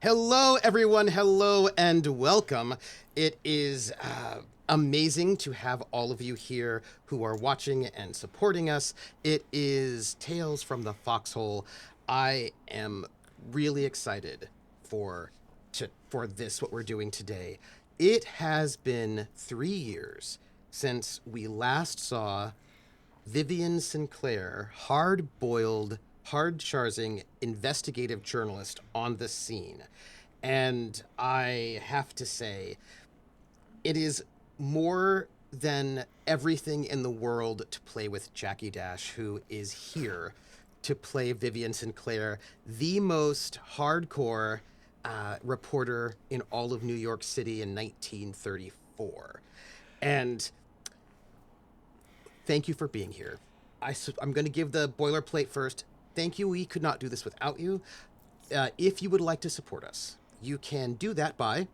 Hello, everyone. Hello and welcome. It is amazing to have all of you here who are watching and supporting us. It is Tales from the Foxhole. I am really excited for this, what we're doing today. It has been 3 years since we last saw Vivian Sinclair, hard-boiled, hard-charsing investigative journalist on the scene. And I have to say, it is more than everything in the world to play with JakiDash, who is here to play Vivian Sinclair, the most hardcore reporter in all of New York City in 1934. And thank you for being here. I'm going to give the boilerplate first. Thank you. We could not do this without you. If you would like to support us, you can do that by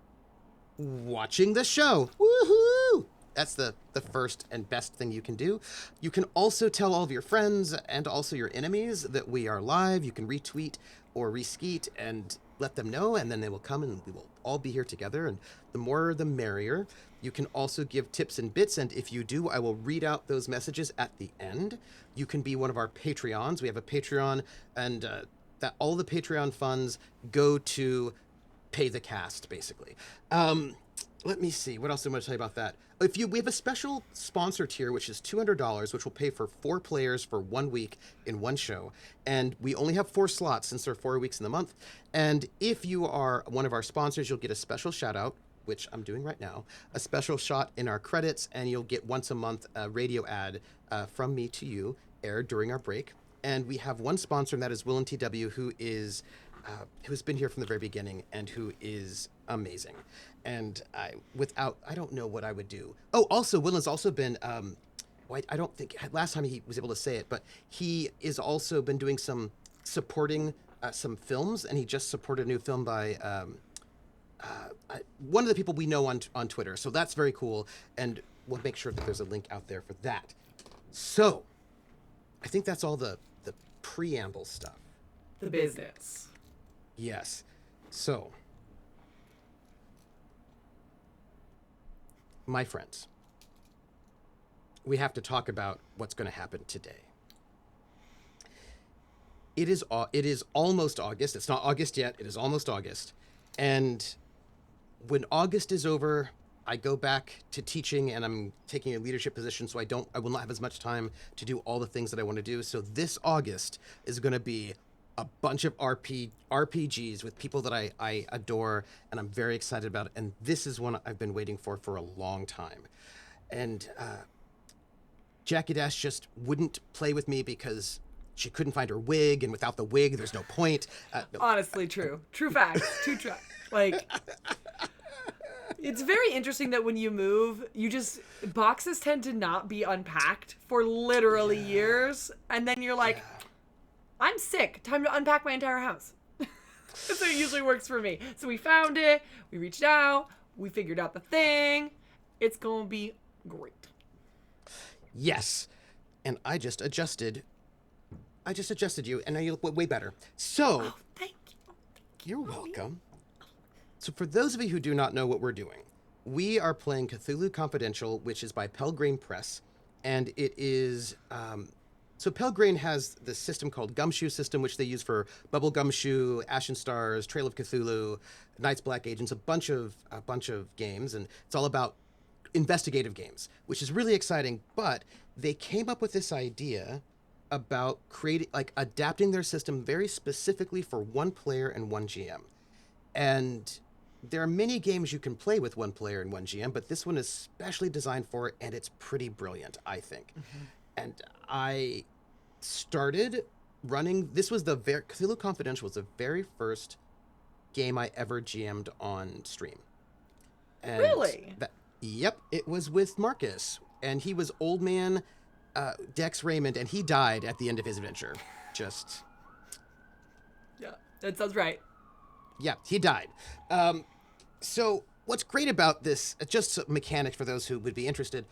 watching the show. Woohoo! That's the first and best thing you can do. You can also tell all of your friends and also your enemies that we are live. You can retweet or reskeet and let them know, and then they will come and we will all be here together, and the more the merrier. You can also give tips and bits, and if you do, I will read out those messages at the end. You can be one of our Patreons. We have a Patreon, and that all the Patreon funds go to pay the cast, basically. Let me see. What else am I going to tell you about that? We have a special sponsor tier, which is $200, which will pay for 4 players for 1 week in one show. And we only have 4 slots since there are 4 weeks in the month. And if you are one of our sponsors, you'll get a special shout out, which I'm doing right now, a special shot in our credits, and you'll get once a month a radio ad from me to you aired during our break. And we have one sponsor, and that is Will and TW, who has been here from the very beginning and who is amazing. And I don't know what I would do. Oh, also, Will has also been, I don't think, last time he was able to say it, but he is also been doing some supporting some films, and he just supported a new film by one of the people we know on Twitter. So that's very cool, and we'll make sure that there's a link out there for that. So, I think that's all the preamble stuff. The business. Yes. So, my friends, we have to talk about what's going to happen today. It is almost August. It's not August yet. It is almost August. And when August is over, I go back to teaching, and I'm taking a leadership position, so I will not have as much time to do all the things that I want to do. So this August is going to be a bunch of RPGs with people that I adore, and I'm very excited about it. And this is one I've been waiting for a long time. And JakiDash just wouldn't play with me because she couldn't find her wig, and without the wig, there's no point. Honestly, true facts. Like, it's very interesting that when you move, boxes tend to not be unpacked for literally years, and then you're like, I'm sick. Time to unpack my entire house. So it usually works for me. So we found it. We reached out. We figured out the thing. It's going to be great. Yes. And I just adjusted you, and now you look way better. So, oh, thank you. You're welcome. So for those of you who do not know what we're doing, we are playing Cthulhu Confidential, which is by Pelgrane Press, and it is... So Pelgrane has this system called Gumshoe System, which they use for Bubble Gumshoe, Ashen Stars, Trail of Cthulhu, Night's Black Agents, a bunch of games, and it's all about investigative games, which is really exciting. But they came up with this idea about adapting their system very specifically for one player and one GM. And there are many games you can play with one player and one GM, but this one is specially designed for it, and it's pretty brilliant, I think. Mm-hmm. And I started running. Cthulhu Confidential was the very first game I ever GM'd on stream. And really? Yep, it was with Marcus, and he was old man Dex Raymond, and he died at the end of his adventure. Yeah, that sounds right. Yeah, he died. So what's great about this, just a mechanic for those who would be interested,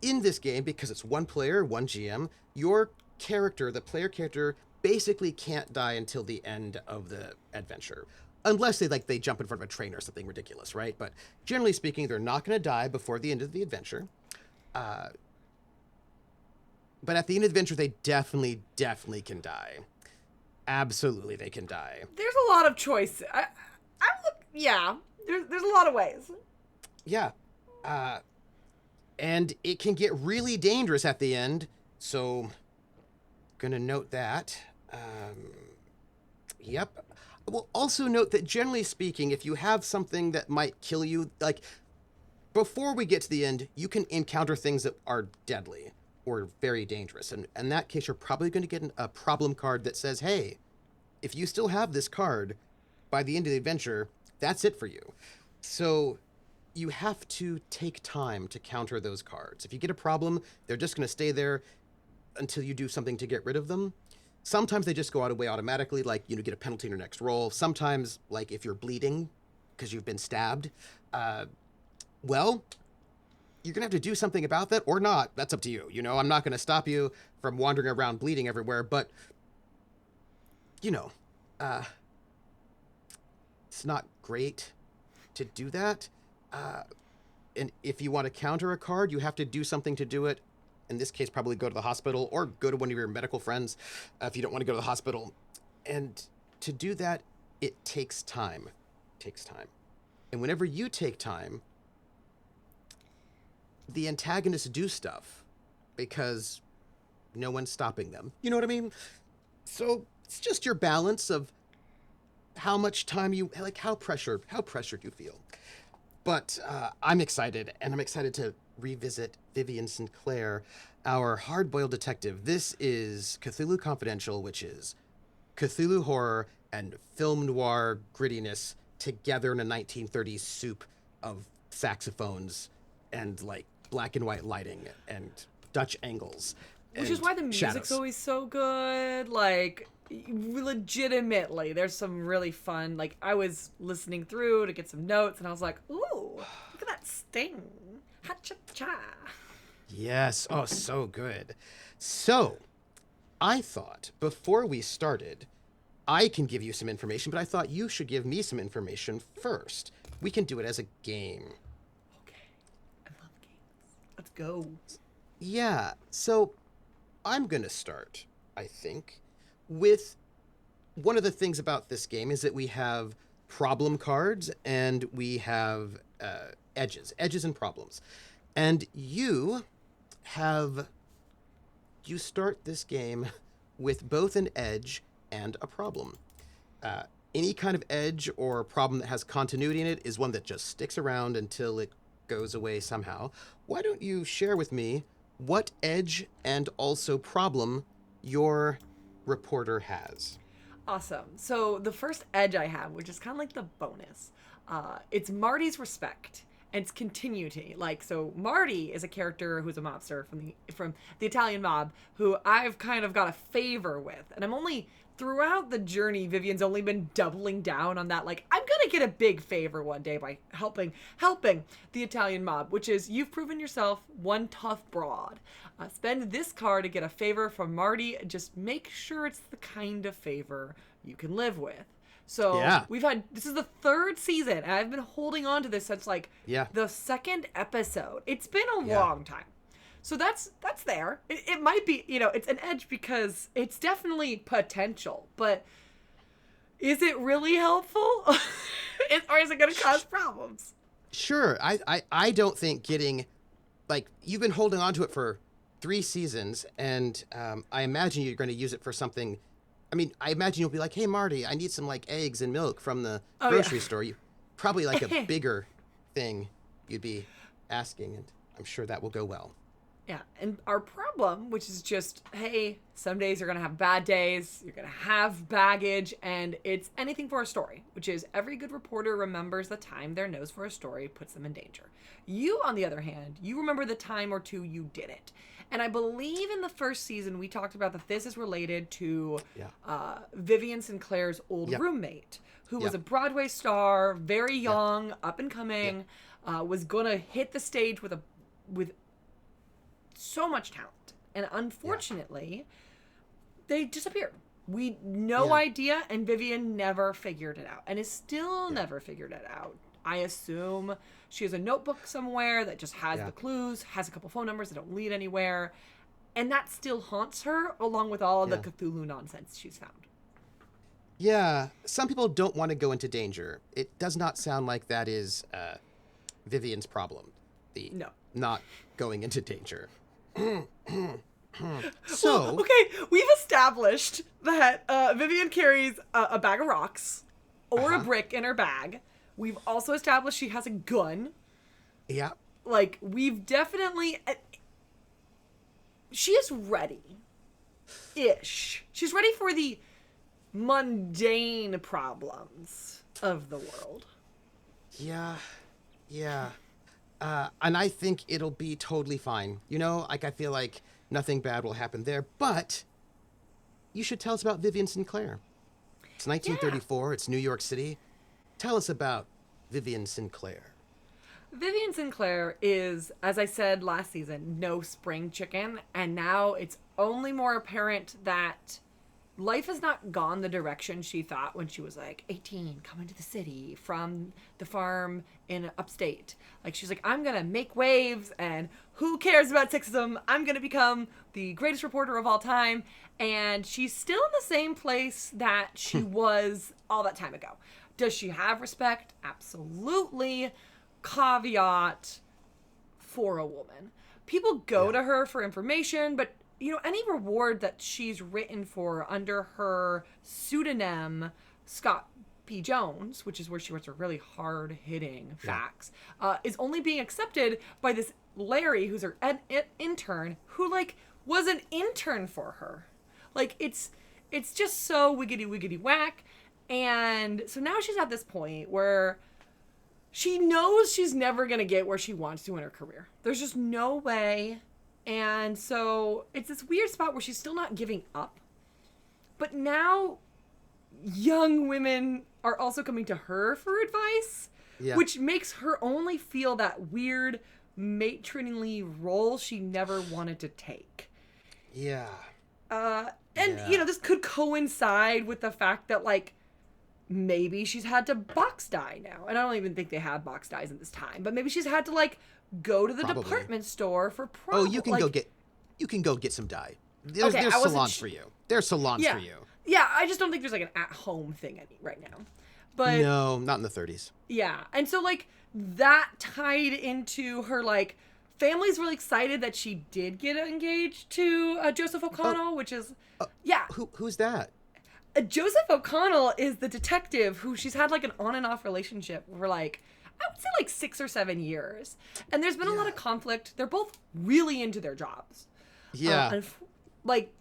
in this game, because it's one player, one GM, your character, the player character, basically can't die until the end of the adventure. unless they jump in front of a train or something ridiculous, right? But generally speaking, they're not going to die before the end of the adventure. But at the end of the adventure, they definitely can die. Absolutely, they can die. There's a lot of choice. Yeah, there's a lot of ways. Yeah. And it can get really dangerous at the end, so gonna note that. Yep. We'll also note that generally speaking, if you have something that might kill you, like, before we get to the end, you can encounter things that are deadly or very dangerous. And in that case, you're probably going to get a problem card that says, hey, if you still have this card by the end of the adventure, that's it for you. So you have to take time to counter those cards. If you get a problem, they're just going to stay there until you do something to get rid of them. Sometimes they just go out of way automatically, like, you know, get a penalty in your next roll. Sometimes, like, if you're bleeding because you've been stabbed, well, you're going to have to do something about that or not. That's up to you. You know, I'm not going to stop you from wandering around bleeding everywhere, but, you know, it's not great to do that. And if you want to counter a card, you have to do something to do it. In this case, probably go to the hospital or go to one of your medical friends if you don't want to go to the hospital. And to do that, it takes time. It takes time. And whenever you take time, the antagonists do stuff because no one's stopping them. You know what I mean? So it's just your balance of how much time you, like, how pressured you feel. But I'm excited, and I'm excited to revisit Vivian Sinclair, our hard-boiled detective. This is Cthulhu Confidential, which is Cthulhu horror and film noir grittiness together in a 1930s soup of saxophones and, like, black and white lighting and Dutch angles. Which is why the music's shadows. always so good. Like, legitimately, there's some really fun, like, I was listening through to get some notes, and I was like, ooh, look at that sting. Ha-cha-cha. Yes. Oh, so good. So, I thought before we started, I can give you some information, but I thought you should give me some information first. We can do it as a game. Okay. I love games. Let's go. Yeah. So, I'm going to start, I think, with one of the things about this game is that we have problem cards and we have edges and problems. And you start this game with both an edge and a problem. Any kind of edge or problem that has continuity in it is one that just sticks around until it goes away somehow. Why don't you share with me what edge and also problem your reporter has? Awesome. So the first edge I have, which is kind of like the bonus, it's Marty's respect and it's continuity. Like, so Marty is a character who's a mobster from the Italian mob who I've kind of got a favor with, and I'm only throughout the journey, Vivian's only been doubling down on that. Like, I'm gonna get a big favor one day by helping the Italian mob, which is you've proven yourself one tough broad. Spend this card to get a favor from Marty. Just make sure it's the kind of favor you can live with. So Yeah. this is the third season, and I've been holding on to this since like the second episode. It's been a long time. So that's there. It might be, it's an edge because it's definitely potential, but is it really helpful? Or is it going to cause problems? Sure. I don't think getting, like, you've been holding on to it for 3 seasons, and I imagine you're going to use it for something. I mean, I imagine you'll be like, hey, Marty, I need some, like, eggs and milk from the grocery store. You probably, like, a bigger thing you'd be asking, and I'm sure that will go well. Yeah, and our problem, which is just, hey, some days you're going to have bad days, you're going to have baggage, and it's anything for a story, which is every good reporter remembers the time their nose for a story puts them in danger. You, on the other hand, you remember the time or two you didn't. And I believe in the first season we talked about that this is related to Vivian Sinclair's old roommate, who was a Broadway star, very young, up and coming, was going to hit the stage with so much talent, and unfortunately they disappeared We no idea, and Vivian never figured it out, and is still never figured it out. I assume she has a notebook somewhere that just has the clues, has a couple phone numbers that don't lead anywhere, and that still haunts her, along with all of the Cthulhu nonsense she's found. Yeah, some people don't want to go into danger. It does not sound like that is Vivian's problem. Not going into danger. So, well, okay, we've established that Vivian carries a bag of rocks or a brick in her bag. We've also established she has a gun. Yeah. Like, we've definitely... she is ready-ish. She's ready for the mundane problems of the world. Yeah. And I think it'll be totally fine. You know, like, I feel like nothing bad will happen there, but you should tell us about Vivian Sinclair. It's 1934. It's New York City. Tell us about Vivian Sinclair. Vivian Sinclair is, as I said last season, no spring chicken, and now it's only more apparent that life has not gone the direction she thought when she was like 18, coming to the city from the farm in upstate. Like, she's like, I'm gonna make waves, and who cares about sexism? I'm gonna become the greatest reporter of all time. And she's still in the same place that she was all that time ago. Does she have respect? Absolutely. Caveat: for a woman. People go to her for information, but you know, any reward that she's written for under her pseudonym, Scott P. Jones, which is where she writes her really hard-hitting facts, is only being accepted by this Larry, who's her intern, who, like, was an intern for her. Like, it's just so wiggity whack. And so now she's at this point where she knows she's never going to get where she wants to in her career. There's just no way. And so it's this weird spot where she's still not giving up. But now young women are also coming to her for advice, which makes her only feel that weird matronly role she never wanted to take. Yeah. You know, this could coincide with the fact that, like, maybe she's had to box dye now. And I don't even think they had box dyes at this time. But maybe she's had to, like, go to the department store for Oh, you can go get some dye. There's salons for you. There's salons for you. Yeah, I just don't think there's, like, an at-home thing right now. But no, not in the 30s. Yeah. And so, like, that tied into her, like, family's really excited that she did get engaged to Joseph O'Connell, which is Who's that? Joseph O'Connell is the detective who she's had, like, an on and off relationship for, like, I would say, like, 6 or 7 years. And there's been a lot of conflict. They're both really into their jobs. Yeah. And like,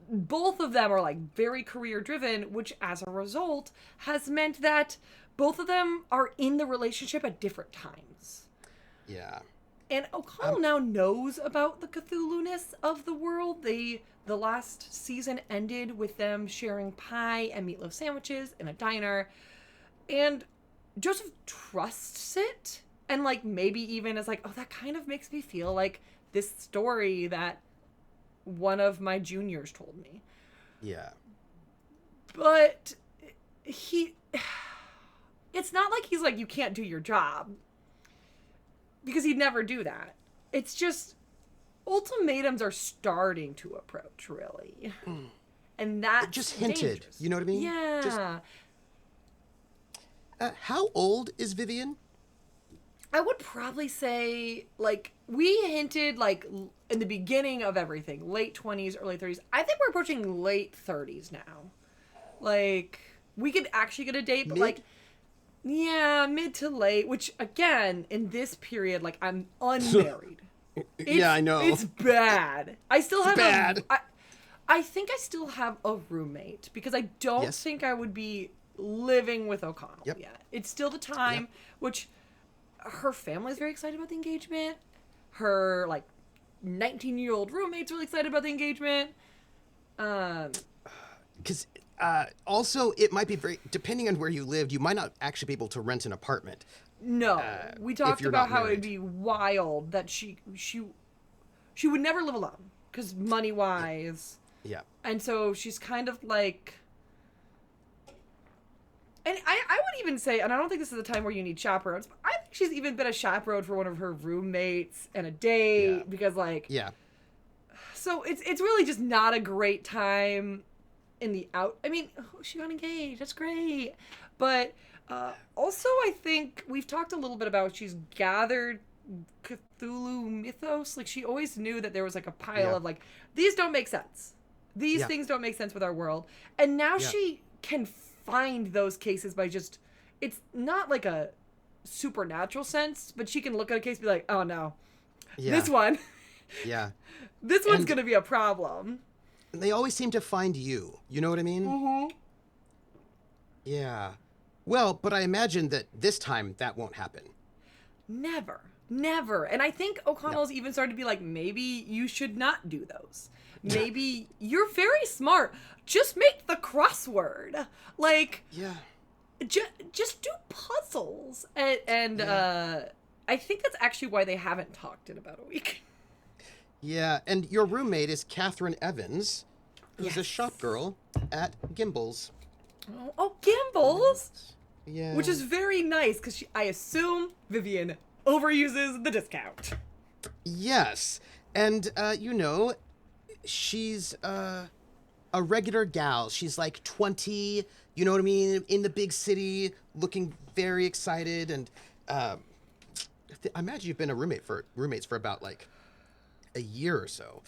both of them are, like, very career driven, which as a result has meant that both of them are in the relationship at different times. Yeah. And O'Connell now knows about the Cthulhu-ness of the world. The last season ended with them sharing pie and meatloaf sandwiches in a diner. And Joseph trusts it. And, like, maybe even is like, oh, that kind of makes me feel like this story that one of my juniors told me. Yeah. But it's not like he's like, you can't do your job. Because he'd never do that. It's just ultimatums are starting to approach, really. And that's just hinted. Dangerous. You know what I mean? Yeah. How old is Vivian? I would probably say, like, we hinted, like, in the beginning of everything, late 20s, early 30s. I think we're approaching late 30s now. Like, we could actually get a date, but, like, yeah, mid to late, which, again, in this period, like, I'm unmarried. Yeah, I know. It's bad. I still have bad. I think I still have a roommate, because I don't think I would be living with O'Connell yet. It's still the time, which her family's very excited about the engagement. Her, like, 19-year-old roommate's really excited about the engagement. Because also, it might be very, depending on where you lived, you might not actually be able to rent an apartment. No, we talked about how it'd be wild that she would never live alone because money-wise. Yeah. And so she's kind of like And I would even say, and I don't think this is the time where you need chaperones, but I think she's even been a chaperone for one of her roommates and a date because, like, yeah. So it's really just not a great time in the out. I mean, she got engaged. That's great, but also I think we've talked a little bit about she's gathered Cthulhu mythos. Like she always knew that there was like a pile of like these don't make sense. These things don't make sense with our world, and now she can find those cases by just. It's not like a supernatural sense, but she can look at a case and be like, oh no, this one. Yeah. This one's going to be a problem. They always seem to find you. You know what I mean? Mm-hmm. Yeah. Well, but I imagine that this time that won't happen. Never. Never. And I think O'Connell's even started to be like, maybe you should not do those. Maybe you're very smart. Just make the crossword. Like, just do puzzles. And I think that's actually why they haven't talked in about a week. Yeah, and your roommate is Catherine Evans, who's a shop girl at Gimbel's. Oh, Gimbel's? Yeah. Which is very nice, because I assume Vivian overuses the discount. Yes, and, you know, she's a regular gal. She's like 20, you know what I mean, in the big city, looking very excited, and I imagine you've been roommates for about, like, a year or so.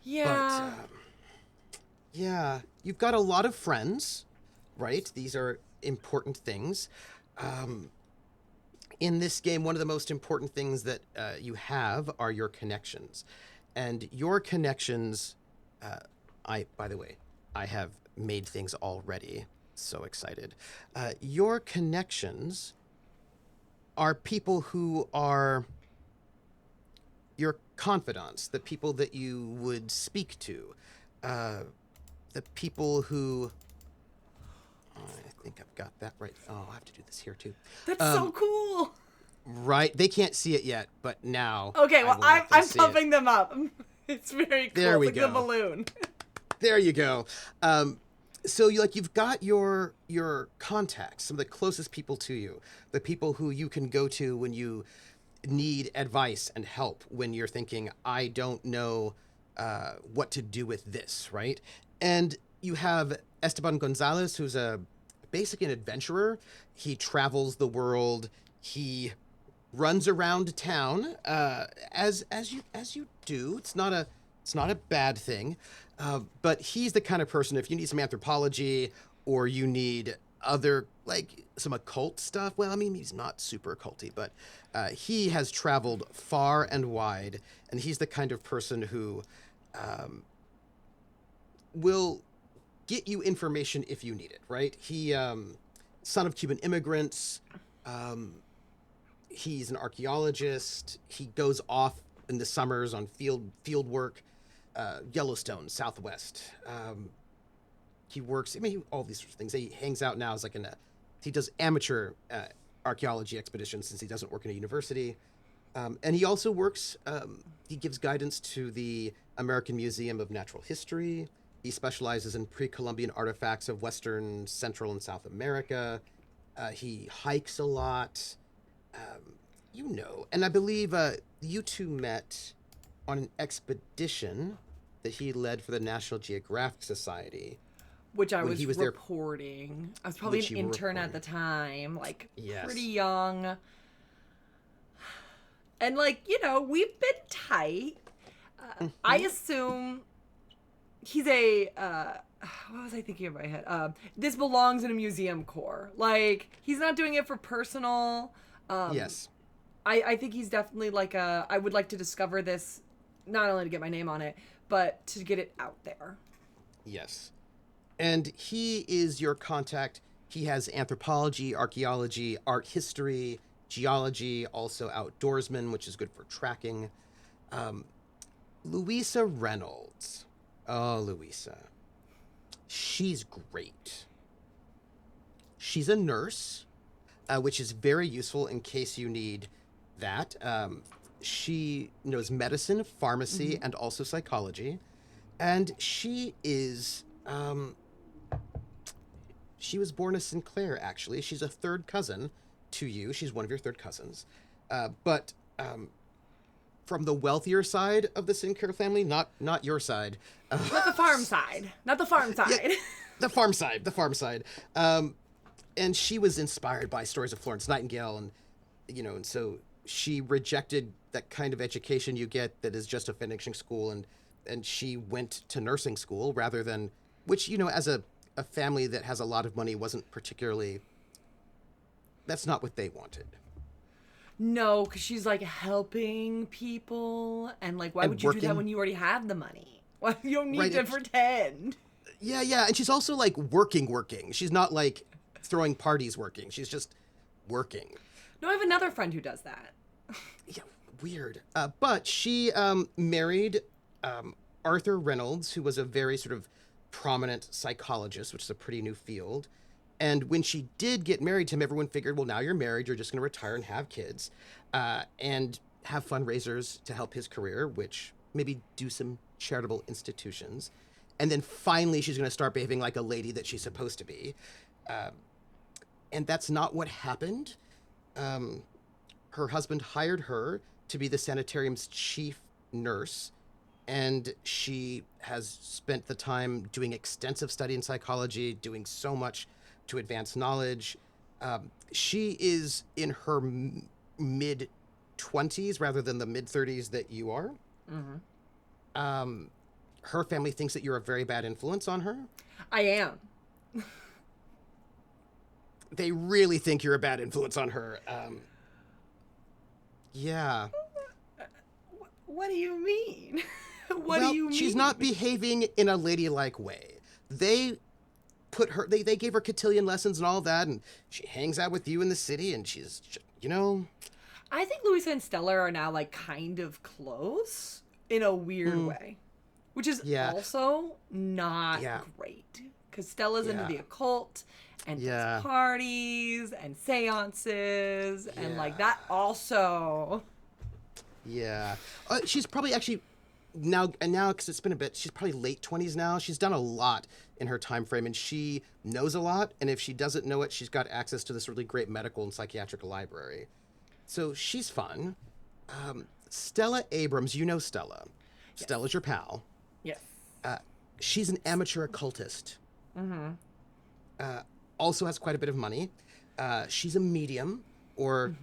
Yeah. But, yeah, you've got a lot of friends, right? These are important things. In this game, one of the most important things that you have are your connections. And your connections, by the way, I have made things already. So excited. Your connections are people who are your confidants, the people that you would speak to, the people who... I think I've got that right. Oh, I'll have to do this here too. That's so cool. Right. They can't see it yet, but now... Okay, well, I'm pumping them up. It's very cool. There we like go. the balloon. There you go. So you've got your contacts, some of the closest people to you, the people who you can go to when you need advice and help, when you're thinking, I don't know what to do with this, right? And you have Esteban Gonzalez, who's basically an adventurer. He travels the world. He runs around town as you do. It's not a bad thing. But he's the kind of person, if you need some anthropology or you need other, like, some occult stuff, well, I mean, he's not super occulty, but he has traveled far and wide, and he's the kind of person who will get you information if you need it, right? He, son of Cuban immigrants, he's an archaeologist. He goes off in the summers on field work. Yellowstone, Southwest. He works, I mean, all these sorts of things. He hangs out now as like he does amateur archaeology expeditions since he doesn't work in a university. And he also works, he gives guidance to the American Museum of Natural History. He specializes in pre-Columbian artifacts of Western, Central, and South America. He hikes a lot. You know, and I believe you two met on an expedition that he led for the National Geographic Society. Which I was reporting. I was probably an intern at the time, like pretty young. And like, you know, we've been tight. I assume he's what was I thinking in my head? This belongs in a museum core. Like, he's not doing it for personal. Yes. I think he's definitely like I would like to discover this, not only to get my name on it, but to get it out there. Yes. And he is your contact. He has anthropology, archaeology, art history, geology, also outdoorsman, which is good for tracking. Louisa Reynolds. Oh, Louisa. She's great. She's a nurse, which is very useful in case you need that. She knows medicine, pharmacy, and also psychology. And she is, she was born a Sinclair, actually. She's a third cousin to you. She's one of your third cousins. But from the wealthier side of the Sinclair family, not your side. Not the farm side. Not the farm side. Yeah, the farm side. The farm side. And she was inspired by stories of Florence Nightingale, and and so she rejected that kind of education you get that is just a finishing school, and she went to nursing school rather than, which as a family that has a lot of money wasn't particularly. That's not what they wanted. No, because she's like helping people, and like, why would you do that when you already have the money? Well, you don't need to pretend. Yeah, and she's also like working. She's not like throwing parties working. She's just working. No, I have another friend who does that. Yeah, weird. But she married Arthur Reynolds, who was a very sort of prominent psychologist, which is a pretty new field. And when she did get married to him, everyone figured, well, now you're married, you're just going to retire and have kids, and have fundraisers to help his career, which maybe do some charitable institutions. And then finally, she's going to start behaving like a lady that she's supposed to be. And that's not what happened. Her husband hired her to be the sanitarium's chief nurse, and she has spent the time doing extensive study in psychology, doing so much to advance knowledge. She is in her mid-20s rather than the mid-30s that you are. Mm-hmm. Her family thinks that you're a very bad influence on her. I am. They really think you're a bad influence on her. Yeah. What do you mean? What do you mean? She's not behaving in a ladylike way. They put her, they gave her cotillion lessons and all that, and she hangs out with you in the city, and she's, I think Louisa and Stella are now like kind of close in a weird way, which is also not great, because Stella's into the occult and does parties and seances and like that also. Yeah. She's probably actually now because it's been a bit, she's probably late 20s now. She's done a lot in her time frame, and she knows a lot, and if she doesn't know it, she's got access to this really great medical and psychiatric library. So she's fun. Stella Abrams, you know Stella. Yes. Stella's your pal. Yes. She's an amateur occultist. Mm-hmm. Also has quite a bit of money. She's a medium, or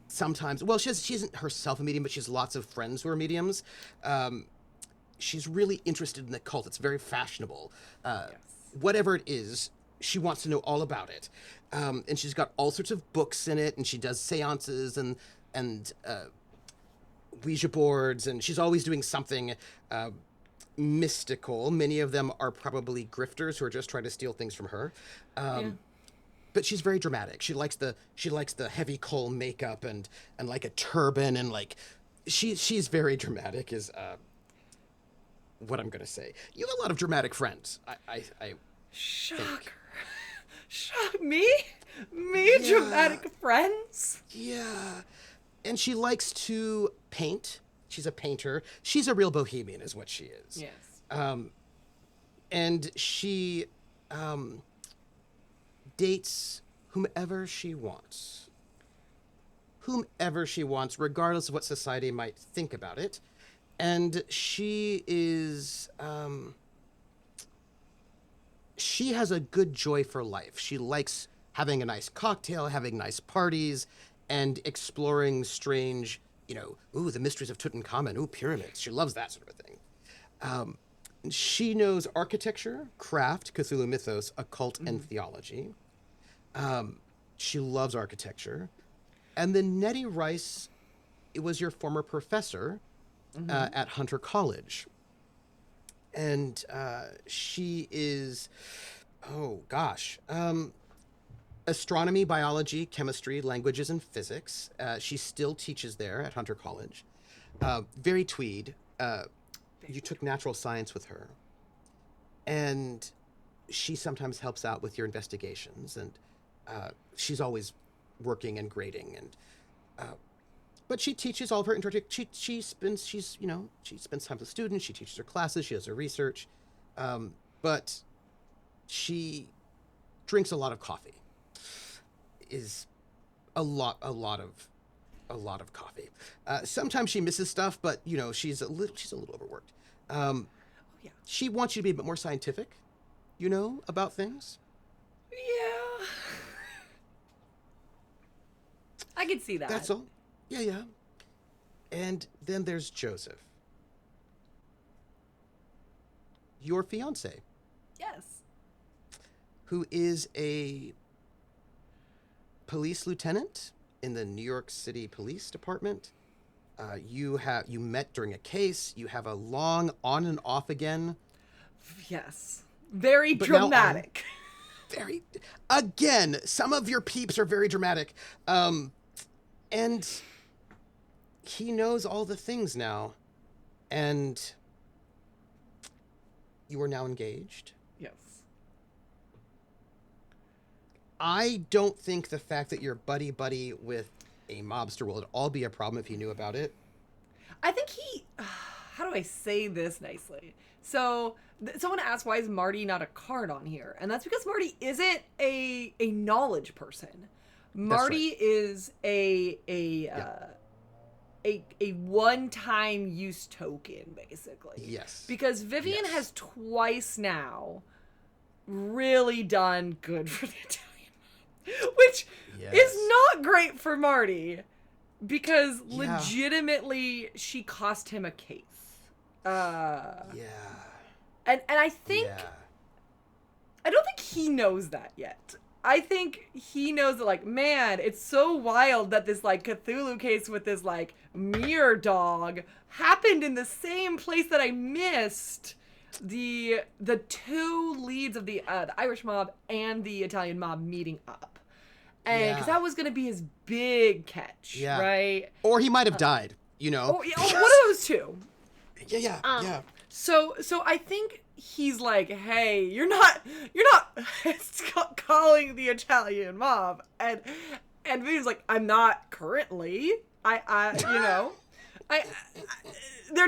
sometimes, well, she isn't herself a medium, but she has lots of friends who are mediums. She's really interested in the cult. It's very fashionable. Whatever it is, she wants to know all about it. And she's got all sorts of books in it, and she does seances and Ouija boards, and she's always doing something mystical. Many of them are probably grifters who are just trying to steal things from her. But she's very dramatic. She likes the heavy coal makeup and like a turban, and like she's very dramatic is what I'm gonna say. You have a lot of dramatic friends. I Shocker. Me? Yeah. Dramatic friends? Yeah. And she likes to paint. She's a painter. She's a real bohemian is what she is. Yes. And she dates whomever she wants. Whomever she wants, regardless of what society might think about it. And she is... she has a good joy for life. She likes having a nice cocktail, having nice parties, and exploring strange, the mysteries of Tutankhamun, pyramids. She loves that sort of thing. She knows architecture, craft, Cthulhu mythos, occult, and theology. She loves architecture. And then Nettie Rice, it was your former professor at Hunter College. And she is, astronomy, biology, chemistry, languages, and physics. She still teaches there at Hunter College. Very tweed. You took natural science with her. And she sometimes helps out with your investigations. And she's always working and grading. And but she teaches all of her she spends time with students. She teaches her classes. She does her research. But she drinks a lot of coffee. Is a lot of coffee. Sometimes she misses stuff, but you know, she's a little overworked. Yeah. She wants you to be a bit more scientific, you know, about things. Yeah. I can see that. That's all. Yeah. And then there's Joseph, your fiance, Yes. who is a police lieutenant in the New York City Police Department. You met during a case. You have a long on and off again. Yes. Very But now dramatic. Very, again, some of your peeps are very dramatic. And he knows all the things now. And you are now engaged. Yes. I don't think the fact that you're buddy with a mobster will at all be a problem if he knew about it. I think how do I say this nicely? So someone asked, why is Marty not a card on here? And that's because Marty isn't a knowledge person. Marty is a one-time use token, basically. Yes. Because Vivian has twice now really done good for the Italian, which is not great for Marty, because legitimately she cost him a case. And I think I don't think he knows that yet. I think he knows that, like, man, it's so wild that this, like, Cthulhu case with this, like, mirror dog happened in the same place that I missed the two leads of the Irish mob and the Italian mob meeting up. And because that was going to be his big catch, right? Or he might have died, you know? Or one of those two. Yeah. So I think he's like, hey, you're not calling the Italian mob, and Vivian's like, I'm not currently. We're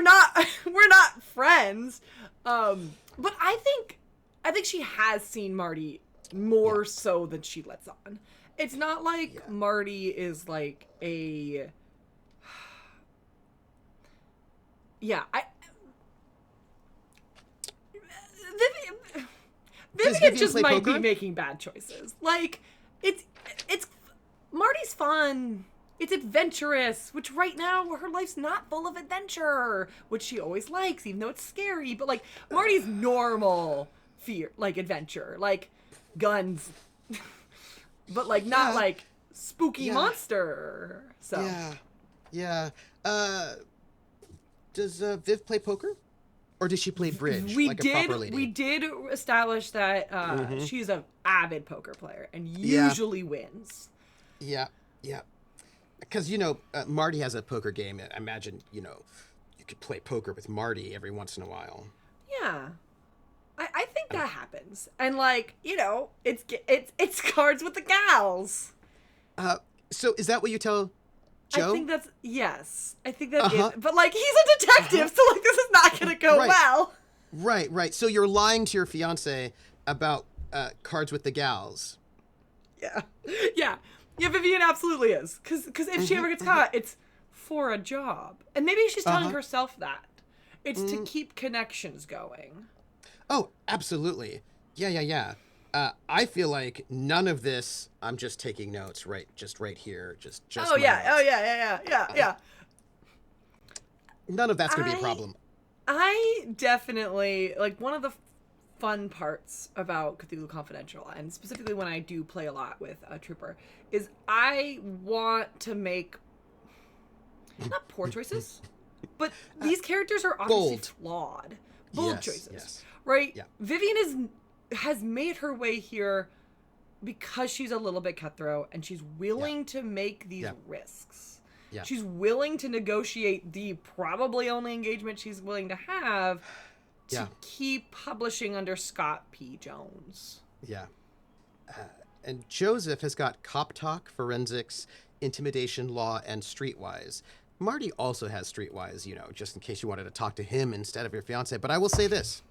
not friends. But I think she has seen Marty more so than she lets on. It's not like Marty is like a. Vivian just might be making bad choices. Like, it's Marty's fun. It's adventurous, which right now her life's not full of adventure, which she always likes, even though it's scary. But like, Marty's normal fear, like adventure, like guns, but like not like spooky monster. So does Viv play poker? Or does she play bridge a proper lady? We did establish that she's an avid poker player and usually wins. Yeah. Because, you know, Marty has a poker game. I imagine, you know, you could play poker with Marty every once in a while. Yeah. I think that happens. And, like, you know, it's cards with the gals. So is that what you tell Joe? I think that's, yes. I think that is. But, like, he's a detective, so, like, this is not going to go well. Right. So you're lying to your fiance about cards with the gals. Yeah, Vivian absolutely is. Because if she ever gets caught, it's for a job. And maybe she's telling herself that. It's to keep connections going. Oh, absolutely. Yeah. I feel like none of this, I'm just taking notes right here. Just Oh, yeah. None of that's going to be a problem. I definitely, like, one of the fun parts about Cthulhu Confidential, and specifically when I do play a lot with a trooper, is I want to make, not poor choices, but these characters are obviously flawed. Bold choices. Right? Yeah. Vivian has made her way here because she's a little bit cutthroat, and she's willing to make these risks. Yeah. She's willing to negotiate the probably only engagement she's willing to have to keep publishing under Scott P. Jones. Yeah. And Joseph has got cop talk, forensics, intimidation law, and streetwise. Marty also has streetwise, you know, just in case you wanted to talk to him instead of your fiance. But I will say this,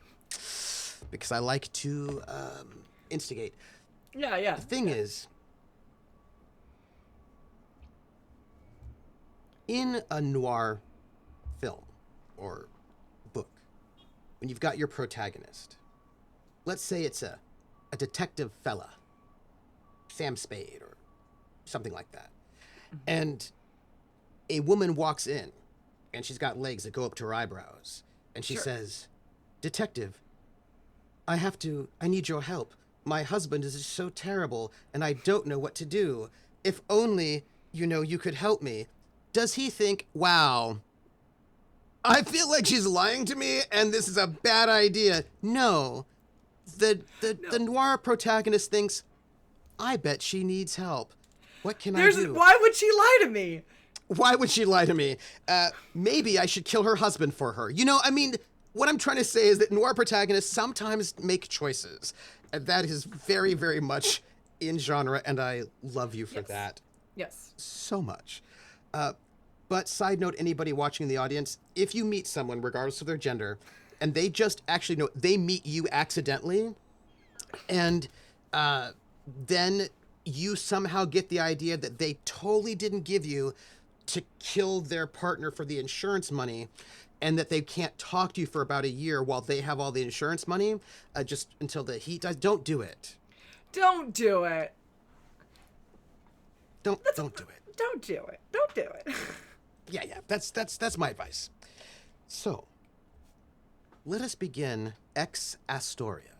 because I like to instigate. Yeah. The thing is, in a noir film or book, when you've got your protagonist, let's say it's a detective fella, Sam Spade or something like that, and a woman walks in and she's got legs that go up to her eyebrows, and she says, "Detective, I need your help. My husband is so terrible and I don't know what to do. If only, you could help me." Does he think, wow, I feel like she's lying to me and this is a bad idea? No. The noir protagonist thinks, I bet she needs help. What can I do? Why would she lie to me? Why would she lie to me? Maybe I should kill her husband for her. What I'm trying to say is that noir protagonists sometimes make choices. And that is very, very much in genre, and I love you for that. Yes. So much. But side note, anybody watching in the audience, if you meet someone, regardless of their gender, and they just actually know, they meet you accidentally, and then you somehow get the idea that they totally didn't give you to kill their partner for the insurance money, and that they can't talk to you for about a year while they have all the insurance money, just until the heat dies. Don't do it. Don't do it. Don't do it. Don't do it. Don't do it. Yeah. That's my advice. So, let us begin Ex Astoria.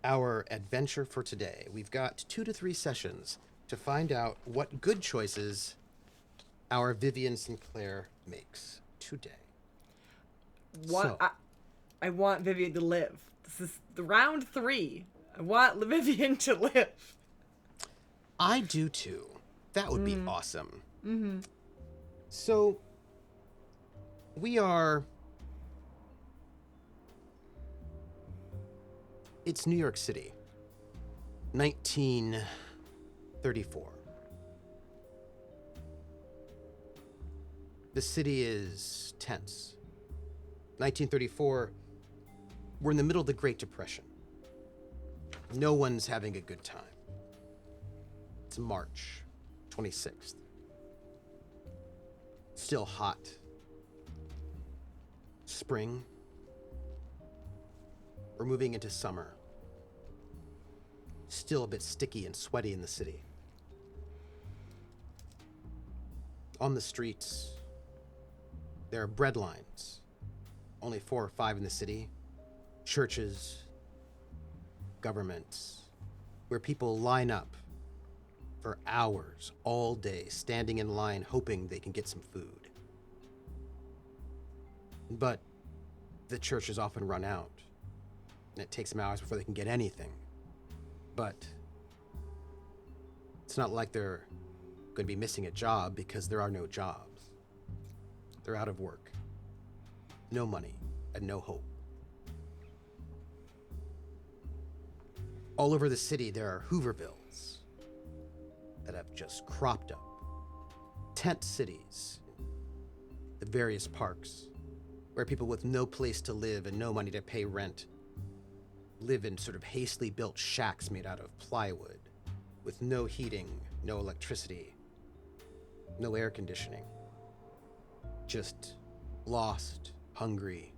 Our adventure for today. We've got 2 to 3 sessions to find out what good choices our Vivian Sinclair makes today. I want Vivian to live. This is the round 3. I want Vivian to live. I do too. That would be awesome. Mm-hmm. So, it's New York City, 1934. The city is tense. 1934, we're in the middle of the Great Depression. No one's having a good time. It's March 26th. Still hot. Spring. We're moving into summer. Still a bit sticky and sweaty in the city. On the streets, there are bread lines. Only 4 or 5 in the city. Churches, governments, where people line up for hours, all day, standing in line, hoping they can get some food. But the churches often run out, and it takes them hours before they can get anything. But it's not like they're going to be missing a job, because there are no jobs. They're out of work. No money and no hope. All over the city, there are Hoovervilles that have just cropped up. Tent cities, the various parks, where people with no place to live and no money to pay rent live in sort of hastily built shacks made out of plywood, with no heating, no electricity, no air conditioning. Just lost, hungry,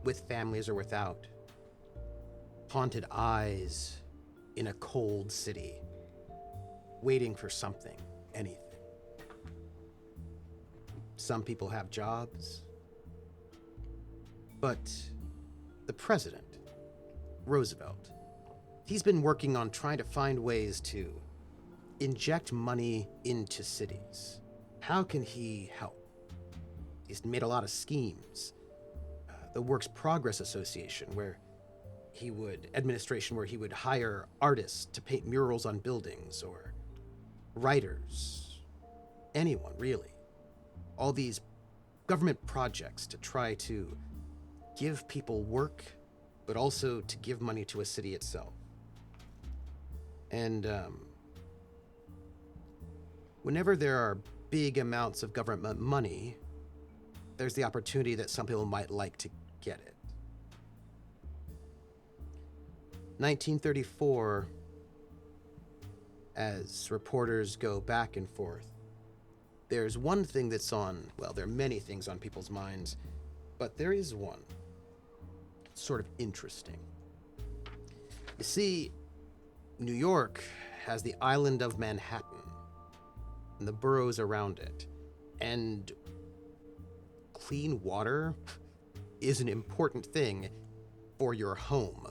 with families or without. Haunted eyes in a cold city, waiting for something, anything. Some people have jobs, but the president, Roosevelt, he's been working on trying to find ways to inject money into cities. How can he help? He's made a lot of schemes. The Works Progress Association, where he would hire artists to paint murals on buildings, or writers, anyone really. All these government projects to try to give people work, but also to give money to a city itself. And whenever there are big amounts of government money, there's the opportunity that some people might like to get it. 1934, as reporters go back and forth, there's one thing that's on, well, there are many things on people's minds, but there is one sort of interesting. You see, New York has the island of Manhattan and the boroughs around it, and clean water is an important thing for your home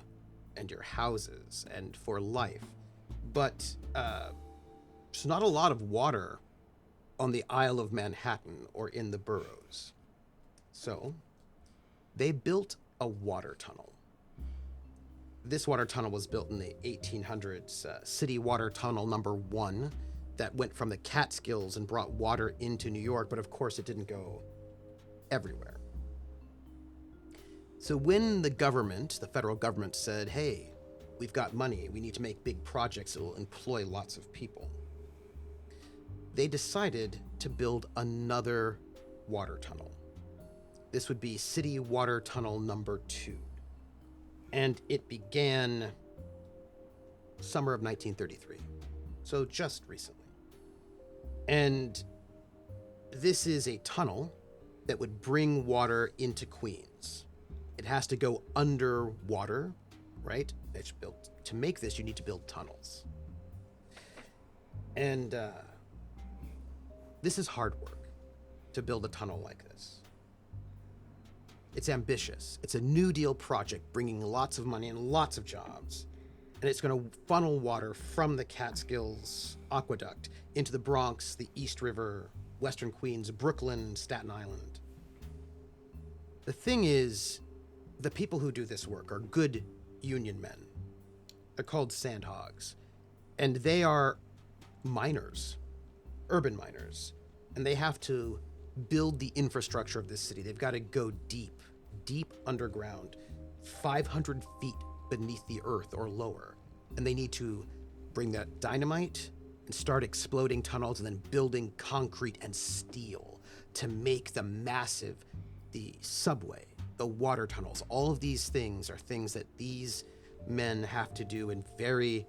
and your houses and for life. But there's not a lot of water on the Isle of Manhattan or in the boroughs. So they built a water tunnel. This water tunnel was built in the 1800s, City Water Tunnel number 1, that went from the Catskills and brought water into New York, but of course it didn't go everywhere. So when the government, the federal government, said, hey, we've got money, we need to make big projects that will employ lots of people, they decided to build another water tunnel. This would be City Water Tunnel number 2. And it began summer of 1933, so just recently. And this is a tunnel that would bring water into Queens. It has to go underwater, right? It's built to make this, you need to build tunnels. And this is hard work to build a tunnel like this. It's ambitious. It's a New Deal project bringing lots of money and lots of jobs. And it's going to funnel water from the Catskills aqueduct into the Bronx, the East River, Western Queens, Brooklyn, Staten Island. The thing is, the people who do this work are good union men. They're called sandhogs. And they are miners, urban miners. And they have to build the infrastructure of this city. They've got to go deep underground, 500 feet beneath the earth or lower. And they need to bring that dynamite and start exploding tunnels and then building concrete and steel to make the subway, the water tunnels. All of these things are things that these men have to do in very,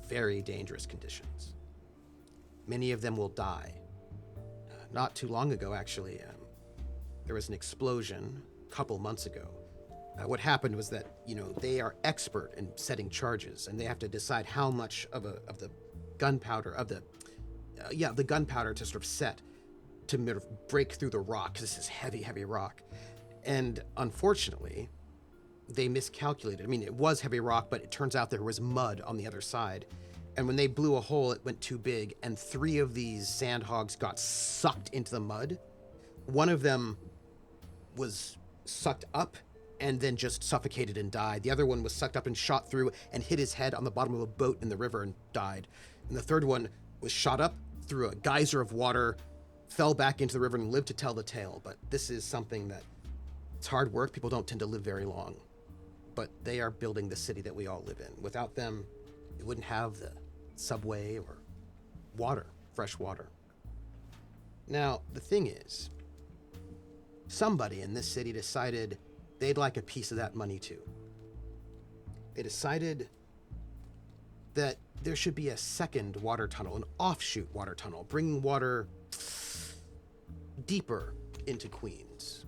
very dangerous conditions. Many of them will die. Not too long ago, actually, there was an explosion a couple months ago. What happened was that, they are expert in setting charges, and they have to decide how much of the gunpowder, the gunpowder to sort of set to break through the rock, because this is heavy, heavy rock. And unfortunately, they miscalculated. I mean, it was heavy rock, but it turns out there was mud on the other side. And when they blew a hole, it went too big, and 3 of these sandhogs got sucked into the mud. One of them was sucked up and then just suffocated and died. The other one was sucked up and shot through and hit his head on the bottom of a boat in the river and died. And the third one was shot up through a geyser of water, fell back into the river and lived to tell the tale. But this is something that, it's hard work. People don't tend to live very long. But they are building the city that we all live in. Without them, we wouldn't have the subway or water, fresh water. Now, the thing is, somebody in this city decided they'd like a piece of that money too. They decided that there should be a second water tunnel, an offshoot water tunnel, bringing water deeper into Queens,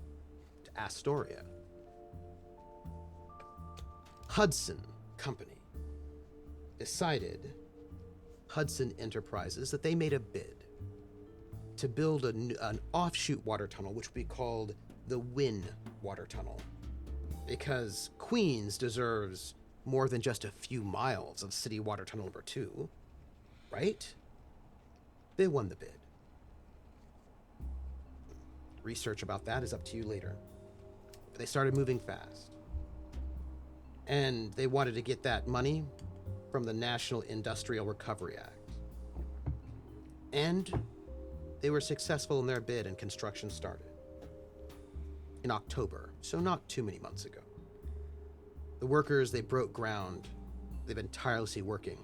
to Astoria. Hudson Company decided, Hudson Enterprises, that they made a bid to build an offshoot water tunnel, which would be called the Wynn Water Tunnel, because Queens deserves more than just a few miles of City Water Tunnel number 2, right? They won the bid. Research about that is up to you later. But they started moving fast. And they wanted to get that money from the National Industrial Recovery Act. And they were successful in their bid and construction started in October, so not too many months ago. The workers, they broke ground. They've been tirelessly working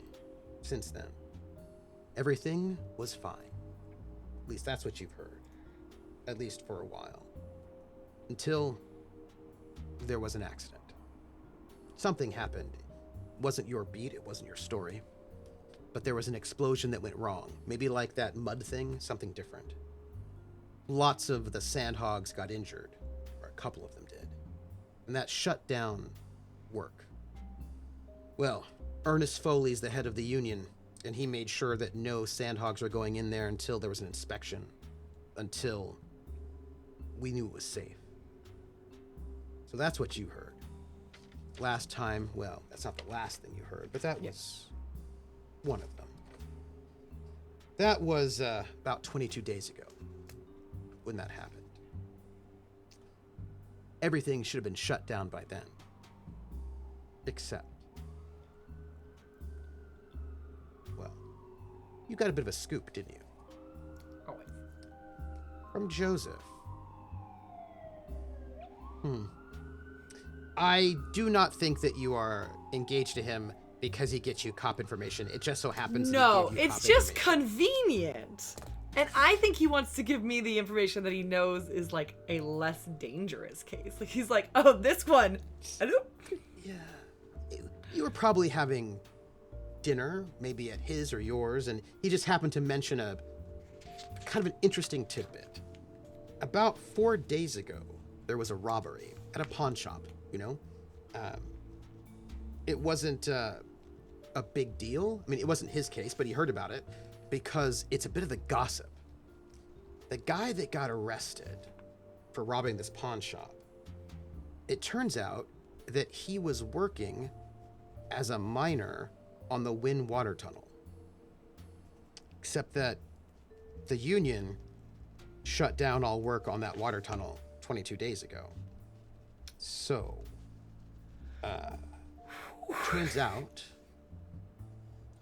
since then. Everything was fine. At least that's what you've heard. At least for a while. Until there was an accident. Something happened wasn't your beat, it wasn't your story. But there was an explosion that went wrong. Maybe like that mud thing, something different. Lots of the sandhogs got injured, or a couple of them did. And that shut down work. Well, Ernest Foley's the head of the union, and he made sure that no sandhogs were going in there until there was an inspection. Until we knew it was safe. So that's what you heard. Last time, well, that's not the last thing you heard, but that was one of them. That was about 22 days ago when that happened. Everything should have been shut down by then. Except, well, you got a bit of a scoop, didn't you? Always. From Joseph. I do not think that you are engaged to him because he gets you cop information. It just so happens No, that he gave you it's cop just information. convenient. And I think he wants to give me the information that he knows is like a less dangerous case. Like he's like, oh, this one. I don't. Yeah. You were probably having dinner, maybe at his or yours, and he just happened to mention a kind of an interesting tidbit. About 4 days ago, there was a robbery at a pawn shop, you know? It wasn't a big deal. I mean, it wasn't his case, but he heard about it because it's a bit of the gossip. The guy that got arrested for robbing this pawn shop, it turns out that he was working as a miner on the Wynn water tunnel. Except that the union shut down all work on that water tunnel 22 days ago. So, turns out,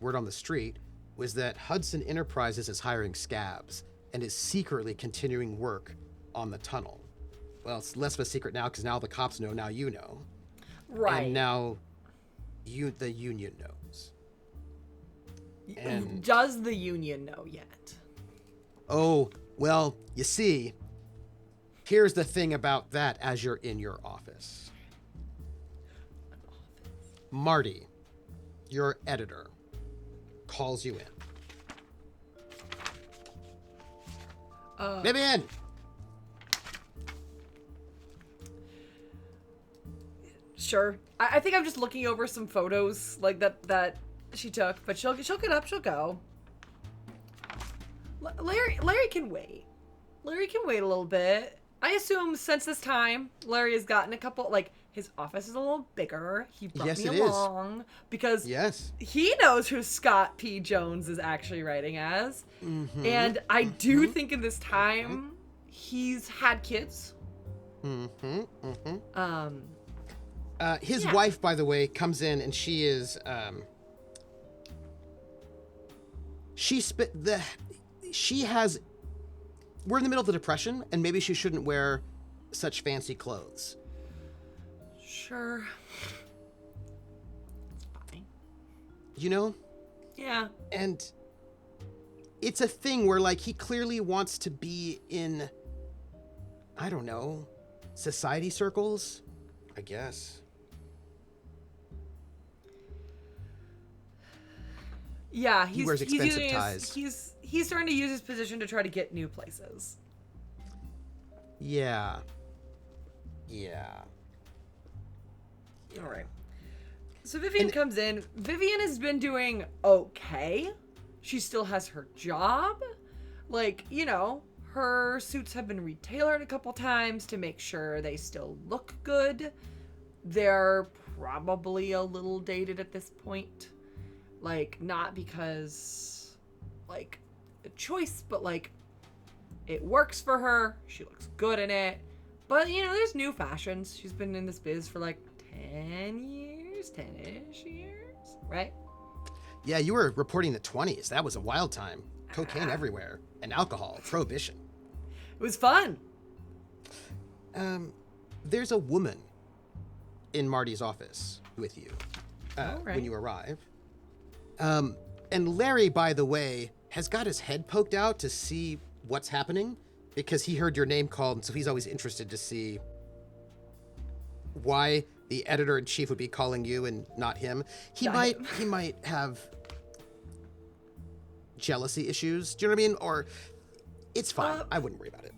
word on the street was that Hudson Enterprises is hiring scabs and is secretly continuing work on the tunnel. Well, it's less of a secret now because now the cops know, now you know. Right. And now the union knows. And does the union know yet? oh, well, you see, here's the thing about that as you're in your office. Marty, your editor, calls you in. Vivian! Sure. I think I'm just looking over some photos like that she took, but she'll get up, she'll go. Larry can wait. Larry can wait a little bit. I assume since this time, Larry has gotten a couple, like, his office is a little bigger. He brought Yes, me it is. along because Yes. he knows who Scott P. Jones is actually writing as. Mm-hmm. And I do think in this time, he's had kids. Mm-hmm. Mm-hmm. His Yeah. wife, by the way, comes in and she is, we're in the middle of the Depression, and maybe she shouldn't wear such fancy clothes. Sure. It's fine. You know? Yeah. And it's a thing where, like, he clearly wants to be in, I don't know, society circles, I guess. Yeah, He wears expensive using ties. He's starting to use his position to try to get new places. Yeah. Yeah. All right. So Vivian comes in. Vivian has been doing okay. She still has her job. Like, you know, her suits have been retailored a couple times to make sure they still look good. They're probably a little dated at this point. Like, not because, like, a choice, but, like, it works for her. She looks good in it. But, you know, there's new fashions. She's been in this biz for, like, 10 years, 10-ish years, right? Yeah, you were reporting the 20s. That was a wild time. Cocaine everywhere. And alcohol. Prohibition. It was fun. There's a woman in Marty's office with you All right. when you arrive. And Larry, by the way, has got his head poked out to see what's happening because he heard your name called, and so he's always interested to see why the editor-in-chief would be calling you and not him. He might have jealousy issues. Do you know what I mean? Or it's fine. I wouldn't worry about it.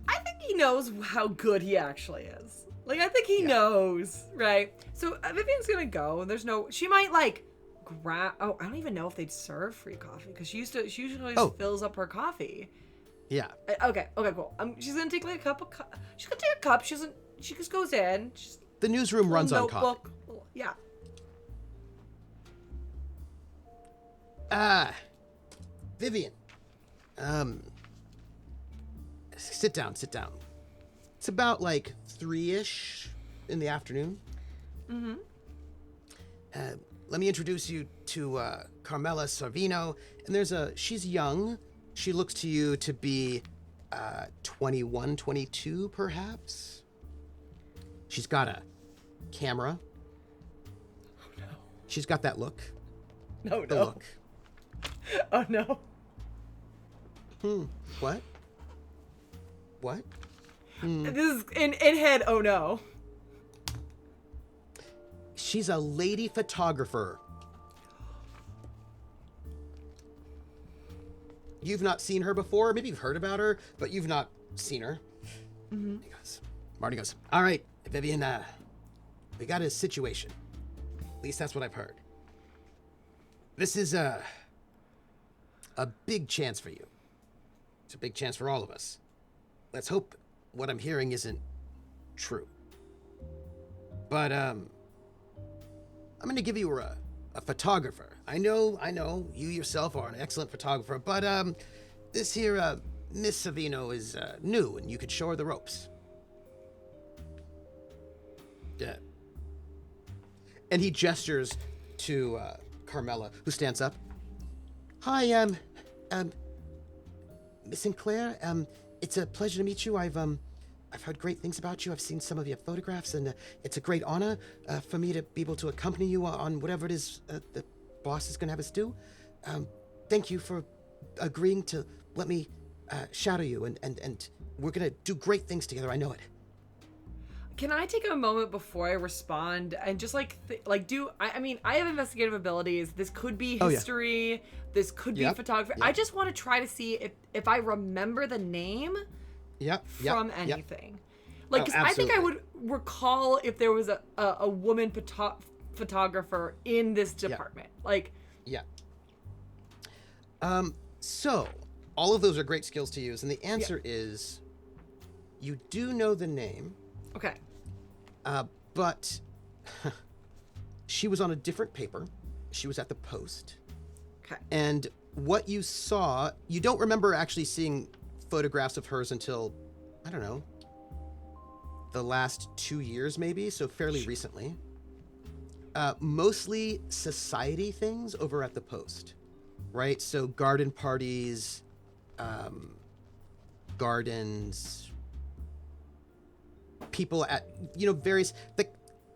I think he knows how good he actually is. Like, I think he knows, right? So Vivian's gonna go, and she might like grab. Oh, I don't even know if they'd serve free coffee because she usually just fills up her coffee. Yeah. Okay, cool. She's gonna take like a cup of. She's gonna take a cup. She just goes in. The newsroom runs on coffee. Yeah. Vivian. Sit down. It's about like 3-ish in the afternoon. Mm-hmm. Let me introduce you to Carmela Savino. And she's young. She looks to you to be 21, 22, perhaps. She's got a camera. Oh, no. She's got that look. No. Look. Oh, no. What? This is in head, oh, no. She's a lady photographer. You've not seen her before. Maybe you've heard about her, but you've not seen her. Mm-hmm. Marty goes, all right, Vivian, we got a situation. At least that's what I've heard. This is a big chance for you. It's a big chance for all of us. Let's hope what I'm hearing isn't true. But, I'm going to give you a photographer. I know you yourself are an excellent photographer, but this here Miss Savino is new, and you could show her the ropes. Yeah. And he gestures to Carmela, who stands up. Hi, Miss Sinclair. It's a pleasure to meet you. I've heard great things about you. I've seen some of your photographs, and it's a great honor for me to be able to accompany you on whatever it is the boss is going to have us do. Thank you for agreeing to let me shadow you, and we're going to do great things together. I know it. Can I take a moment before I respond and just I have investigative abilities. This could be history. Yeah. This could be photography. Yep. I just want to try to see if I remember the name from anything. Like, cause I think I would recall if there was a woman photographer in this department. So all of those are great skills to use, and the answer is you do know the name. Okay. But she was on a different paper. She was at the Post. Okay. And what you saw, you don't remember actually seeing photographs of hers until, I don't know, the last 2 years maybe, so fairly recently. Mostly society things over at the Post, right? So garden parties, gardens, people at, various,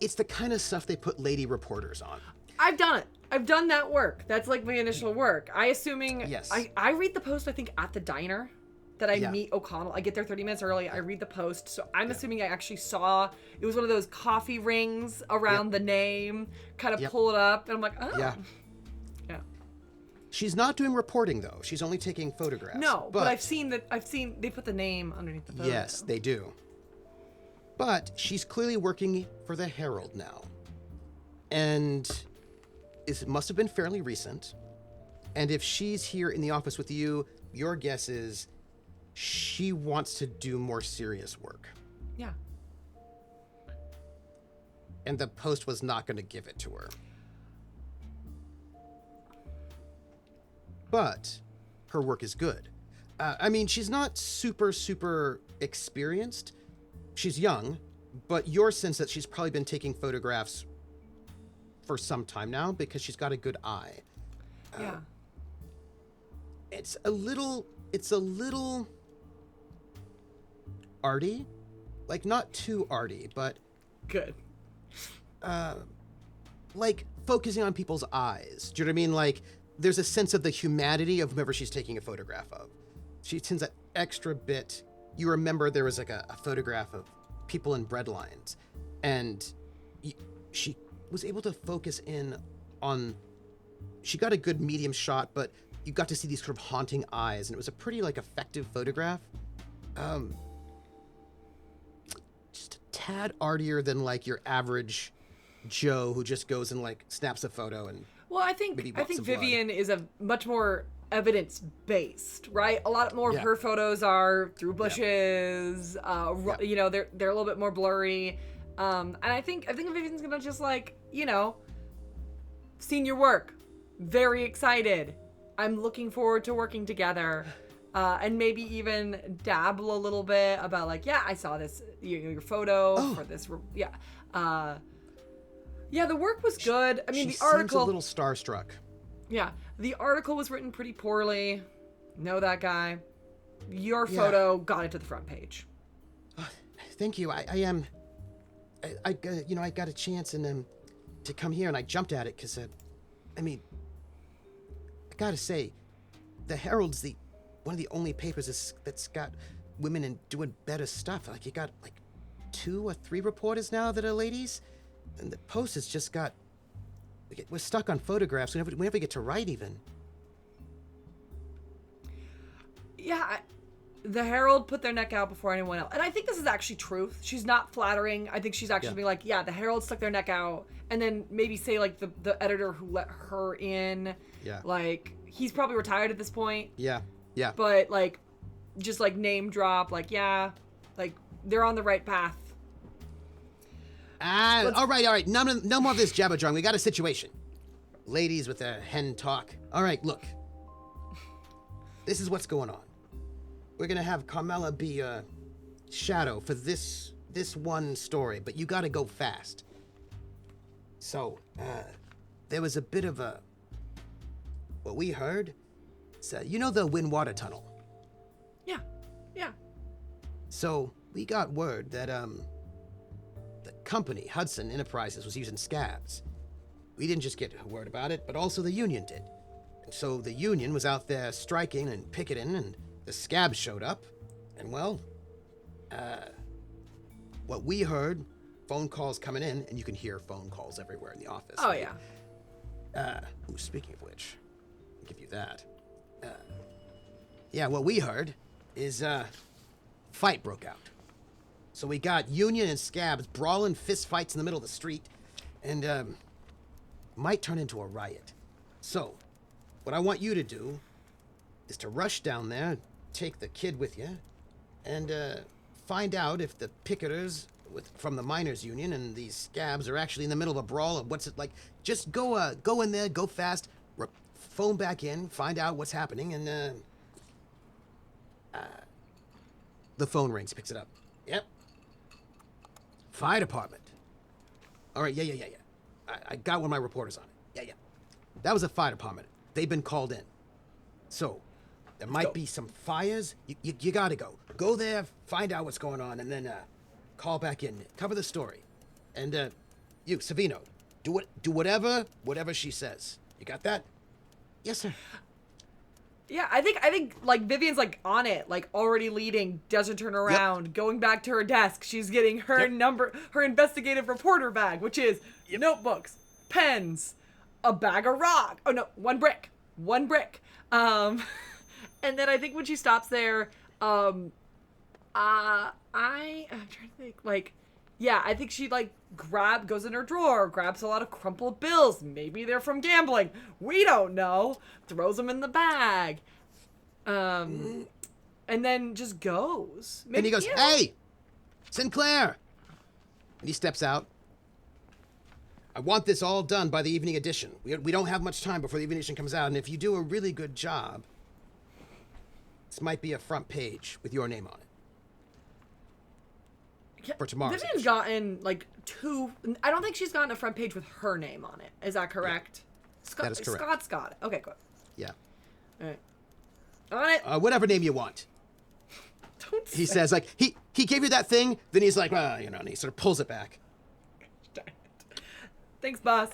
it's the kind of stuff they put lady reporters on. I've done it. I've done that work. That's like my initial work. Yes. I read the Post, I think, at the diner that I meet O'Connell. I get there 30 minutes early. I read the Post. So I'm assuming I actually saw, it was one of those coffee rings around the name, kind of pull it up. And I'm like, oh. Yeah. She's not doing reporting, though. She's only taking photographs. No, but I've seen they put the name underneath the photo. Yes, they do. But she's clearly working for the Herald now. And it must have been fairly recent. And if she's here in the office with you, your guess is she wants to do more serious work. Yeah. And the Post was not going to give it to her. But her work is good. She's not super experienced. She's young, but your sense that she's probably been taking photographs for some time now because she's got a good eye. Yeah. It's a little arty, like not too arty, but good. Like focusing on people's eyes. Do you know what I mean? Like there's a sense of the humanity of whomever she's taking a photograph of. She tends that extra bit. You remember there was like a photograph of people in bread lines, and she was able to focus in on. She got a good medium shot, but you got to see these sort of haunting eyes, and it was a pretty like effective photograph. Just a tad artier than like your average Joe who just goes and like snaps a photo and. Well, I think Vivian is a much more evidence-based, right? A lot more of her photos are through bushes. You know, they're a little bit more blurry. And I think Vivian's gonna just like, you know, seen your work, very excited. I'm looking forward to working together, and maybe even dabble a little bit about like, yeah, I saw this your photo for this, yeah, the work was good. I mean, the article. Seems a little starstruck. Yeah, the article was written pretty poorly. Know that guy. Your photo got it to the front page. Thank you. I got a chance and to come here and I jumped at it because I mean, I gotta say, the Herald's one of the only papers that's got women and doing better stuff. Like you got like 2 or 3 reporters now that are ladies. And the Post has just got... We're stuck on photographs. We never get to write, even. Yeah, the Herald put their neck out before anyone else. And I think this is actually truth. She's not flattering. I think she's actually being like, yeah, the Herald stuck their neck out. And then maybe say, like, the editor who let her in. Yeah. Like, he's probably retired at this point. Yeah, yeah. But, like, just, like, name drop. Like, yeah, like, they're on the right path. All right. No more of this jabber-jawing. We got a situation. Ladies with their hen talk. All right, look. This is what's going on. We're gonna have Carmela be a shadow for this one story, but you gotta go fast. So, there was a bit of what we heard. So, you know the Wind-Water Tunnel? Yeah. So, we got word that, the company, Hudson Enterprises, was using scabs. We didn't just get word about it, but also the union did. And so the union was out there striking and picketing, and the scabs showed up. And well, what we heard, phone calls coming in, and you can hear phone calls everywhere in the office. Oh, right? Yeah. Speaking of which, I'll give you that. Yeah, what we heard is, fight broke out. So we got Union and Scabs brawling fist fights in the middle of the street, and might turn into a riot. So, what I want you to do is to rush down there, take the kid with you, and find out if the picketers from the miners' union and these Scabs are actually in the middle of a brawl. And what's it like? Just go in there, go fast, phone back in, find out what's happening, and the phone rings, picks it up. Yep. Fire department. All right, yeah. I got one of my reporters on it. Yeah. That was a fire department. They've been called in. So, there might be some fires. You gotta go. Go there, find out what's going on, and then call back in. Cover the story. And you, Savino, do whatever she says. You got that? Yes, sir. Yeah, I think like Vivian's like on it, like already leading, doesn't turn around, going back to her desk. She's getting her her investigative reporter bag, which is notebooks, pens, a bag of rock. Oh no, one brick. And then I think when she stops there, I'm trying to think, like, yeah, I think she like goes in her drawer, grabs a lot of crumpled bills. Maybe they're from gambling. We don't know. Throws them in the bag. And then just goes. Maybe, and he goes, "Hey, Sinclair!" And he steps out. I want this all done by the evening edition. We don't have much time before the evening edition comes out, and if you do a really good job, this might be a front page with your name on it. For tomorrow's Vivian's gotten like 2. I don't think she's gotten a front page with her name on it. Is that correct? Yeah. That is correct. Scott's got it. Okay, good. Yeah. All right. On it. Whatever name you want. Don't say. He says, like, he gave you that thing, then he's like, and he sort of pulls it back. Thanks, boss.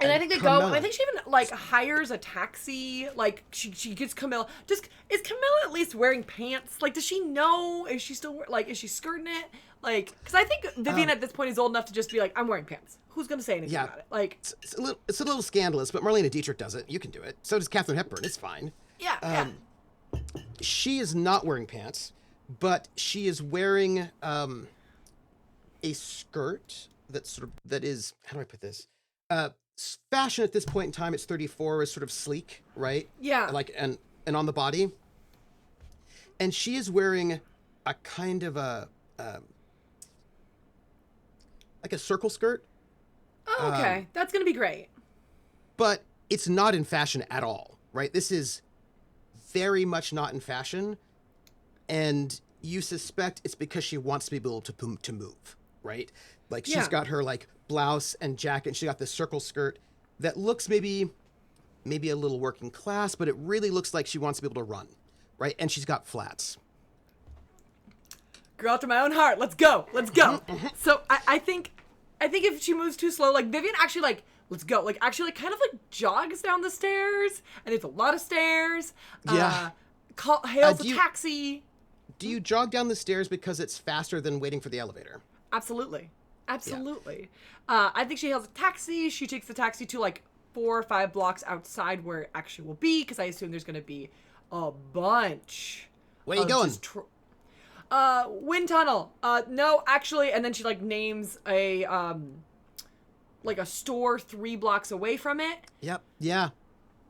And I think they Carmela, go, and I think she even, like, hires a taxi. Like, she gets Camilla. Is Camilla at least wearing pants? Like, does she know? Is she still, like, is she skirting it? Like, because I think Vivian at this point is old enough to just be like, I'm wearing pants. Who's going to say anything about it? Like, it's a little scandalous, but Marlene Dietrich does it. You can do it. So does Katharine Hepburn. It's fine. yeah. She is not wearing pants, but she is wearing a skirt that is, how do I put this? Fashion at this point in time, it's 34, is sort of sleek, right? Yeah. Like, and on the body. And she is wearing a kind of like a circle skirt. Oh, okay. That's going to be great. But it's not in fashion at all, right? This is very much not in fashion. And you suspect it's because she wants to be able to move, right? Like, she's got her, like, blouse and jacket, and she got this circle skirt that looks maybe a little working class, but it really looks like she wants to be able to run, right? And she's got flats. Girl after my own heart. Let's go. So I think if she moves too slow, like, Vivian actually, like, let's go. Like, actually, like, kind of, like, jogs down the stairs, and it's a lot of stairs. Yeah. Hails a taxi. Do you jog down the stairs because it's faster than waiting for the elevator? Absolutely. I think she hails a taxi. She takes the taxi to, like, 4 or 5 blocks outside where it actually will be, because I assume there's going to be a bunch. Where are you going? Wind tunnel. No, actually, and then she, like, names a like a store 3 blocks away from it. Yep. Yeah.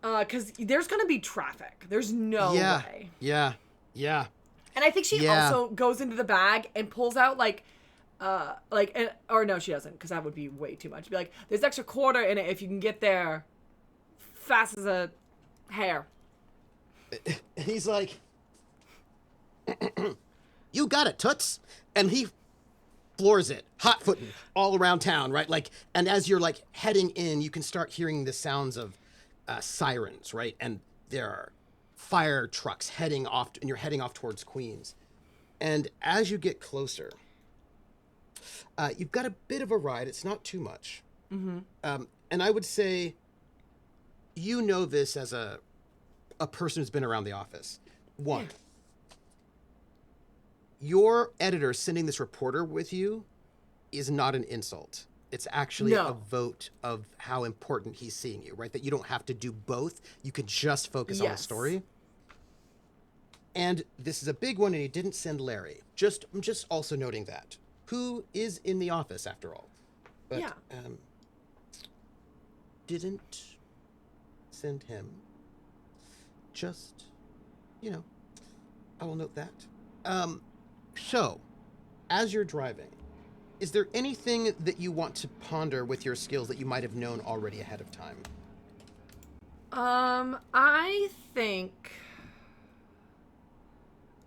Because there's going to be traffic. There's no way. Yeah. And I think she also goes into the bag and pulls out, like, or no, she doesn't, because that would be way too much. Be like, there's extra quarter in it if you can get there fast as a hair. He's like, you got it, Toots. And he floors it, hot-footing, all around town, right? Like, and as you're, like, heading in, you can start hearing the sounds of sirens, right? And there are fire trucks heading off, and you're heading off towards Queens. And as you get closer, you've got a bit of a ride. It's not too much. Mm-hmm. And I would say, you know this as a person who's been around the office. One, your editor sending this reporter with you is not an insult. It's actually a vote of how important he's seeing you, right? That you don't have to do both. You can just focus on the story. And this is a big one, and he didn't send Larry. I'm just also noting that. Who is in the office, after all. But, didn't send him. Just, I will note that. So, as you're driving, is there anything that you want to ponder with your skills that you might have known already ahead of time? I think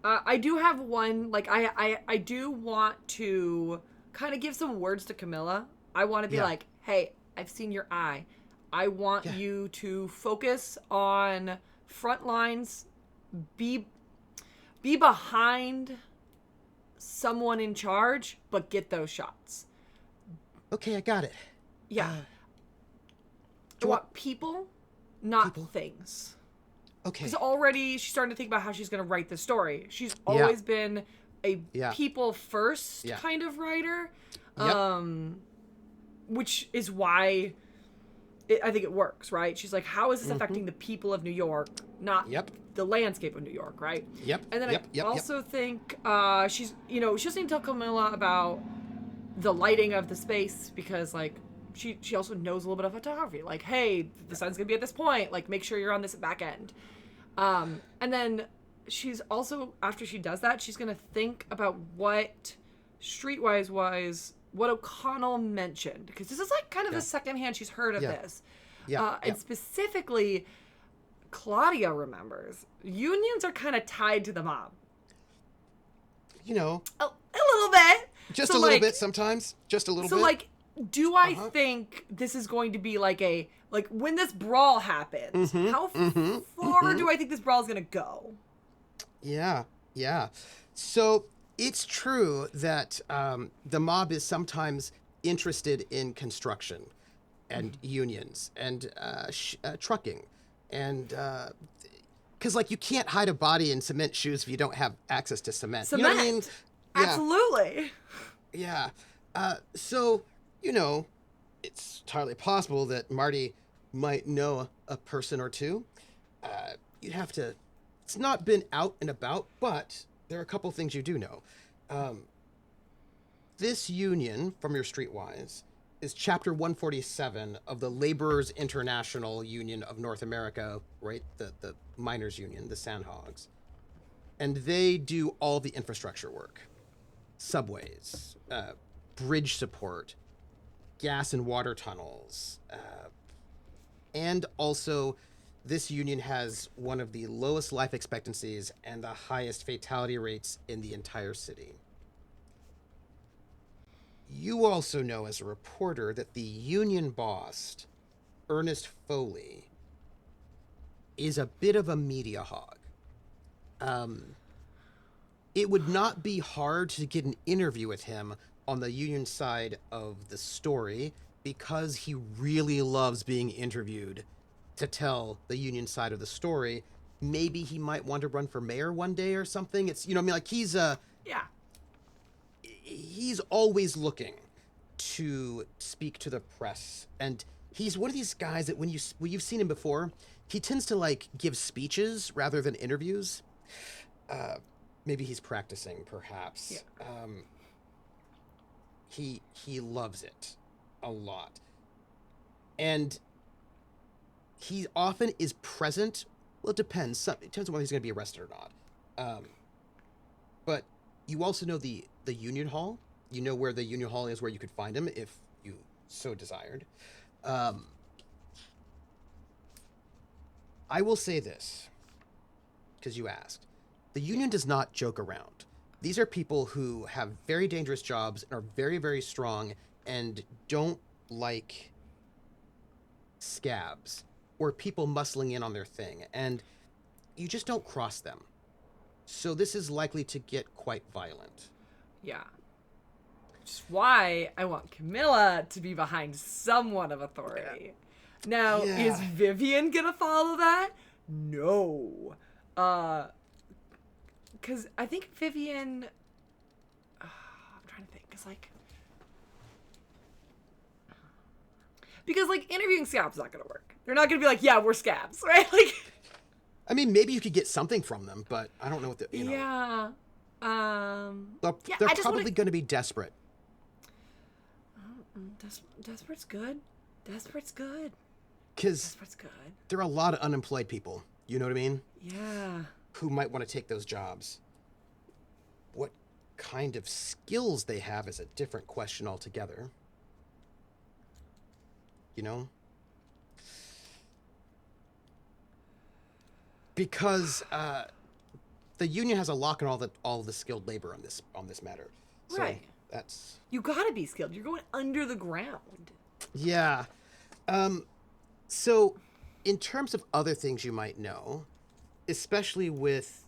I do have one. Like, I do want to kind of give some words to Camilla. I want to be like, hey, I've seen your eye. I want you to focus on front lines, be behind someone in charge, but get those shots. Okay, I got it. Yeah. I want people, not things. Okay. Because already she's starting to think about how she's going to write the story. She's always been a people first kind of writer. Which is why I think it works, right? She's like, how is this affecting the people of New York, not the landscape of New York, right? Yep. And then I also think she's, she doesn't even tell Camilla about the lighting of the space, because, like, she also knows a little bit of photography. Like, hey, the sun's going to be at this point. Like, make sure you're on this back end. And then she's also, after she does that, she's going to think about what Streetwise what O'Connell mentioned, because this is, like, kind of the second hand she's heard of this. And specifically, Claudia remembers unions are kind of tied to the mob. A little bit. Just a little bit sometimes. Just a little bit. So, like, do I think this is going to be like when this brawl happens, how far do I think this brawl is going to go? Yeah. So it's true that the mob is sometimes interested in construction. and unions and trucking and because like you can't hide a body in cement shoes if you don't have access to cement. Cement. You know what I mean? Yeah. Absolutely. Yeah. So, it's entirely possible that Marty might know a person or two. You'd have to... It's not been out and about, but there are a couple things you do know. This union, from your Streetwise, is Chapter 147 of the Laborers International Union of North America, right? The miners' union, the Sandhogs. And they do all the infrastructure work. Subways, bridge support, gas and water tunnels. And also, this union has one of the lowest life expectancies and the highest fatality rates in the entire city. You also know as a reporter that the union boss, Ernest Foley, is a bit of a media hog. It would not be hard to get an interview with him on the union side of the story because he really loves being interviewed to tell the union side of the story. Maybe he might want to run for mayor one day or something. It's, like he's he's always looking to speak to the press, and he's one of these guys that when you've seen him before, he tends to like give speeches rather than interviews. Maybe he's practicing, perhaps. Yeah. He loves it a lot, and he often is present. Well, it depends. It depends on whether he's going to be arrested or not. But you also know the Union Hall. You know where the Union Hall is, where you could find him if you so desired. I will say this, because you asked. The Union does not joke around. These are people who have very dangerous jobs and are very, very strong and don't like scabs or people muscling in on their thing. And you just don't cross them. So this is likely to get quite violent. Yeah. Which is why I want Camilla to be behind someone of authority. Yeah. Now, is Vivian gonna follow that? No. Because I think Vivian... I'm trying to think, because interviewing scabs is not gonna work. They're not gonna be like, yeah, we're scabs, right? I mean, maybe you could get something from them, but I don't know what the... Yeah. They're probably going to be desperate. Desperate's good. Desperate's good. Because there are a lot of unemployed people. You know what I mean? Yeah. Who might want to take those jobs. What kind of skills they have is a different question altogether. Because the union has a lock on all the skilled labor on this matter. So right. That's... You gotta be skilled. You're going under the ground. Yeah. So in terms of other things you might know, especially with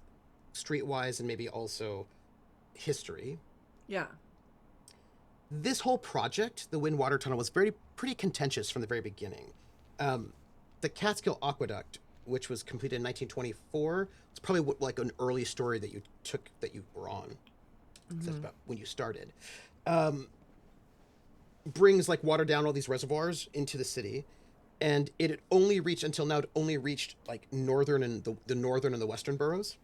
Streetwise and maybe also history. Yeah. This whole project, the Wind Water Tunnel, was pretty contentious from the very beginning. The Catskill Aqueduct, which was completed in 1924, it's probably like an early story that you were on. Mm-hmm. That's about when you started. Brings water down all these reservoirs into the city, and it had only reached northern and the northern and the western boroughs.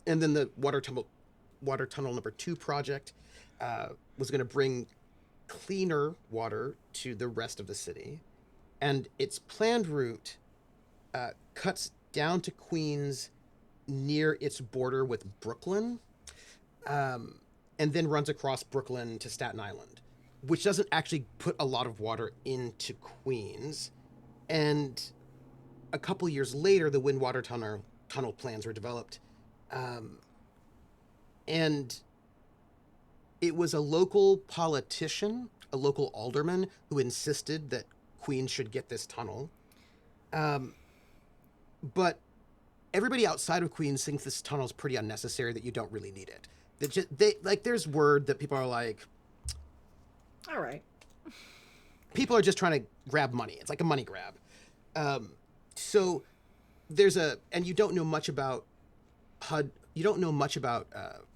And then the water tunnel number 2 project was going to bring cleaner water to the rest of the city, and its planned route cuts down to Queens near its border with Brooklyn, and then runs across Brooklyn to Staten Island, which doesn't actually put a lot of water into Queens. And a couple years later, the Wind Water Tunnel plans were developed. And it was a local politician, a local alderman, who insisted that Queens should get this tunnel. But everybody outside of Queens thinks this tunnel is pretty unnecessary, that you don't really need it. There's word that people are like, all right. people are just trying to grab money. It's like a money grab. So there's and you don't know much about HUD. You don't know much about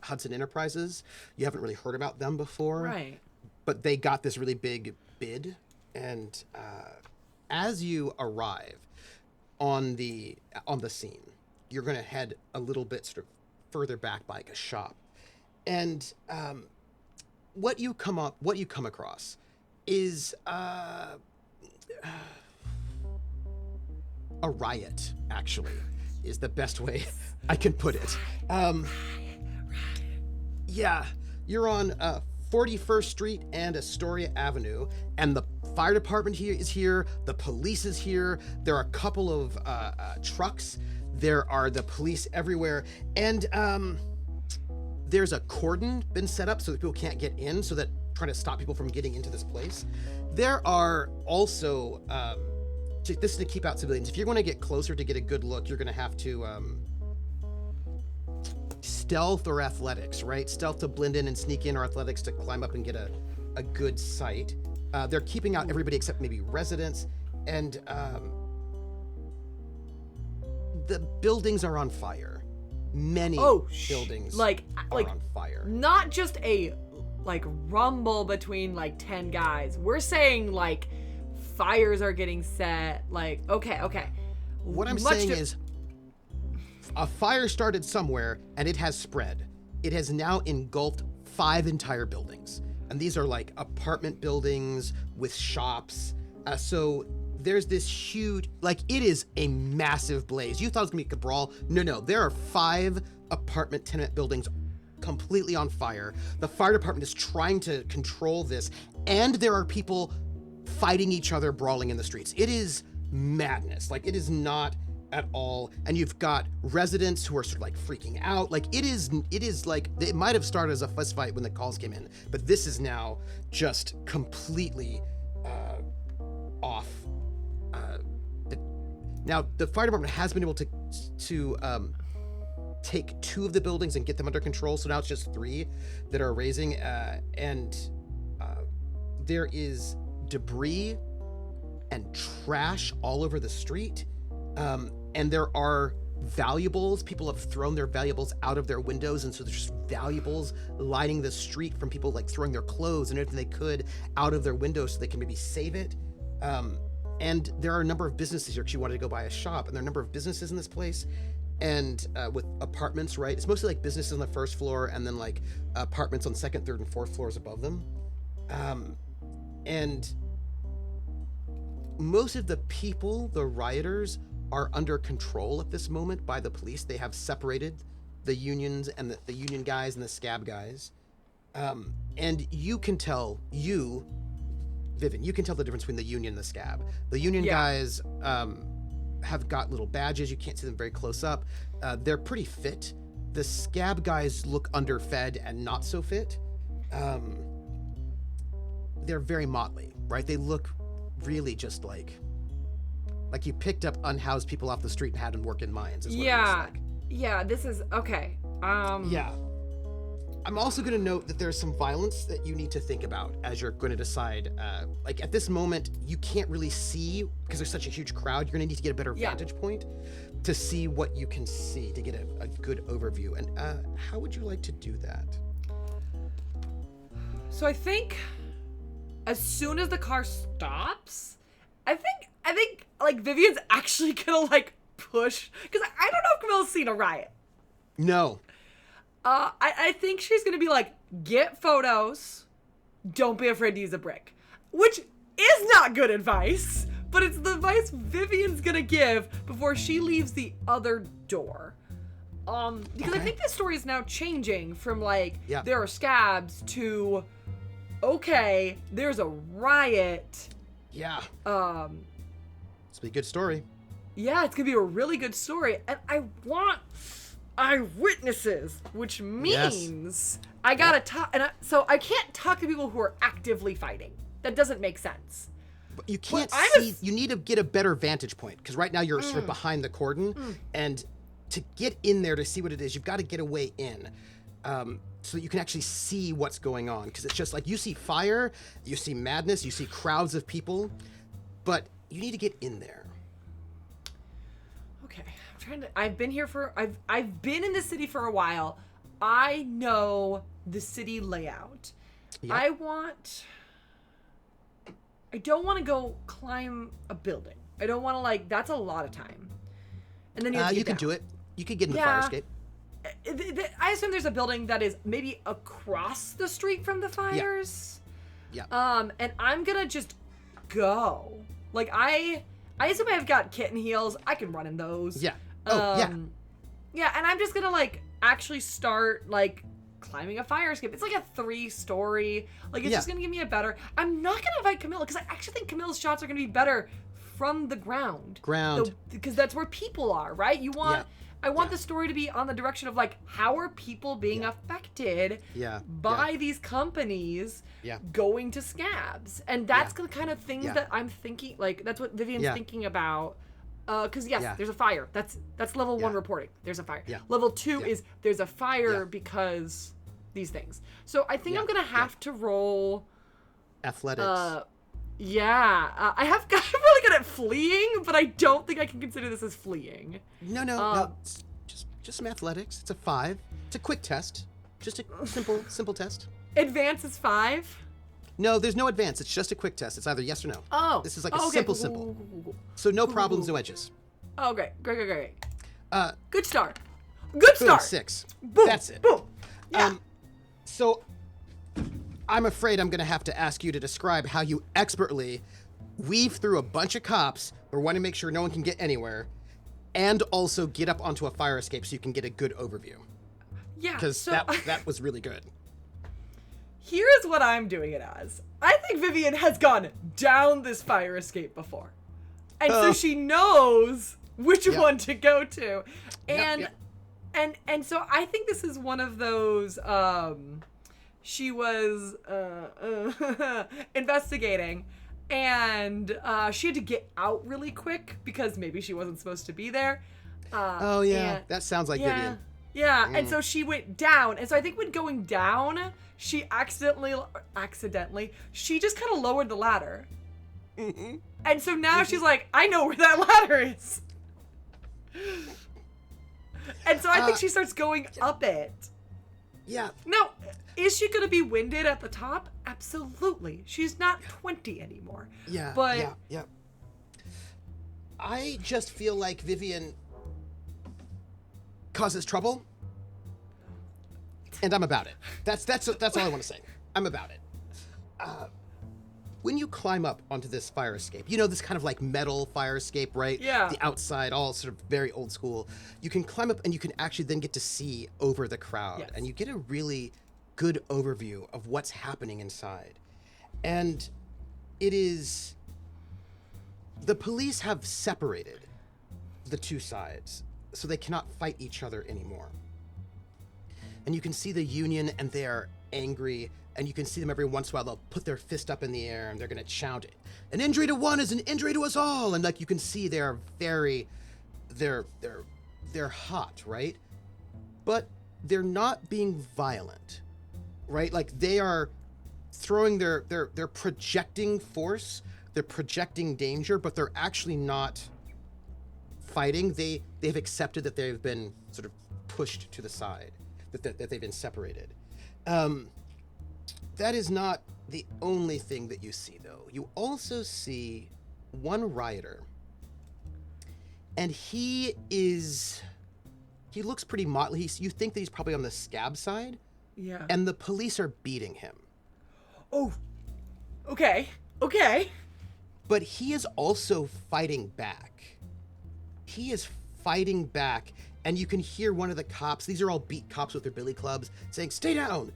Hudson Enterprises. You haven't really heard about them before. Right. But they got this really big bid. And as you arrive on the scene, you're going to head a little bit sort of further back by like a shop. And what you come across is a riot, actually, is the best way I can put it. Yeah, you're on 41st Street and Astoria Avenue, and the fire department is here, the police is here, there are a couple of trucks, there are the police everywhere, and there's a cordon been set up so that people can't get in, so that trying to stop people from getting into this place. There are also, this is to keep out civilians. If you're going to get closer to get a good look, you're going to have to stealth or athletics, right? Stealth to blend in and sneak in, or athletics to climb up and get a good sight. They're keeping out everybody except maybe residents, and the buildings are on fire. Many buildings are on fire. Not just a rumble between 10 guys. We're saying fires are getting set. Okay. What I'm saying is a fire started somewhere and it has spread. It has now engulfed 5 entire buildings. And these are apartment buildings with shops. So there's this huge, it is a massive blaze. You thought it was gonna be a brawl. No, there are 5 apartment tenement buildings completely on fire. The fire department is trying to control this, and there are people fighting each other, brawling in the streets. It is madness. It is not at all. And you've got residents who are sort of freaking out. It might have started as a fuss fight when the calls came in, but this is now just completely off. Now the fire department has been able to take 2 of the buildings and get them under control. So now it's just 3 that are raising, and there is debris and trash all over the street. And there are valuables. People have thrown their valuables out of their windows, and so there's just valuables lining the street from people throwing their clothes and everything they could out of their windows so they can maybe save it. And there are a number of businesses here because you wanted to go buy a shop, and there are a number of businesses in this place, and with apartments, right? It's mostly businesses on the first floor, and then apartments on 2nd, 3rd, and 4th floors above them. And most of the people, the rioters, are under control at this moment by the police. They have separated the unions and the union guys and the scab guys. And you can tell, Vivian, you can tell the difference between the union and the scab. The union guys have got little badges. You can't see them very close up. They're pretty fit. The scab guys look underfed and not so fit. They're very motley, right? They look really just like you picked up unhoused people off the street and had them work in mines. Is what it looks like. Yeah, this is okay. Yeah. I'm also going to note that there's some violence that you need to think about as you're going to decide. At this moment, you can't really see because there's such a huge crowd. You're going to need to get a better vantage point to see what you can see, to get a good overview. And how would you like to do that? So I think as soon as the car stops, I think Vivian's actually going to push, because I don't know if Camilla's seen a riot. No. I think she's gonna be get photos, don't be afraid to use a brick, which is not good advice, but it's the advice Vivian's gonna give before she leaves the other door. Because I think this story is now changing from there are scabs to, okay, there's a riot. Yeah. It's a good story. Yeah, it's gonna be a really good story, and I want eyewitnesses, which means I gotta talk, so I can't talk to people who are actively fighting. That doesn't make sense. But you can't see. You need to get a better vantage point, because right now you're sort of behind the cordon, and to get in there to see what it is, you've got to get a way in. so that you can actually see what's going on. Because it's just like you see fire, you see madness, you see crowds of people, but you need to get in there. Okay, I'm trying to. I've been here for. I've been in the city for a while. I know the city layout. Yep. I don't want to go climb a building. I don't want to, like, that's a lot of time. And then you can do it. You could get in the fire escape. I assume there's a building that is maybe across the street from the fires. Yeah. And I'm gonna just go. Like, I assume I've got kitten heels. I can run in those. Yeah. Oh, yeah. Yeah, and I'm just gonna, like, actually start, like, climbing a fire escape. It's like a 3-story. Like, it's just gonna give me a better. I'm not gonna invite Camilla because I actually think Camilla's shots are gonna be better from the ground. Because that's where people are, right? I want the story to be on the direction of, like, how are people being affected by these companies going to scabs? And that's the kind of things that I'm thinking, like, that's what Vivian's thinking about. Because, there's a fire. That's level 1 reporting. There's a fire. Level 2 is there's a fire because these things. So I think I'm going to have to roll... Athletics. I'm really good at fleeing, but I don't think I can consider this as fleeing. No. It's just some athletics. It's a 5. It's a quick test. Just a simple test. Advance is 5? No, there's no advance. It's just a quick test. It's either yes or no. Oh. This is like a simple. So no problems, no edges. Oh, great. Good start. Good Boom, start. 6. Boom. That's it. Boom. Yeah. So I'm afraid I'm going to have to ask you to describe how you expertly weave through a bunch of cops who want to make sure no one can get anywhere, and also get up onto a fire escape so you can get a good overview. Yeah. Because that was really good. Here's what I'm doing it as. I think Vivian has gone down this fire escape before. And so she knows which one to go to. And and so I think this is one of those she was investigating, and she had to get out really quick because maybe she wasn't supposed to be there. That sounds like Vivian. Yeah, and so she went down. And so I think when going down, she accidentally, she just kind of lowered the ladder. Mm-hmm. And so now she's like, I know where that ladder is. And so I think she starts going up it. Yeah. Now, is she going to be winded at the top? Absolutely. She's not 20 anymore. Yeah. But Yeah. I just feel like Vivian causes trouble, and I'm about it. That's all I want to say. I'm about it. When you climb up onto this fire escape, this kind of like metal fire escape, right? Yeah. The outside, all sort of very old school. You can climb up and you can actually then get to see over the crowd, and you get a really good overview of what's happening inside. And it is... The police have separated the two sides, so they cannot fight each other anymore. And you can see the Union, and they are angry, and you can see them every once in a while, they'll put their fist up in the air, and they're going to shout, an injury to one is an injury to us all, and like you can see they're hot, right? But they're not being violent, right? Like they are throwing they're projecting force, they're projecting danger, but they're actually not fighting. They've accepted that they've been sort of pushed to the side, that they've been separated. That is not the only thing that you see, though. You also see one rioter, and he looks pretty motley. You think that he's probably on the scab side. Yeah. And the police are beating him. Oh, okay. But he is also fighting back. And you can hear one of the cops, these are all beat cops with their billy clubs, saying, stay down.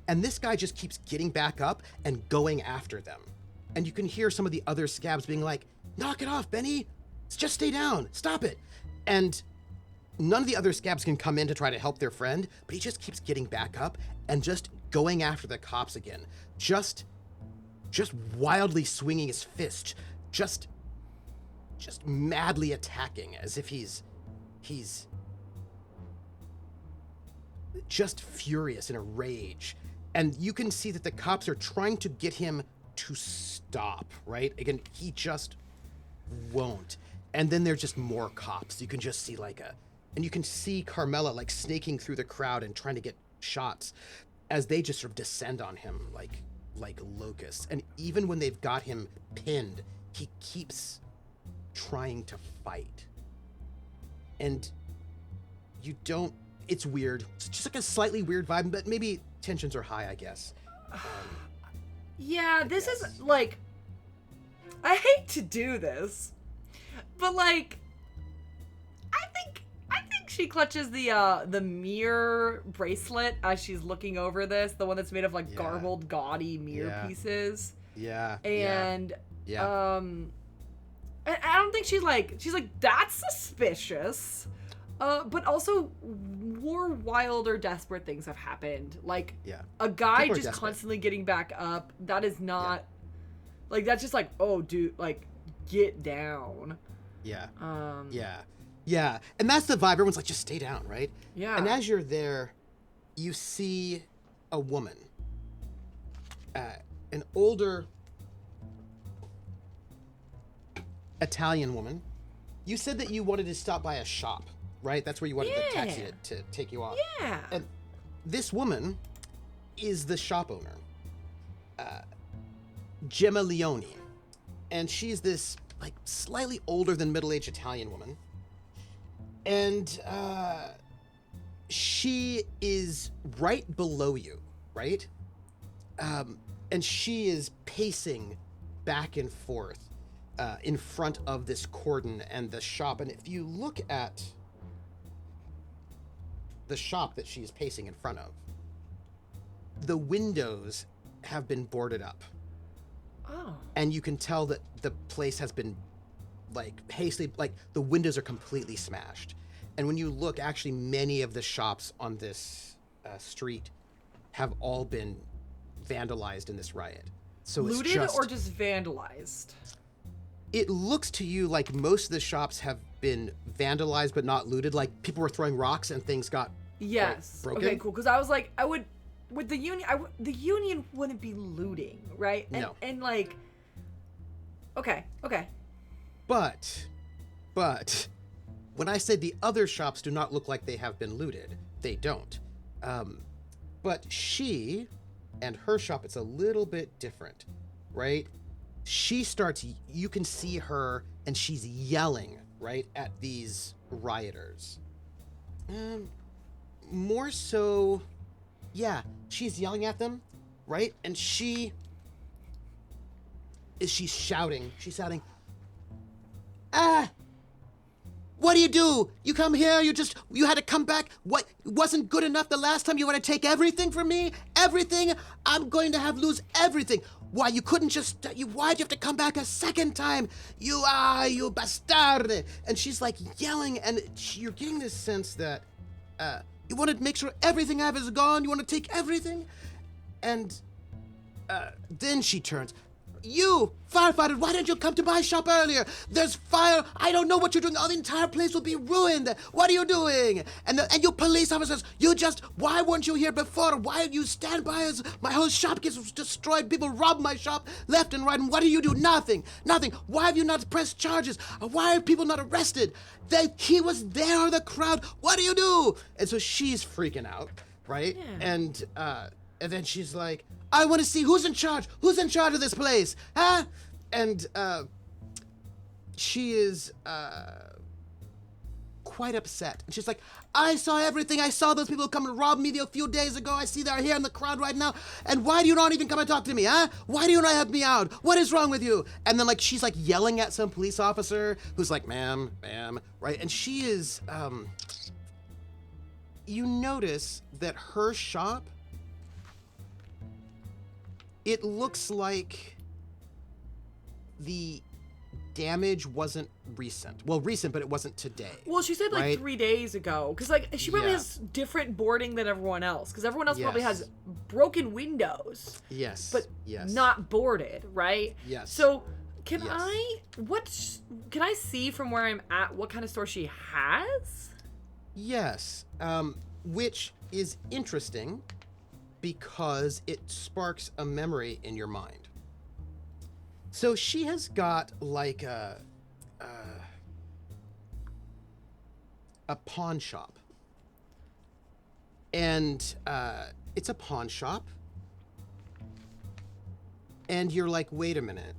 And this guy just keeps getting back up and going after them. And you can hear some of the other scabs being like, knock it off, Benny. Just stay down. Stop it. And none of the other scabs can come in to try to help their friend, but he just keeps getting back up and just going after the cops again. Just wildly swinging his fist. Just madly attacking as if he's just furious in a rage. And you can see that the cops are trying to get him to stop, right? Again, he just won't. And then there's just more cops. You can just see and you can see Carmela like snaking through the crowd and trying to get shots as they just sort of descend on him like locusts. And even when they've got him pinned, he keeps trying to fight. And it's weird. It's just like a slightly weird vibe, but maybe tensions are high, I guess. Yeah, this is like, I hate to do this, but like, I think she clutches the mirror bracelet as she's looking over this, the one that's made of like garbled, gaudy mirror pieces. Yeah. And Yeah. I don't think she's like that's suspicious. But also, more wild or desperate things have happened. Like, a guy just desperate. Constantly getting back up. That is not... Like, that's just like, oh, dude, like, get down. Yeah. Yeah. And that's the vibe. Everyone's like, just stay down, right? Yeah. And as you're there, you see a woman. An older Italian woman. You said that you wanted to stop by a shop. Right? That's where you wanted the taxi to take you off. Yeah. And this woman is the shop owner, Gemma Leone. And she's this, like, slightly older than middle-aged Italian woman. And she is right below you, right? And she is pacing back and forth in front of this cordon and the shop. And if you look at the shop that she's pacing in front of, the windows have been boarded up. Oh. And you can tell that the place has been hastily, the windows are completely smashed. And when you look, actually many of the shops on this street have all been vandalized in this riot. So looted it's just, or just vandalized? It looks to you like most of the shops have been vandalized but not looted. Like, people were throwing rocks and things got broken. Okay, cool. Because I was like, I would, with the union, the union wouldn't be looting, right? And, no. And like, okay. But when I said the other shops do not look like they have been looted, they don't. But she and her shop, it's a little bit different, right? She starts, you can see her, and she's yelling, right, at these rioters. More so, she's yelling at them, right? And she's shouting. She's shouting, what do? You come here, you had to come back. What, it wasn't good enough the last time? You want to take everything from me? Everything? I'm going to lose everything. Why, you couldn't just, why'd you have to come back a second time? You bastard. And she's like yelling, and you're getting this sense that, you want to make sure everything I have is gone? You want to take everything? And, then she turns. You, firefighter, why didn't you come to my shop earlier? There's fire. I don't know what you're doing. Oh, the entire place will be ruined. What are you doing? And you police officers, why weren't you here before? Why did you stand by as my whole shop gets destroyed? People rob my shop left and right. And what do you do? Nothing. Why have you not pressed charges? Why are people not arrested? He was there, the crowd. What do you do? And so she's freaking out, right? Yeah. And then she's like, I want to see who's in charge. Who's in charge of this place? Huh? And she is quite upset. And she's like, I saw everything. I saw those people come and rob me a few days ago. I see they're here in the crowd right now. And why do you not even come and talk to me, huh? Why do you not help me out? What is wrong with you? And then, she's, yelling at some police officer who's like, ma'am, right? And she is, you notice that her shop, it looks like the damage wasn't recent. Well, recent, but it wasn't today. Well, she said right? 3 days ago. Because she probably has different boarding than everyone else. Because everyone else probably has broken windows. Yes. But not boarded, right? Yes. So can I see from where I'm at what kind of store she has? Yes. which is interesting because it sparks a memory in your mind. So she has got like a pawn shop. And it's a pawn shop. And you're like, wait a minute.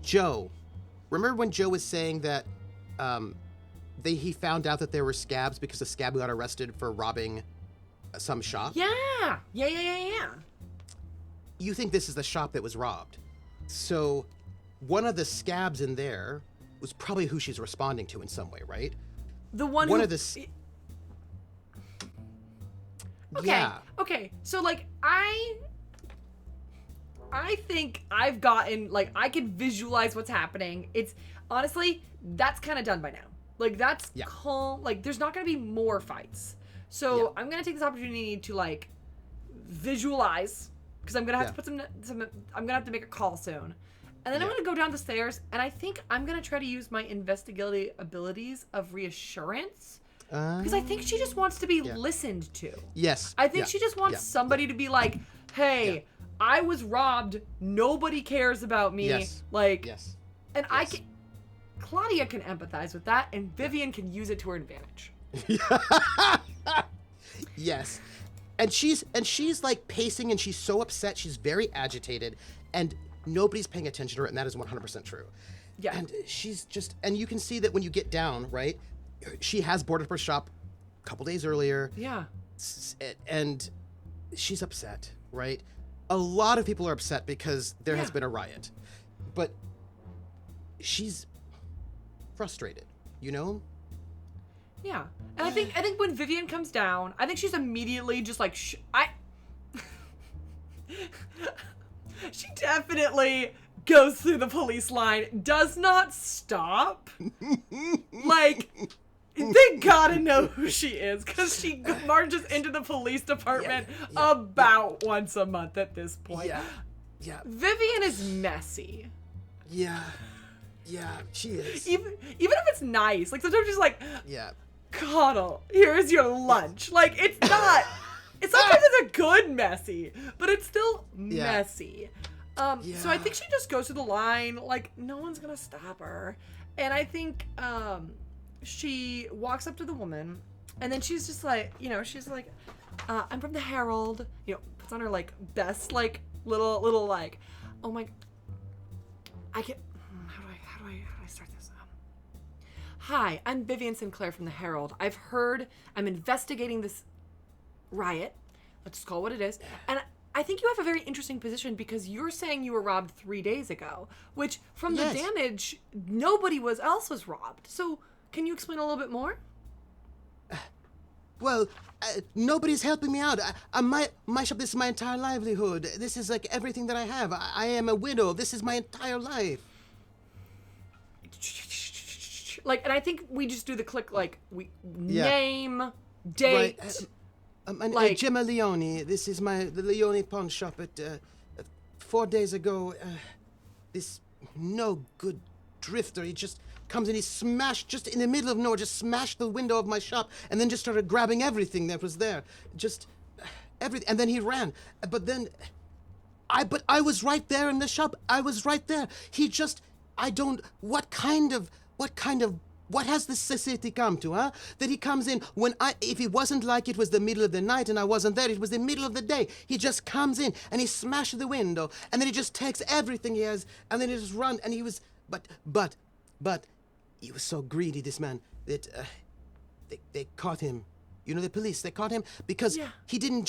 Joe. Remember when Joe was saying that he found out that there were scabs because a scab got arrested for robbing some shop? Yeah. You think this is the shop that was robbed. So one of the scabs in there was probably who she's responding to in some way, right? The one of who... the... Okay. Yeah. Okay. So like I think I've gotten like I can visualize what's happening. It's honestly that's kind of done by now. Like that's calm. Like there's not going to be more fights. So I'm going to take this opportunity to like visualize because I'm going to have to put some I'm going to have to make a call soon. And then I'm going to go down the stairs and I think I'm going to try to use my investigative abilities of reassurance. Because I think she just wants to be listened to. Yes. I think she just wants somebody to be like, hey, I was robbed. Nobody cares about me. Yes. Like, yes. And I can, Claudia can empathize with that and Vivian can use it to her advantage. Yes. And she's like pacing and she's so upset. She's very agitated and nobody's paying attention to her. And that is 100% true. Yeah. And she's just, and you can see that when you get down, right? She has boarded up her shop a couple days earlier. Yeah. And she's upset, right? A lot of people are upset because there has been a riot. But she's frustrated, you know? Yeah. And I think when Vivian comes down, I think she's immediately just like she definitely goes through the police line, does not stop. Like they gotta know who she is because she marches into the police department about once a month at this point. Yeah. Vivian is messy. Yeah, she is. Even if it's nice, like sometimes she's like, yeah, Coddle, here's your lunch. Like it's not. It's sometimes it's a good messy, but it's still messy. So I think she just goes through the line like no one's gonna stop her, and I think she walks up to the woman, and then she's just like, she's like, I'm from the Herald, puts on her like best like little like, oh my, I get, how do I start this? Hi, I'm Vivian Sinclair from the Herald. I've heard I'm investigating this riot. Let's just call it what it is, and I think you have a very interesting position because you're saying you were robbed 3 days ago, which from the damage, nobody else was robbed. So can you explain a little bit more? Well, nobody's helping me out. My shop, this is my entire livelihood. This is like everything that I have. I am a widow. This is my entire life. Like, and I think we just do the click, like, name, date. Right. Gemma Leone. This is the Leone pawn shop. 4 days ago, this no good drifter, he just comes and he smashed, just in the middle of nowhere, just smashed the window of my shop and then just started grabbing everything that was there. Just everything. And then he ran. But I was right there in the shop. I was right there. He just, what has this society come to, huh? That he comes in if it wasn't like it was the middle of the night and I wasn't there, it was the middle of the day. He just comes in and he smashes the window and then he just takes everything he has and then he just runs and he was, but he was so greedy, this man, that they caught him. The police, they caught him because he didn't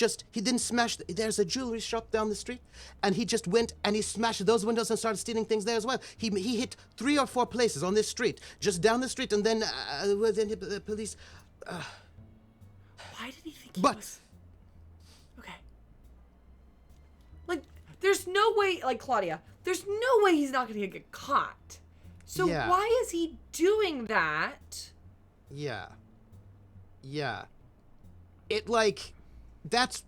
smash, there's a jewelry shop down the street, and he just went and he smashed those windows and started stealing things there as well. He hit 3 or 4 places on this street, just down the street, and then the police... Why did he think he was... Okay. Like, there's no way, like, Claudia, there's no way he's not going to get caught. So why is he doing that? Yeah. It like that's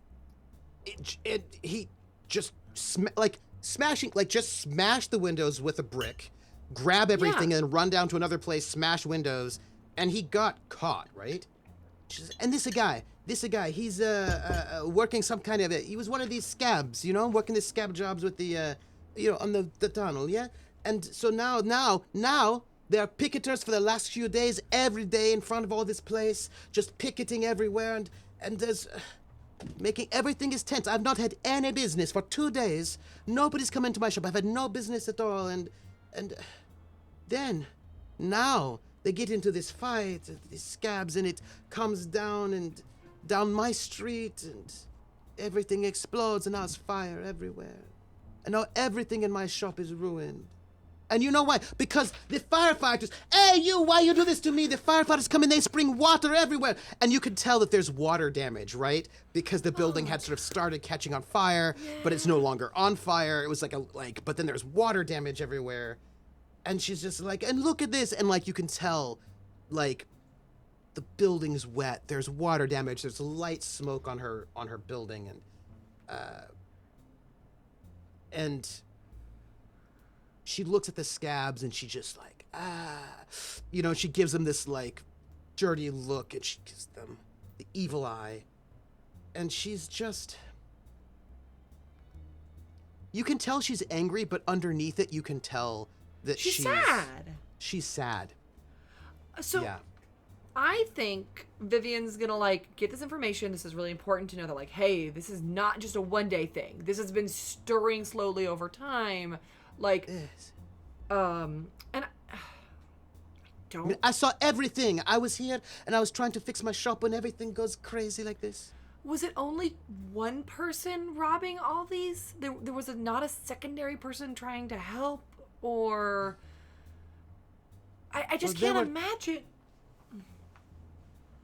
it he just smashing, like just smash the windows with a brick, grab everything and run down to another place, smash windows, and he got caught, right? And this guy, he's working some kind of he was one of these scabs, you know, working these scab jobs with the on the tunnel, yeah. And so now there are picketers for the last few days, every day in front of all this place, just picketing everywhere, and there's making everything is tense. I've not had any business for 2 days. Nobody's come into my shop. I've had no business at all, and then now they get into this fight, these scabs, and it comes down my street, and everything explodes, and now there's fire everywhere. And now everything in my shop is ruined. And you know why? Because the firefighters, hey you, why you do this to me? The firefighters come in, they spring water everywhere. And you can tell that there's water damage, right? Because the building had sort of started catching on fire, but it's no longer on fire. It was but then there's water damage everywhere. And she's just like, and look at this. And you can tell, the building's wet. There's water damage. There's light smoke on her building. And she looks at the scabs and she just she gives them this dirty look, and she gives them the evil eye. And she's just, you can tell she's angry, but underneath it you can tell that she's sad. She's sad. So yeah. I think Vivian's gonna get this information. This is really important to know that hey, this is not just a one-day thing. This has been stirring slowly over time. Yes. And I saw everything. I was here and I was trying to fix my shop when everything goes crazy like this. Was it only one person robbing all these? There was not a secondary person trying to help, or I just can't imagine.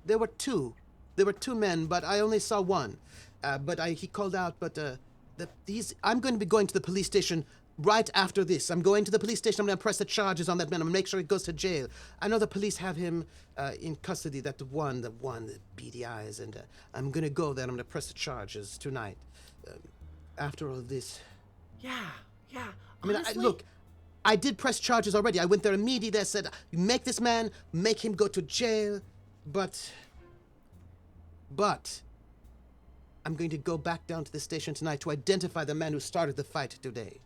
There were two. There were two men, but I only saw one. He called out. But I'm going to be going to the police station right after this. I'm going to the police station. I'm going to press the charges on that man. I'm going to make sure he goes to jail. I know the police have him in custody. The beady eyes, and I'm going to go there. And I'm going to press the charges tonight. After all of this. Yeah. Honestly, I did press charges already. I went there immediately. I said, make this man, make him go to jail. But I'm going to go back down to the station tonight to identify the man who started the fight today.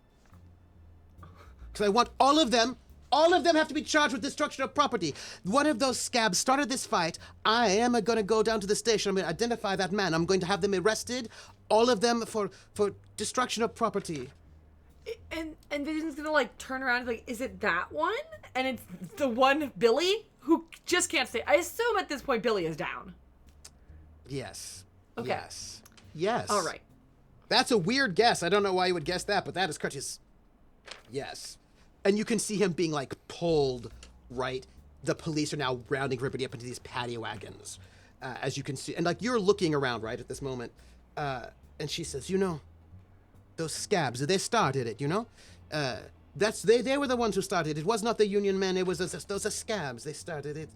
Because I want all of them have to be charged with destruction of property. One of those scabs started this fight. I am going to go down to the station. I'm going to identify that man. I'm going to have them arrested, all of them for destruction of property. And Vision's gonna turn around and is it that one? And it's the one Billy who just can't stay. I assume at this point Billy is down. Yes. Okay. Yes. All right. That's a weird guess. I don't know why you would guess that, but that is correct. Yes. And you can see him being pulled, right? The police are now rounding everybody up into these paddy wagons, as you can see. And you're looking around, right, at this moment. And she says, those scabs, they started it, they were the ones who started it. It was not the union men, it was those scabs. They started it.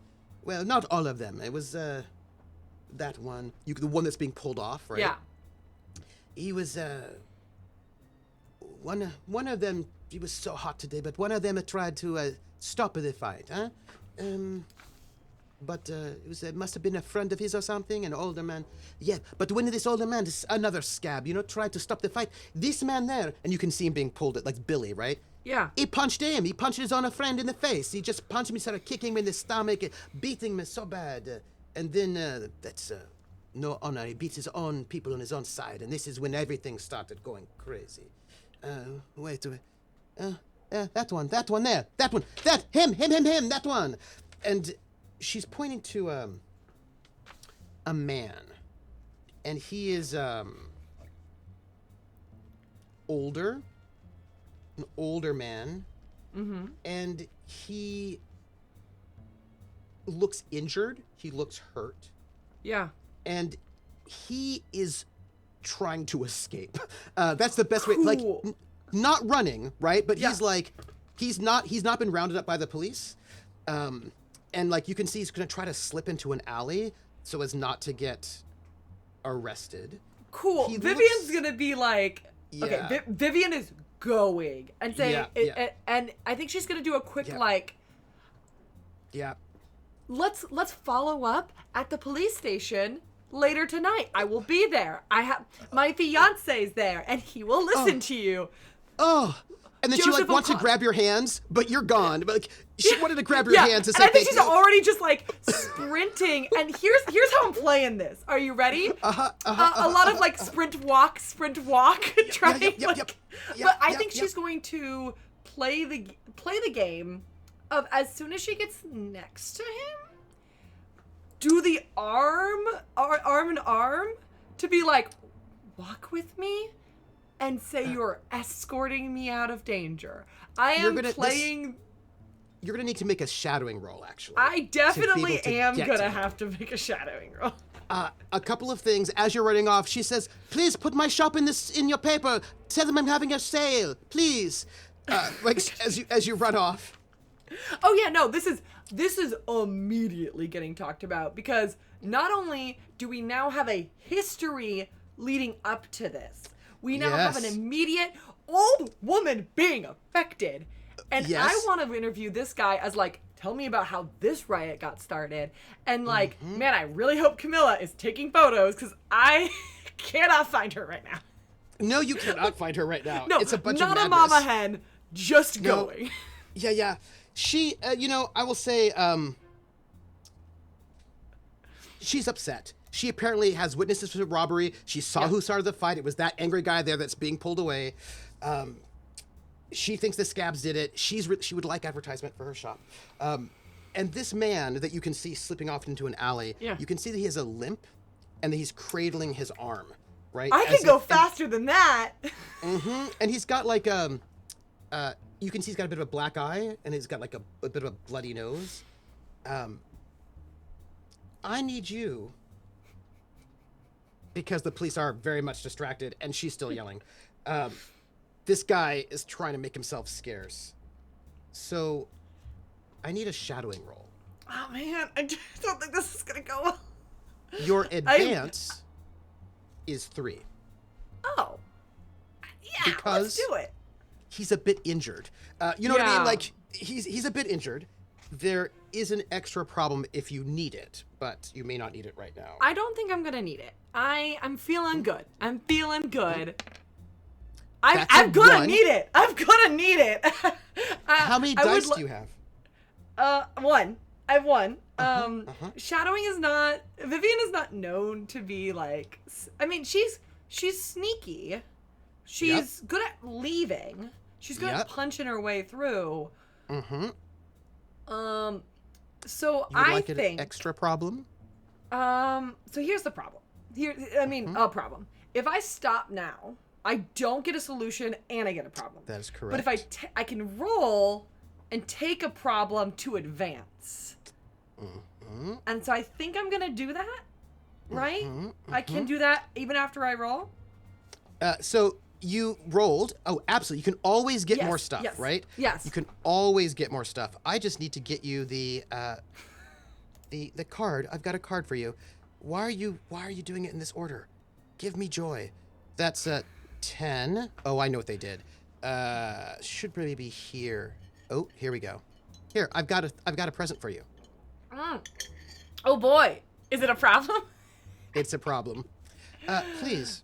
Well, not all of them. It was that one, the one that's being pulled off, right? Yeah. He was one of them. He was so hot today, but one of them had tried to stop the fight, huh? But it must have been a friend of his or something, an older man. Yeah, but when this older man, this another scab, tried to stop the fight, this man there, and you can see him being pulled at, Billy, right? Yeah. He punched him. He punched his own friend in the face. He just punched him, started kicking him in the stomach, beating him so bad. And then, that's no honor. He beats his own people on his own side, and this is when everything started going crazy. Wait. That one there. That one. Him, that one. And she's pointing to a man, and he is an older man, and he looks injured. He looks hurt. Yeah. And he is trying to escape. That's the best way. Not running, right? But he's he's not been rounded up by the police. And you can see he's going to try to slip into an alley so as not to get arrested. Cool. Vivian's going to be okay, Vivian is going and say, and I think she's going to do a quick let's follow up at the police station later tonight. I will be there. I have my fiance's there, and he will listen to you. Oh, and then Joseph she like wants to grab your hands, but you're gone. But like she wanted to grab your hands to say and I think thank she's you. already just like sprinting. And here's how I'm playing this. Are you ready? A lot of like sprint walk, trying. But I think she's going to play the game of as soon as she gets next to him, do the arm in arm to be like, walk with me. And say you're escorting me out of danger. You're going to need to make a shadowing roll, actually. I definitely am going to have to make a shadowing roll. A couple of things. As you're running off, she says, please put my shop in your paper. Tell them I'm having a sale, please. Like as you run off. Oh yeah, no, this is immediately getting talked about because not only do we now have a history leading up to this, we now have an immediate old woman being affected. And I want to interview this guy as like, tell me about how this riot got started. And like, man, I really hope Camilla is taking photos because I cannot find her right now. No, you cannot find her right now. No, it's a bunch not of a madness. mama hen, just going. Yeah. She, I will say, she's upset. She apparently has witnesses to the robbery. She saw who started the fight. It was that angry guy there that's being pulled away. She thinks the scabs did it. She would like advertisement for her shop. And this man that you can see slipping off into an alley, you can see that he has a limp and that he's cradling his arm, right? I can go faster than that. And he's got like, you can see he's got a bit of a black eye and he's got like a bit of a bloody nose. I need you... because the police are very much distracted and she's still yelling. This guy is trying to make himself scarce. So I need a shadowing roll. Oh man, I don't think this is going to go well. Your advance is 3. Oh. Yeah, because let's do it. He's a bit injured. You know what I mean? Like, he's a bit injured. There is an extra problem if you need it, but you may not need it right now. I don't think I'm going to need it. I'm feeling good. I'm feeling good. I'm going to need it. I'm going to need it. How many dice do you have? 1. I have 1. Shadowing is not... Vivian is not known to be like... I mean, she's sneaky. She's good at leaving. She's good at punching her way through. So I think an extra problem. So here's the problem. A problem. If I stop now, I don't get a solution and I get a problem. That is correct. But if I can roll and take a problem to advance. And so I think I'm gonna do that. Right? I can do that even after I roll. So you rolled. Oh, absolutely. You can always get more stuff, right? Yes. You can always get more stuff. I just need to get you the card. I've got a card for you. Why are you doing it in this order? Give me joy. That's 10. Oh, I know what they did. Should really be here. Oh, here we go. Here, I've got a present for you. Oh boy. Is it a problem? It's a problem. Please,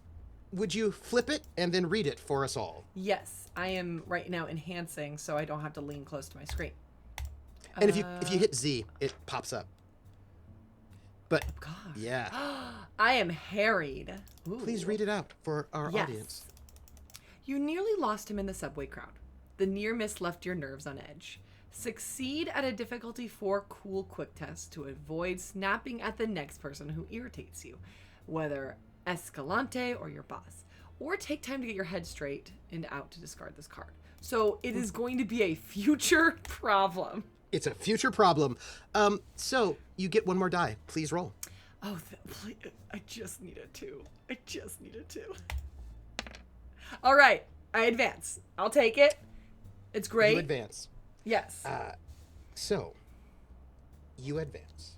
would you flip it and then read it for us all? Yes, I am right now enhancing so I don't have to lean close to my screen. And if you hit Z, it pops up. But yeah. I am harried. Ooh. Please read it out for our audience. You nearly lost him in the subway crowd. The near miss left your nerves on edge. Succeed at a difficulty 4 cool quick test to avoid snapping at the next person who irritates you, whether Escalante or your boss. Or take time to get your head straight and out to discard this card. So it is going to be a future problem. It's a future problem. So you get 1 more die. Please roll. Oh, please. I just need a 2. All right. I advance. I'll take it. It's great. You advance. Yes. So you advance.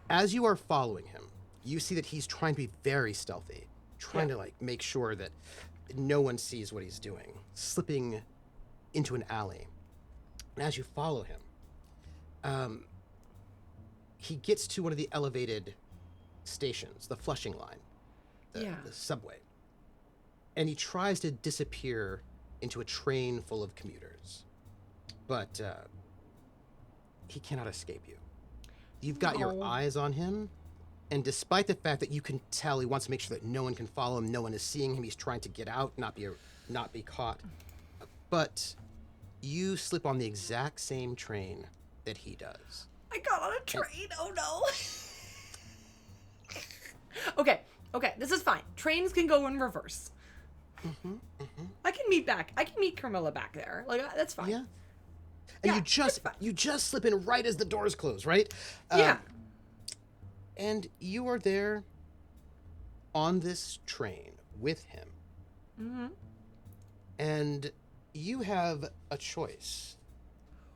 As you are following him, you see that he's trying to be very stealthy, trying to like make sure that no one sees what he's doing, slipping into an alley. And as you follow him, he gets to one of the elevated stations, the Flushing line, the subway, and he tries to disappear into a train full of commuters, but he cannot escape you. You've got your eyes on him, and despite the fact that you can tell he wants to make sure that no one can follow him, no one is seeing him, he's trying to get out, not be caught, but you slip on the exact same train that he does. I got on a train. Oh no. Okay, this is fine. Trains can go in reverse. I can meet Carmela back there. Like, that's fine. Yeah. And you just slip in right as the doors close, right? Yeah. And you are there on this train with him. And you have a choice.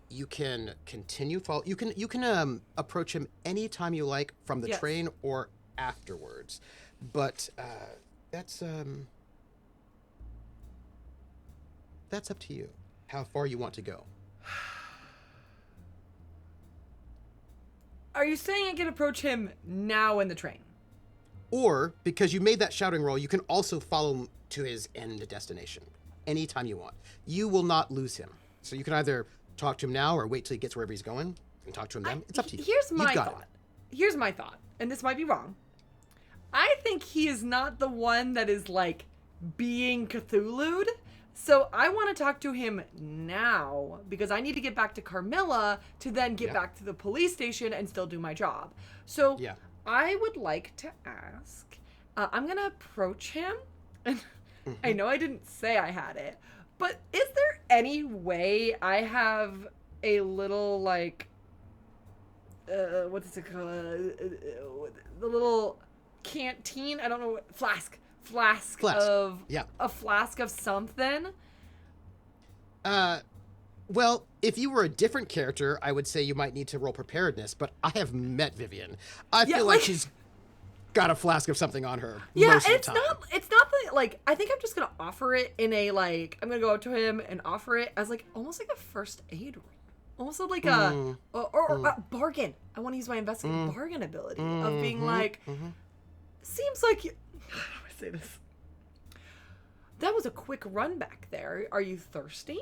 You can continue follow. You can approach him anytime you like from the train or afterwards, but that's up to you. How far you want to go. Are you saying I can approach him now in the train? Or, because you made that shouting roll, you can also follow him to his end destination anytime you want. You will not lose him. So you can either talk to him now or wait till he gets wherever he's going and talk to him then. It's up to you. Here's my thought, and this might be wrong. I think he is not the one that is, like, being Cthulhu'd. So I want to talk to him now because I need to get back to Carmela to then get back to the police station and still do my job. So I would like to ask, I'm going to approach him. And I know I didn't say I had it, but is there any way I have a little, like, what's it called? The little canteen? I don't know what, flask of a flask of something. Well, if you were a different character, I would say you might need to roll preparedness, but I have met Vivian. I feel like she's got a flask of something on her most of the time. It's not like, I think I'm just gonna offer it in a, like, I'm gonna go up to him and offer it as, like, almost like a first aid roll. Almost like a bargain. I want to use my investigative bargain ability of being like, seems like you, how do I say this? That was a quick run back there. Are you thirsty?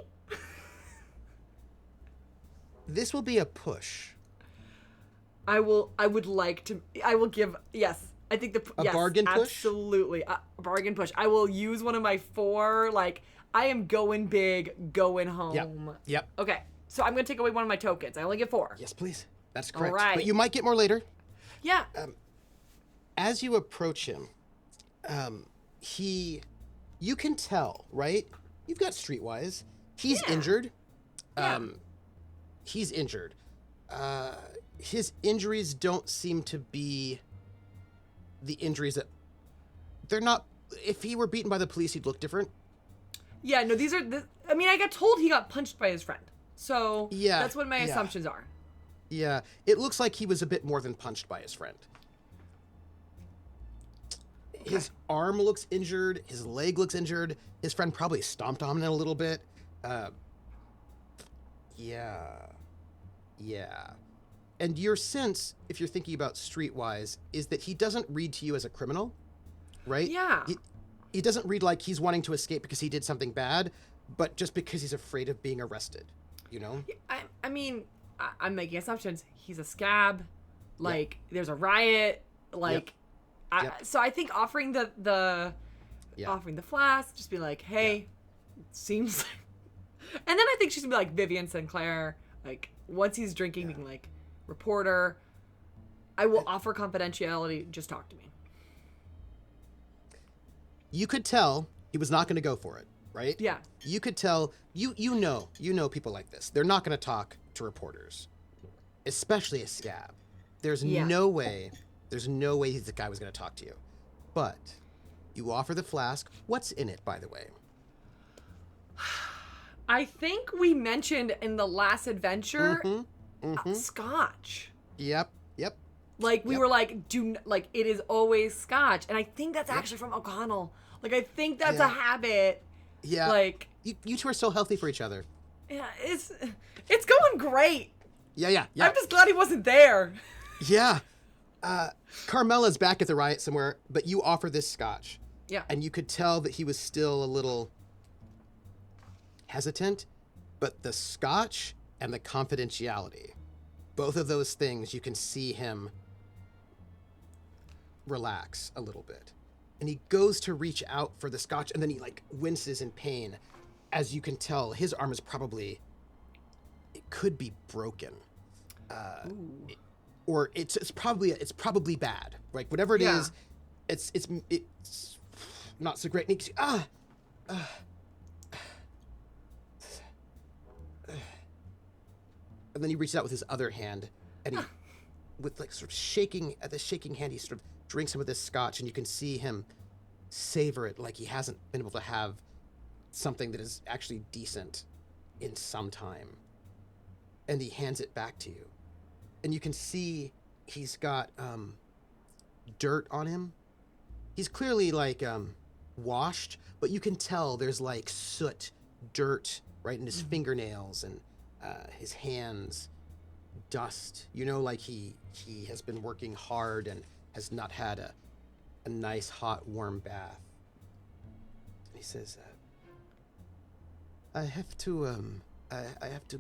This will be a push. I will give, yes. I think a bargain push? Absolutely. A bargain push. I will use one of my 4, like, I am going big, going home. Yep. Okay. So I'm going to take away one of my tokens. I only get 4. Yes, please. That's correct. All right. But you might get more later. Yeah. As you approach him, you can tell, right? You've got Streetwise. He's injured. He's injured. His injuries don't seem to be the injuries that they're not. If he were beaten by the police, he'd look different. Yeah, no, I mean, I got told he got punched by his friend. So that's what my assumptions are. Yeah, it looks like he was a bit more than punched by his friend. Okay. His arm looks injured. His leg looks injured. His friend probably stomped on it a little bit. Yeah. And your sense, if you're thinking about Streetwise, is that he doesn't read to you as a criminal, right? Yeah. He doesn't read like he's wanting to escape because he did something bad, but just because he's afraid of being arrested, you know? I mean, I'm making assumptions. He's a scab. Like, there's a riot. Like, so I think offering offering the flask, just be like, hey, seems like... And then I think she's gonna be like Vivian Sinclair, like, once he's drinking, being like, reporter, I will offer confidentiality, just talk to me. You could tell he was not going to go for it, right? Yeah. You could tell, you know people like this. They're not going to talk to reporters, especially a scab. There's no way the guy was going to talk to you. But you offer the flask. What's in it, by the way? I think we mentioned in the last adventure, scotch. Yep. Like, we were like, it is always scotch. And I think that's actually from O'Connell. Like, I think that's a habit. Yeah. Like, you two are so healthy for each other. Yeah, it's going great. Yeah. I'm just glad he wasn't there. Yeah. Carmela's back at the Riot somewhere, but you offer this scotch. Yeah. And you could tell that he was still a little hesitant, but the scotch and the confidentiality, both of those things, you can see him relax a little bit. And he goes to reach out for the scotch, and then he like winces in pain. As you can tell, his arm is probably, it could be broken. Or it's probably bad. Like whatever it is, it's not so great. And he and then he reaches out with his other hand, and he, with like sort of shaking hand, he sort of drinks some of this scotch, and you can see him savor it like he hasn't been able to have something that is actually decent in some time. And he hands it back to you, and you can see he's got dirt on him. He's clearly like washed, but you can tell there's like soot, dirt right in his fingernails and his hands, dust. You know, like he has been working hard and has not had a nice hot warm bath. He says, I have to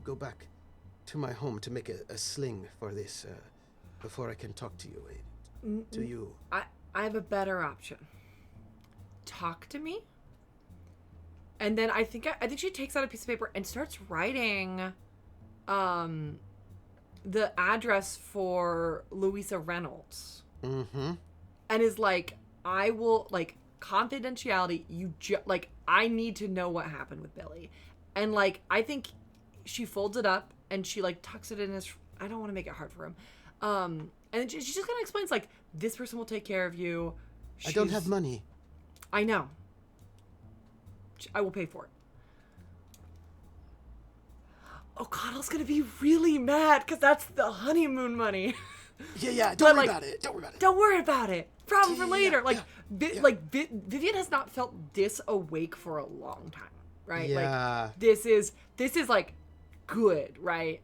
go back to my home to make a sling for this before I can talk to you. To you. I have a better option. Talk to me. And then I think she takes out a piece of paper and starts writing the address for Louisa Reynolds. Mm-hmm. And is like, I will, like, confidentiality, I need to know what happened with Billy. And, like, I think she folds it up and she, like, tucks it in his, I don't want to make it hard for him. And then she just kind of explains, like, this person will take care of you. I don't have money. I know. I will pay for it. O'Connell's gonna be really mad because that's the honeymoon money. Yeah. Don't worry about it. Don't worry about it. Problem for later. Vivian has not felt this awake for a long time, right? Yeah. Like this is like good, right?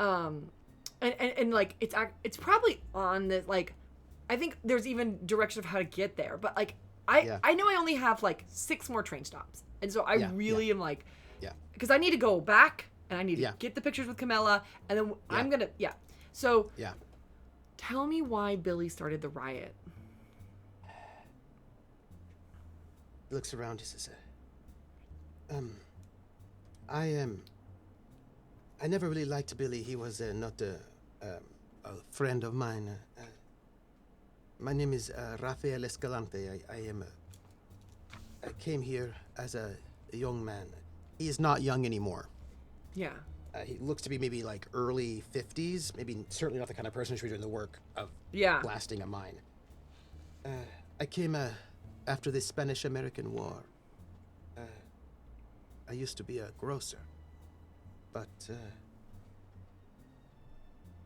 And like it's probably on the, like, I think there's even direction of how to get there, but like I know I only have like 6 more train stops, and so I really am like, because I need to go back and I need to get the pictures with Carmela, and then I'm gonna So tell me why Billy started the riot. He looks around. He says, I never really liked Billy. He was not a friend of mine. My name is Rafael Escalante. I came here as a young man. He is not young anymore. Yeah. He looks to be maybe like early 50s. Maybe certainly not the kind of person who's doing the work of blasting a mine. I came after the Spanish-American War. I used to be a grocer. But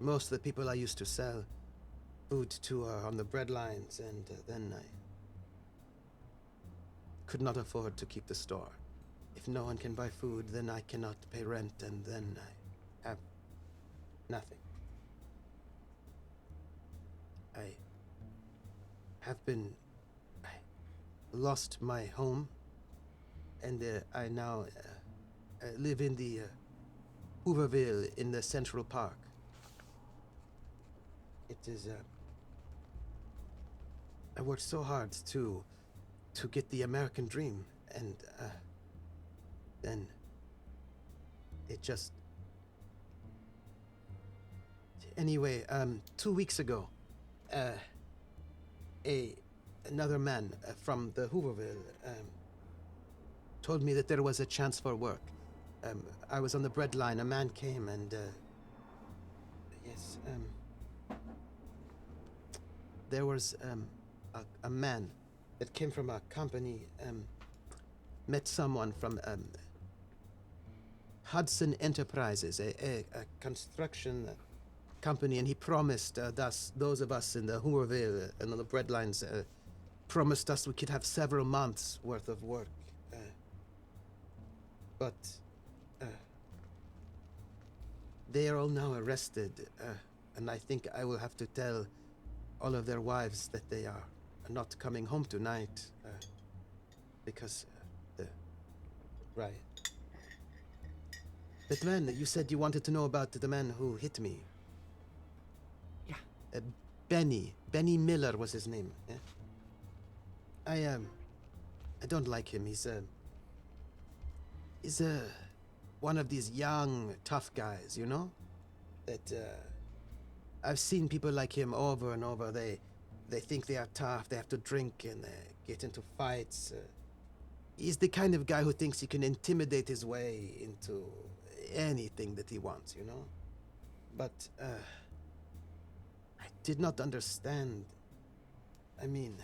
most of the people I used to sell food to are on the bread lines, and then I could not afford to keep the store. If no one can buy food, then I cannot pay rent, and then I have nothing. I lost my home, and I now live in the Hooverville in the Central Park. It is, I worked so hard to get the American dream, and then it just... Anyway, 2 weeks ago, another man from the Hooverville told me that there was a chance for work. I was on the bread line. A man came and there was a man that came from a company, met someone from Hudson Enterprises, a construction company, and he promised those of us in the Hooverville and on the bread lines, promised us we could have several months worth of work. But they are all now arrested and I think I will have to tell all of their wives that they are not coming home tonight because the riot. But man, you said you wanted to know about the man who hit me. Yeah. Benny Miller was his name. Yeah? I don't like him. He's one of these young, tough guys, you know? That, I've seen people like him over and over. They think they are tough, they have to drink and get into fights. He's the kind of guy who thinks he can intimidate his way into anything that he wants, you know? But, I did not understand. I mean,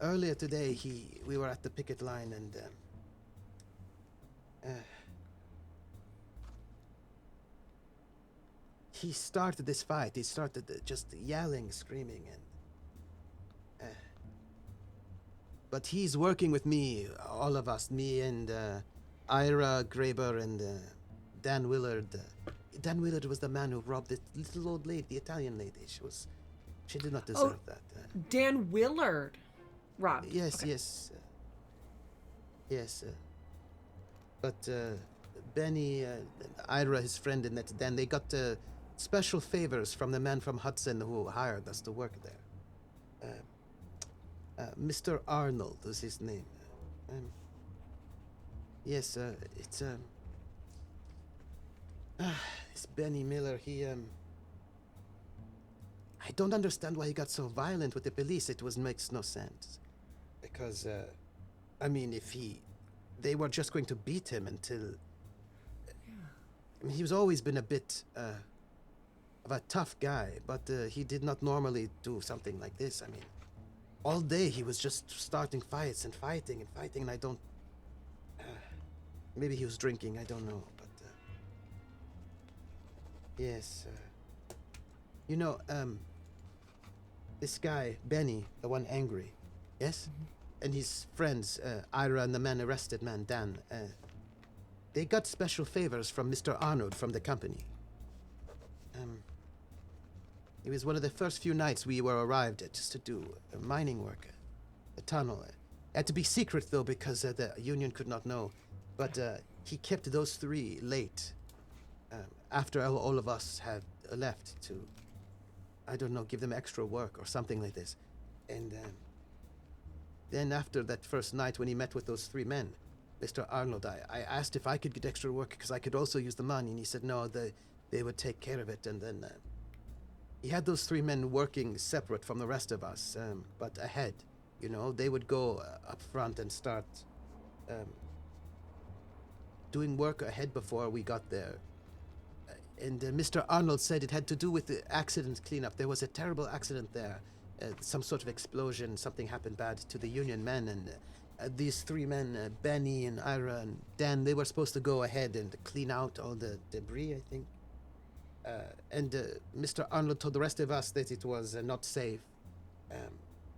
earlier today, we were at the picket line and, he started this fight. He started just yelling, screaming, and but he's working with me, all of us, me and Ira Graber and Dan Willard. Dan Willard was the man who robbed the little old lady, the Italian lady. She did not deserve that. Dan Willard robbed. Yes, okay. yes. But Benny, Ira, his friend, and that Dan, they got special favors from the man from Hudson who hired us to work there. Mr. Arnold was his name. Yes, it's Benny Miller. I don't understand why he got so violent with the police. It makes no sense. Because, I mean, they were just going to beat him until... I mean, he's always been a bit of a tough guy, but he did not normally do something like this. I mean, all day he was just starting fights and fighting, and I don't... maybe he was drinking, I don't know, but... yes, you know, this guy, Benny, the one angry, yes? Mm-hmm. And his friends, Ira and the arrested man, Dan, they got special favors from Mr. Arnold from the company. It was one of the first few nights we were arrived at just to do mining work, a tunnel. It had to be secret, though, because the union could not know. But he kept those three late after all of us had left to, I don't know, give them extra work or something like this. And then after that first night when he met with those three men, Mr. Arnold, I asked if I could get extra work because I could also use the money, and he said no, they would take care of it. And then he had those three men working separate from the rest of us, but ahead, you know, they would go up front and start doing work ahead before we got there. And Mr. Arnold said it had to do with the accident cleanup. There was a terrible accident there, some sort of explosion, something happened bad to the union men, and these three men, Benny and Ira and Dan, they were supposed to go ahead and clean out all the debris, I think. And Mr. Arnold told the rest of us that it was not safe,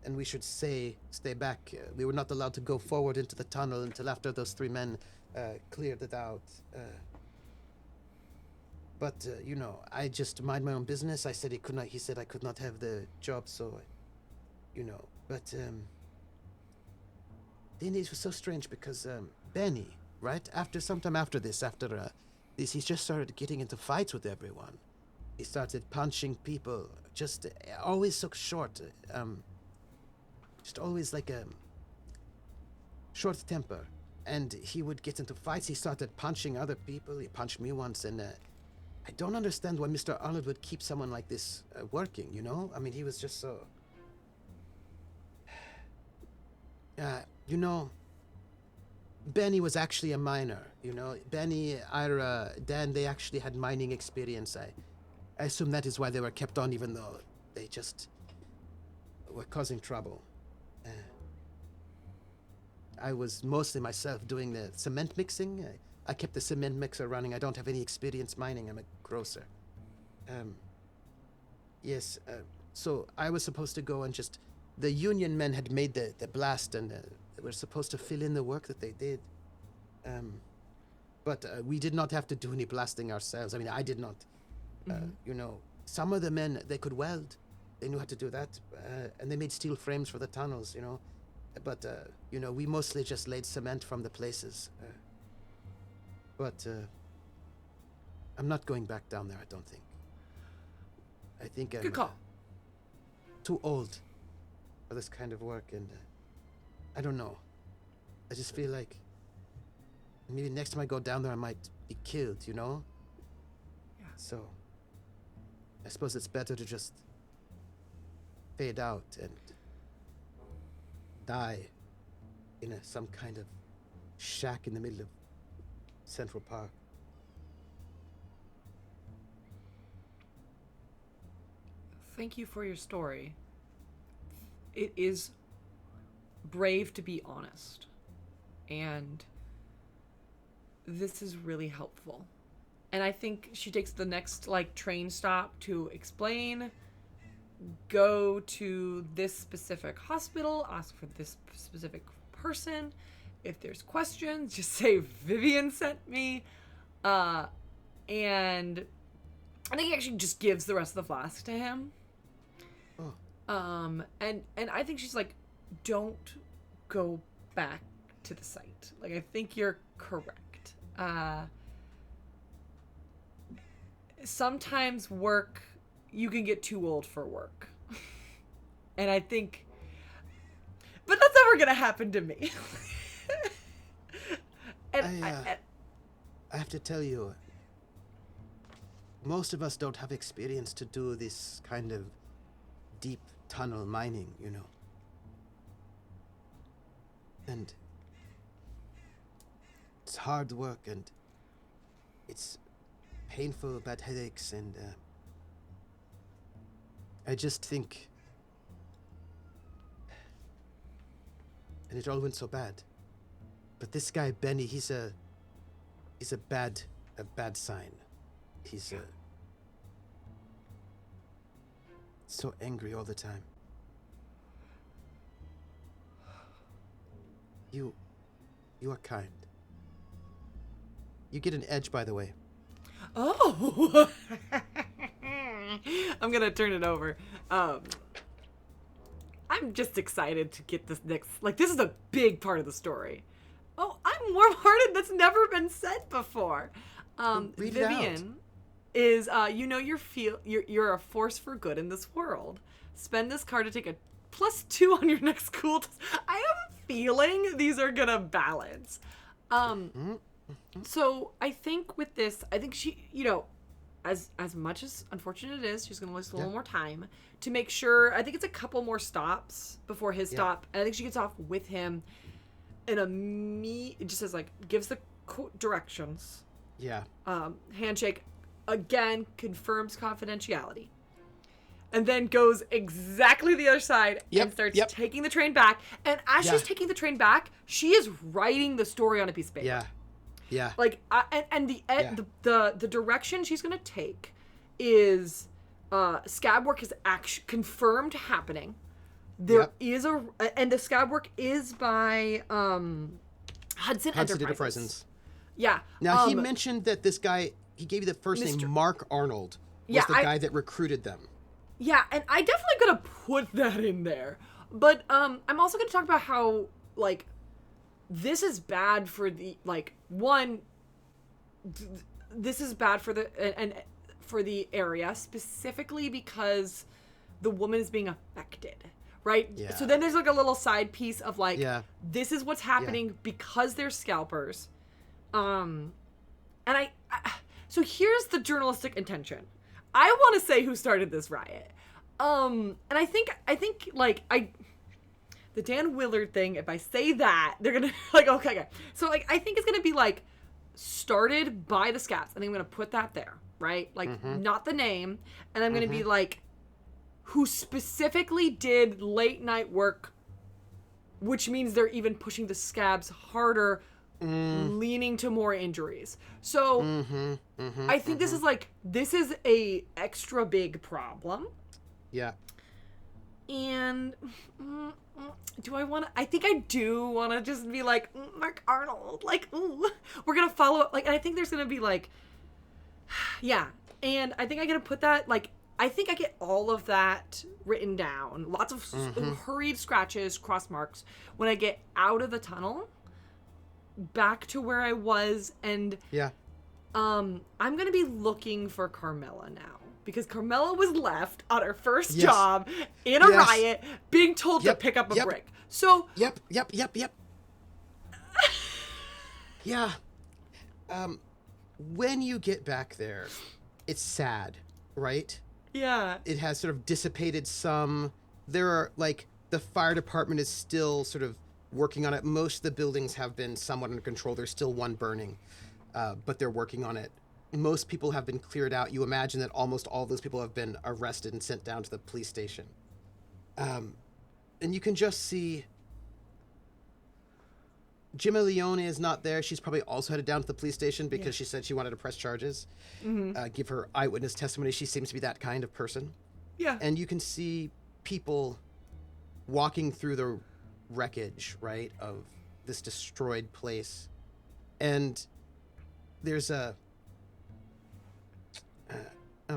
and we should stay back. We were not allowed to go forward into the tunnel until after those three men cleared it out. But you know, I just mind my own business. I said he said I could not have the job, so, you know. But then it was so strange because Benny, right, sometime after this, he just started getting into fights with everyone. He started punching people, just always so short, just always like a short temper. And he would get into fights. He started punching other people. He punched me once, and I don't understand why Mr. Arnold would keep someone like this working, you know? I mean, he was just so... you know, Benny was actually a miner, you know? Benny, Ira, Dan, they actually had mining experience. I assume that is why they were kept on, even though they just were causing trouble. I was mostly myself doing the cement mixing. I kept the cement mixer running. I don't have any experience mining. I'm a grocer. Yes, so I was supposed to go and just... The union men had made the blast, and they were supposed to fill in the work that they did. But we did not have to do any blasting ourselves. I mean, I did not, you know, some of the men, they could weld. They knew how to do that. And they made steel frames for the tunnels, you know. But, you know, we mostly just laid cement from the places. But I'm not going back down there, I don't think. I think I'm Good call. Too old for this kind of work, and I don't know. I just feel like maybe next time I go down there, I might be killed, you know? Yeah. So, I suppose it's better to just fade out and die in some kind of shack in the middle of Central Park. Thank you for your story. It is brave to be honest. And this is really helpful. And I think she takes the next train stop to explain, go to this specific hospital, ask for this specific person. If there's questions, just say Vivian sent me. And I think he actually just gives the rest of the flask to him. Oh. And I think she's like, don't go back to the site. Like, I think you're correct. Sometimes work, you can get too old for work. And I think, but that's never gonna happen to me. And I have to tell you, most of us don't have experience to do this kind of deep tunnel mining, you know. And it's hard work, and it's painful, bad headaches, and I just think, and it all went so bad. But this guy Benny, he's a bad sign. He's so angry all the time. You are kind. You get an edge, by the way. Oh. I'm gonna turn it over. I'm just excited to get this next, this is a big part of the story. Oh, I'm warm-hearted. That's never been said before. Read it out. Vivian is, you're a force for good in this world. Spend this card to take a +2 on your next cool test. I have a feeling these are gonna balance. So I think with this, I think she, as much as unfortunate it is, she's gonna lose a little more time to make sure. I think it's a couple more stops before his stop, and I think she gets off with him. And it just says gives the directions. Yeah. Handshake, again confirms confidentiality, and then goes exactly the other side and starts taking the train back. And as she's taking the train back, she is writing the story on a piece of paper. Yeah. Yeah. The direction she's gonna take is scab work is actually confirmed happening. There is and the scab work is by Hudson Enterprises. Yeah. Now he mentioned that this guy, he gave you the first name, Mark Arnold, was the guy that recruited them. Yeah, and I definitely gonna put that in there. But I'm also gonna talk about how this is bad for the this is bad for for the area, specifically because the woman is being affected. Right? Yeah. So then there's a little side piece of this is what's happening because they're scalpers. And so here's the journalistic intention. I want to say who started this riot. And I think the Dan Willard thing, if I say that, they're going to okay. So I think it's going to be started by the scabs. I think I'm going to put that there, right? Not the name. And I'm going to be who specifically did late night work, which means they're even pushing the scabs harder, leaning to more injuries. So I think this is a extra big problem. Yeah. And do I want to? I think I do want to just be Mark Arnold, ooh, we're gonna follow up. And I think there's gonna be yeah. And I think I'm gonna put that I think I get all of that written down. Lots of hurried scratches, cross marks. When I get out of the tunnel, back to where I was, and I'm going to be looking for Carmela now. Because Carmela was left on her first job in a riot, being told to pick up a brick. So... Yep. Yeah. When you get back there, it's sad, right? Yeah. It has sort of dissipated some. There are, like, the fire department is still sort of working on it. Most of the buildings have been somewhat under control. There's still one burning, but they're working on it. Most people have been cleared out. You imagine that almost all those people have been arrested and sent down to the police station. And you can just see Gemma Leone is not there. She's probably also headed down to the police station because she said she wanted to press charges, give her eyewitness testimony. She seems to be that kind of person. Yeah. And you can see people walking through the wreckage, right, of this destroyed place. And there's a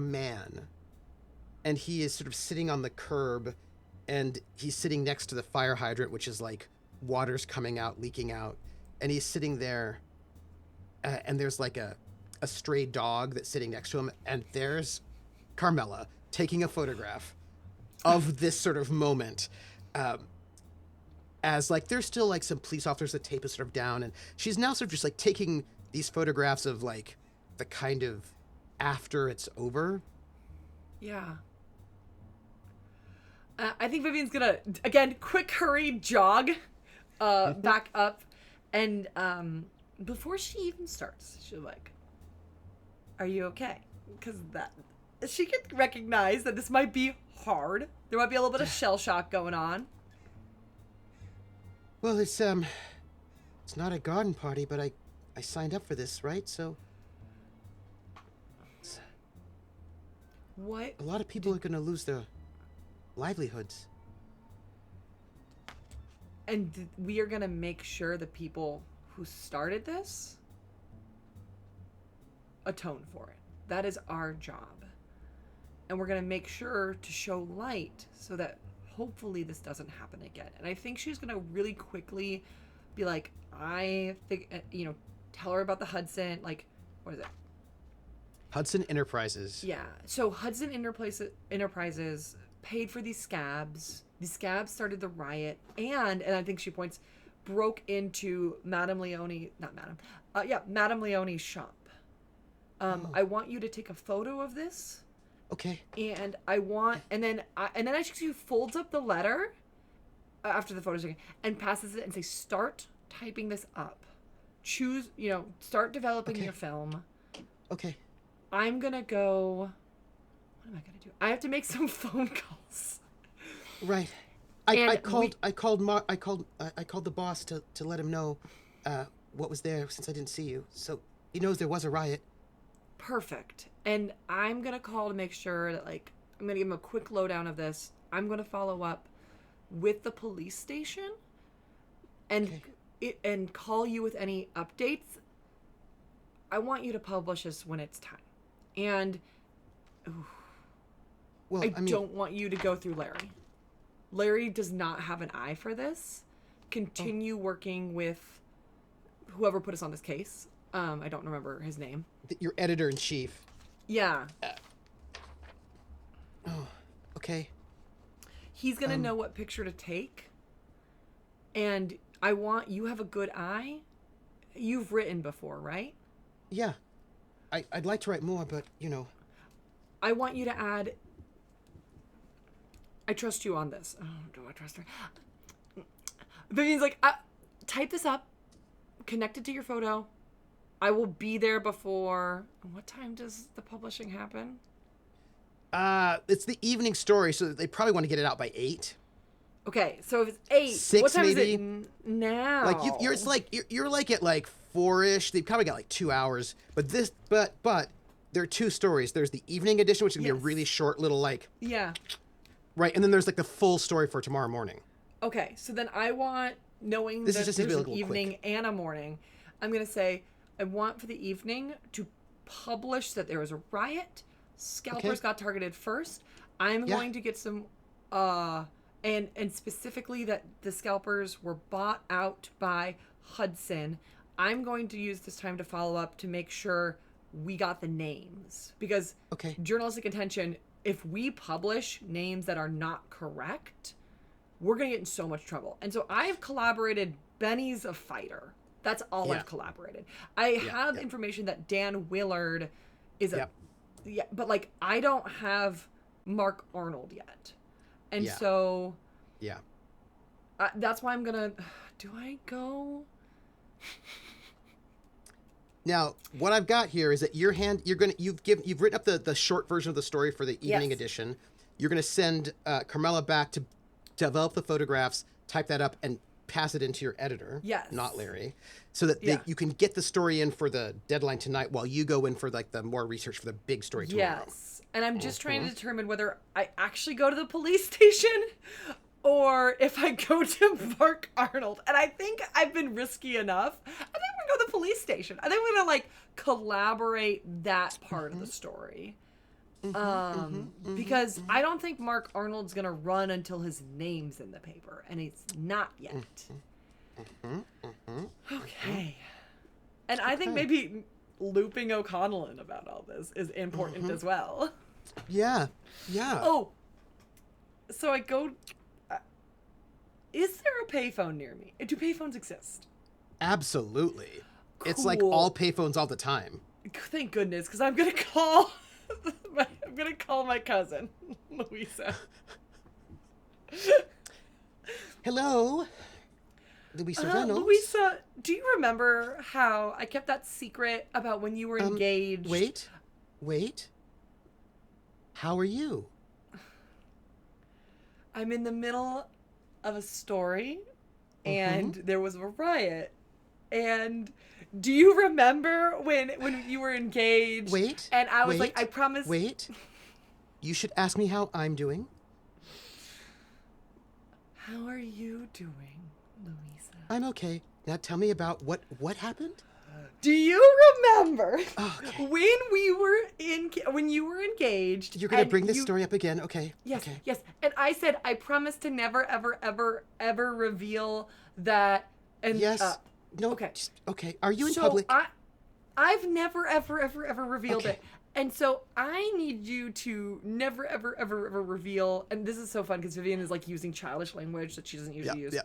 man, and he is sort of sitting on the curb, and he's sitting next to the fire hydrant, which is like water's coming out, leaking out, and he's sitting there, and there's like a stray dog that's sitting next to him, and there's Carmela taking a photograph of this sort of moment, as like there's still like some police officers, the tape is sort of down, and she's now sort of just like taking these photographs of like the kind of after it's over. Yeah. I think Vivian's gonna, again, quick hurry jog back up, and before she even starts, she's like, are you okay? Because that she could recognize that this might be hard. There might be a little bit of shell shock going on. Well, it's not a garden party, but I signed up for this, right? So what? A lot of people are going to lose their livelihoods. And we are going to make sure the people who started this atone for it. That is our job. And we're going to make sure to show light so that hopefully this doesn't happen again. And I think she's going to really quickly be like, I think, tell her about the Hudson, like, what is it? Hudson Enterprises. Yeah. So Hudson Enterprises paid for these scabs. These scabs started the riot, and I think she points, broke into Madame Leone's shop. I want you to take a photo of this. Okay. And then she folds up the letter after the photo's taken and passes it and says, start typing this up. Start developing your film. Okay. I'm gonna go. What am I gonna do? I have to make some phone calls. Right. I called the boss to let him know what was there since I didn't see you. So he knows there was a riot. Perfect. And I'm gonna call to make sure that, like, I'm gonna give him a quick lowdown of this. I'm gonna follow up with the police station and call you with any updates. I want you to publish this when it's time. And I don't want you to go through Larry. Larry does not have an eye for this. Continue working with whoever put us on this case. I don't remember his name. Your editor-in-chief. Yeah. Okay. He's going to know what picture to take. And you have a good eye. You've written before, right? Yeah. I'd like to write more, but, I want you to add... I trust you on this. Oh, do I trust her? Vivian's like, type this up. Connect it to your photo. I will be there before... What time does the publishing happen? It's the evening story, so they probably want to get it out by 8. Okay, so if it's 8, 6 what time maybe? is it now? Like you're like at like 4-ish. They've probably got like 2 hours. But there are 2 stories. There's the evening edition, which is gonna be a really short little like. Yeah. Right, and then there's like the full story for tomorrow morning. Okay, so then I want, knowing This that is just there's gonna be an a little evening quick. and a morning, I'm gonna say I want for the evening to publish that there was a riot, Scalpers got targeted first. I'm going to get some, and specifically that the scalpers were bought out by Hudson. I'm going to use this time to follow up to make sure we got the names. Because journalistic intention, if we publish names that are not correct, we're going to get in so much trouble. And so I've collaborated Benny's a fighter. That's all I've collaborated. I have information that Dan Willard is a... Yeah, but, like, I don't have Mark Arnold yet. And so... Yeah. That's why I'm going to... Do I go... Now, what I've got here is that you've written up the short version of the story for the evening edition. You're going to send Carmela back to develop the photographs, type that up, and pass it into your editor. Yes. Not Larry. So that you can get the story in for the deadline tonight while you go in for like the more research for the big story tomorrow. Yes. And I'm just trying to determine whether I actually go to the police station or if I go to Mark Arnold. And I think I've been risky enough. I think I'm going to go to the police station. I think we're going to like collaborate that part of the story. Because I don't think Mark Arnold's going to run until his name's in the paper. And it's not yet. Okay. And I think maybe looping O'Connell in about all this is important as well. Yeah. Yeah. Oh. So I go... is there a payphone near me? Do payphones exist? Absolutely. Cool. It's like all payphones all the time. Thank goodness, because I'm gonna call. I'm gonna call my cousin, Louisa. Hello, Louisa Reynolds. Louisa, do you remember how I kept that secret about when you were engaged? Wait. How are you? I'm in the middle of a story, and there was a riot. And do you remember when you were engaged? And I was like, I promise. You should ask me how I'm doing. How are you doing, Louisa? I'm okay. Now tell me about what happened? Do you remember when you were engaged? You're gonna bring this story up again, okay? Yes, yes. And I said I promise to never, ever, ever, ever reveal that. And yes. No. Okay. Okay. Are you in public? I've never, ever, ever, ever revealed it. And so I need you to never, ever, ever, ever reveal. And this is so fun because Vivian is like using childish language that she doesn't usually use. Yeah.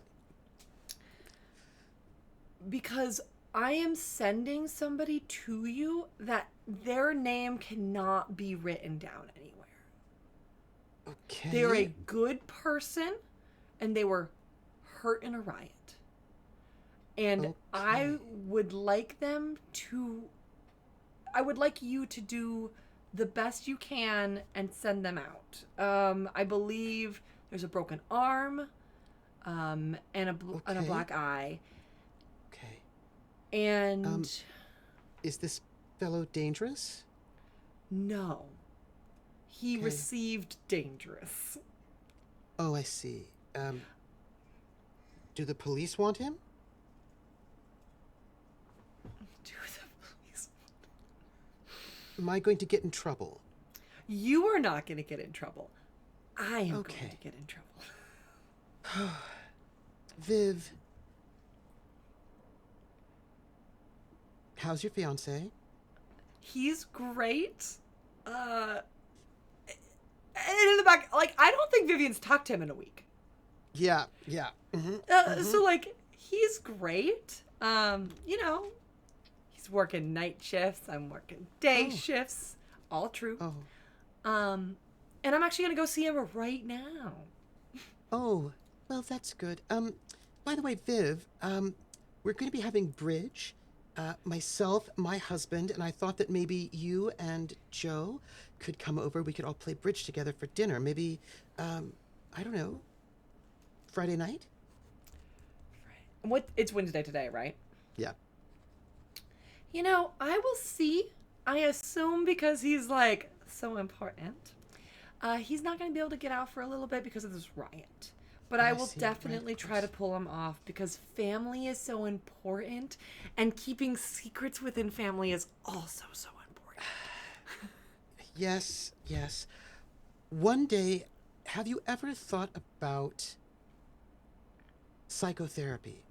Because I am sending somebody to you that their name cannot be written down anywhere. Okay. They're a good person, and they were hurt in a riot. And I would like you to do the best you can and send them out. I believe there's a broken arm, and a black eye. Okay. And is this fellow dangerous? No. He received dangerous. Oh, I see. Do the police want him? Am I going to get in trouble? You are not going to get in trouble. I am going to get in trouble. Viv. How's your fiancé? He's great. And in the back, like, I don't think Vivian's talked to him in a week. Yeah. So, like, he's great. You know, he's working night shifts. I'm working day shifts. All true. And I'm actually going to go see him right now. Oh, well, that's good. By the way, Viv, we're going to be having bridge. Myself, my husband, and I thought that maybe you and Joe could come over. We could all play bridge together for dinner. Maybe, I don't know, Friday night? It's Wednesday today, right? Yeah. You know, I will see. I assume because he's, like, so important. He's not going to be able to get out for a little bit because of this riot. But I will definitely try to pull him off because family is so important, and keeping secrets within family is also so important. Yes, yes. One day, have you ever thought about psychotherapy?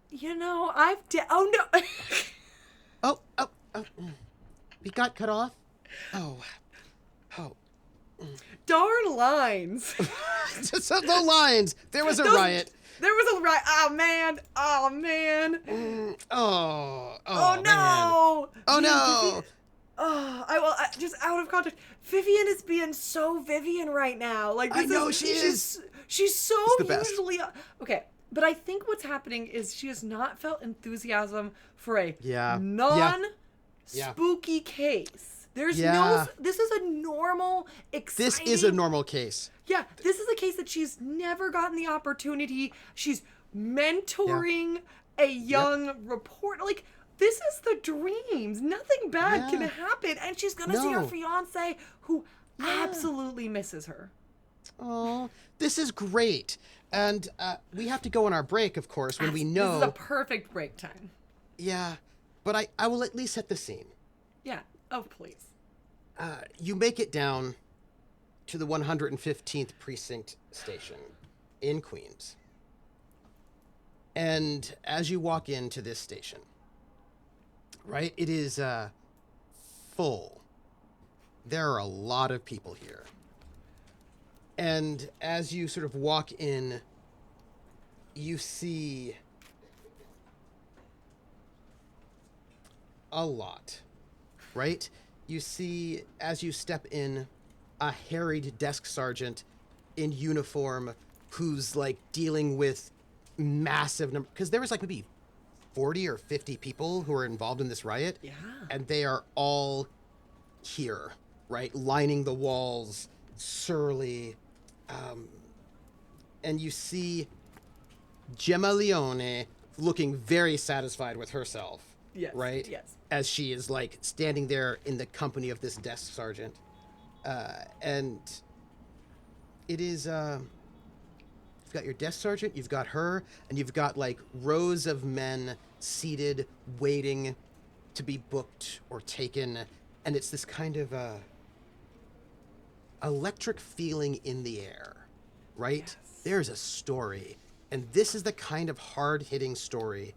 You know, oh no. Oh, we got cut off? Oh, oh. Darn lines. Just the lines. There was a riot. There was a riot. Oh man. Oh man. Oh no. Man. Oh no. Vivian, I just out of context. Vivian is being so Vivian right now. Like I know she is. She's so the best. usually okay. But I think what's happening is she has not felt enthusiasm for a non-spooky case. There's no. This is a normal, exciting. This is a normal case. Yeah, this is a case that she's never gotten the opportunity. She's mentoring a young reporter. Like, this is the dreams. Nothing bad can happen. And she's going to see her fiance, who absolutely misses her. Oh, this is great. And we have to go on our break, of course, when we know... This is a perfect break time. Yeah, but I will at least set the scene. Yeah. Oh, please. You make it down to the 115th Precinct Station in Queens. And as you walk into this station, right, it is full. There are a lot of people here. And as you sort of walk in, you see a lot, right? You see, as you step in, a harried desk sergeant in uniform who's, like, dealing with massive number, because there was, like, maybe 40 or 50 people who are involved in this riot. Yeah. And they are all here, right? Lining the walls, surly. And you see Gemma Leone looking very satisfied with herself. Yes. Right? Yes. As she is, like, standing there in the company of this desk sergeant. And it is, you've got your desk sergeant, you've got her, and you've got, like, rows of men seated, waiting to be booked or taken. And it's this kind of, electric feeling in the air, right? Yes. There's a story. And this is the kind of hard-hitting story.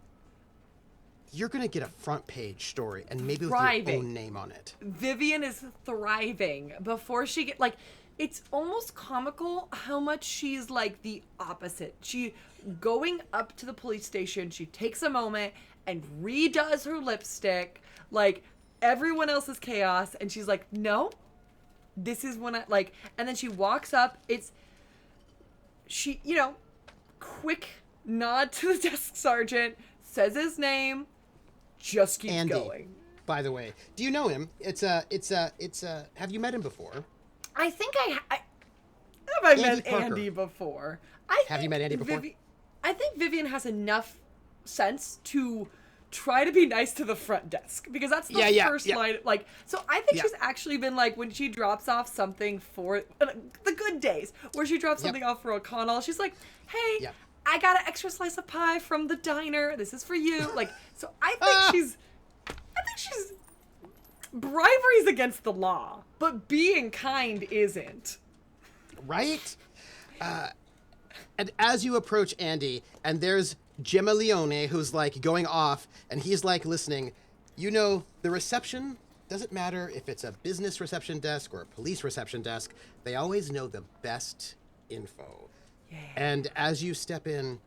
You're going to get a front page story, and maybe with your own name on it. Vivian is thriving before she get, like, it's almost comical how much she's, like, the opposite. She, going up to the police station, she takes a moment and redoes her lipstick, like, everyone else is chaos, and she's like, no, this is when I, like, and then she walks up, she, you know, quick nod to the desk sergeant, says his name, just keeps Andy, going. By the way, do you know him? Have you met him before? I think have met Parker. Andy before. Have you met Andy before? I think Vivian has enough sense to try to be nice to the front desk, because that's the first line. Like, so I think she's actually been, like, when she drops off something for the good days, where she drops something off for O'Connell, she's like, hey, I got an extra slice of pie from the diner. This is for you. Like, so I think she's bribery's against the law, but being kind isn't. Right? And as you approach Andy, and there's Gemma Leone, who's, like, going off, and he's, like, listening. You know, the reception, doesn't matter if it's a business reception desk or a police reception desk, they always know the best info. Yeah. And as you step in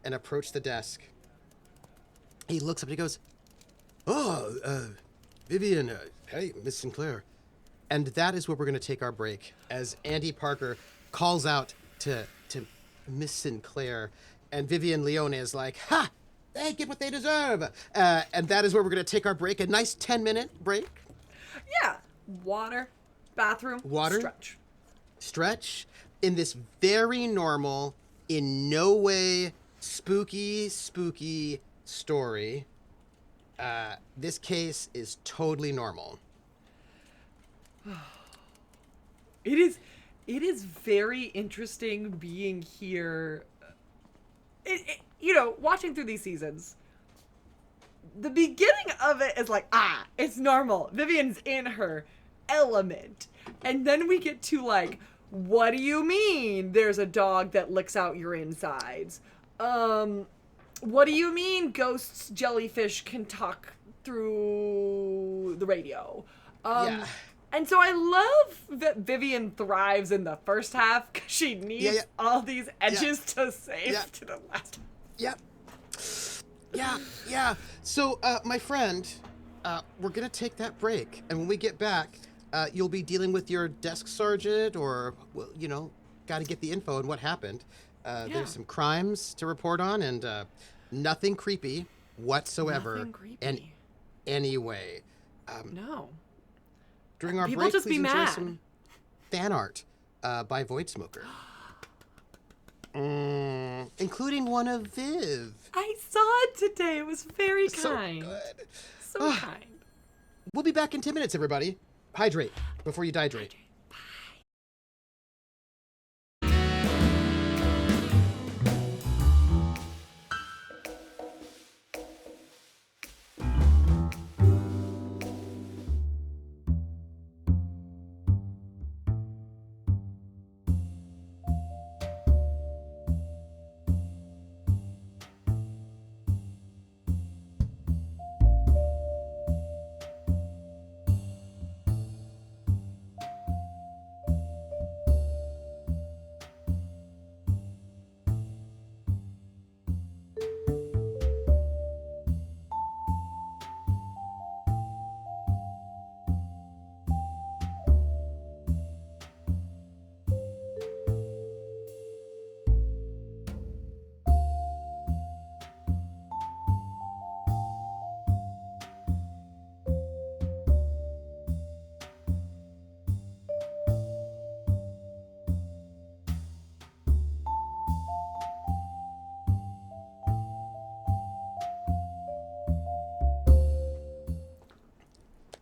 and approach the desk, he looks up and he goes, Vivian, hey, Miss Sinclair. And that is where we're going to take our break, as Andy Parker calls out to Miss Sinclair, and Vivian Leone is like, ha! They get what they deserve! And that is where we're going to take our break, a nice 10-minute break. Yeah. Water, bathroom, stretch. In this very normal, in no way spooky story. This case is totally normal. It is very interesting being here. You know, watching through these seasons, the beginning of it is like, it's normal. Vivian's in her element. And then we get to like, what do you mean there's a dog that licks out your insides? What do you mean ghosts, jellyfish can talk through the radio? Yeah. And so I love that Vivian thrives in the first half because she needs all these edges to save to the last half. Yeah. So, my friend, we're going to take that break. And when we get back, you'll be dealing with your desk sergeant or, well, you know, got to get the info on what happened. There's some crimes to report on and nothing creepy whatsoever. Nothing creepy. And anyway. No. During our People break, just please be enjoy mad. some fan art by Void Smoker. Including one of Viv. I saw it today. It was very kind. So good. So kind. We'll be back in 10 minutes, everybody. Hydrate before you dihydrate.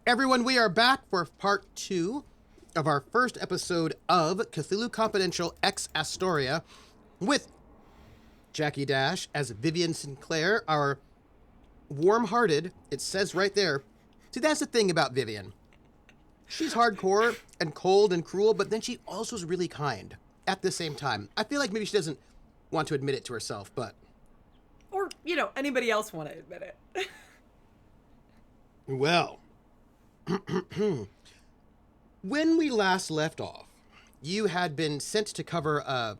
Everyone, we are back for part 2 of our first episode of Cthulhu Confidential X Astoria with JakiDash as Vivian Sinclair, our warm-hearted, it says right there. See, that's the thing about Vivian. She's hardcore and cold and cruel, but then she also is really kind at the same time. I feel like maybe she doesn't want to admit it to herself, but... Or, you know, anybody else want to admit it. Well... When we last left off, you had been sent to cover a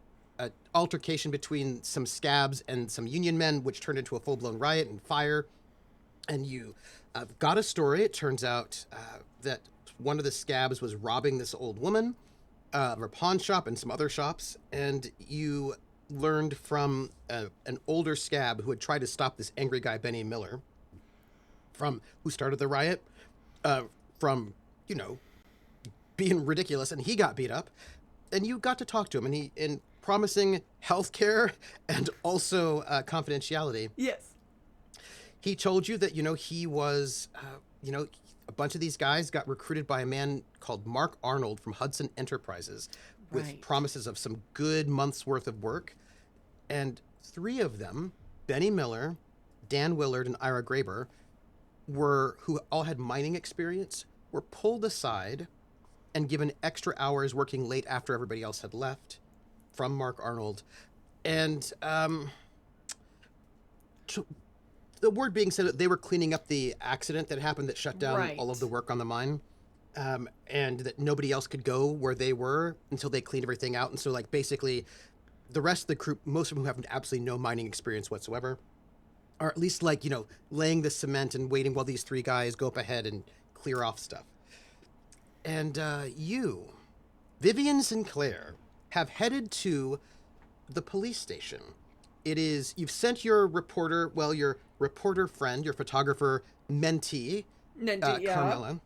altercation between some scabs and some Union men, which turned into a full-blown riot and fire. And you got a story. It turns out that one of the scabs was robbing this old woman of her pawn shop and some other shops. And you learned from an older scab who had tried to stop this angry guy, Benny Miller, who started the riot. From, you know, being ridiculous, and he got beat up, and you got to talk to him, and in promising healthcare and also confidentiality. Yes. He told you that, you know, he was, a bunch of these guys got recruited by a man called Mark Arnold from Hudson Enterprises with promises of some good months worth of work, and 3 of them, Benny Miller, Dan Willard, and Ira Graber, who all had mining experience, were pulled aside and given extra hours working late after everybody else had left from Mark Arnold. And the word being said that they were cleaning up the accident that happened that shut down all of the work on the mine. And that nobody else could go where they were until they cleaned everything out. And so, like, basically, the rest of the crew, most of them who have absolutely no mining experience whatsoever, or at least, like, you know, laying the cement and waiting while these 3 guys go up ahead and clear off stuff. And you, Vivian Sinclair, have headed to the police station. You've sent your reporter friend, your photographer mentee, Carmela,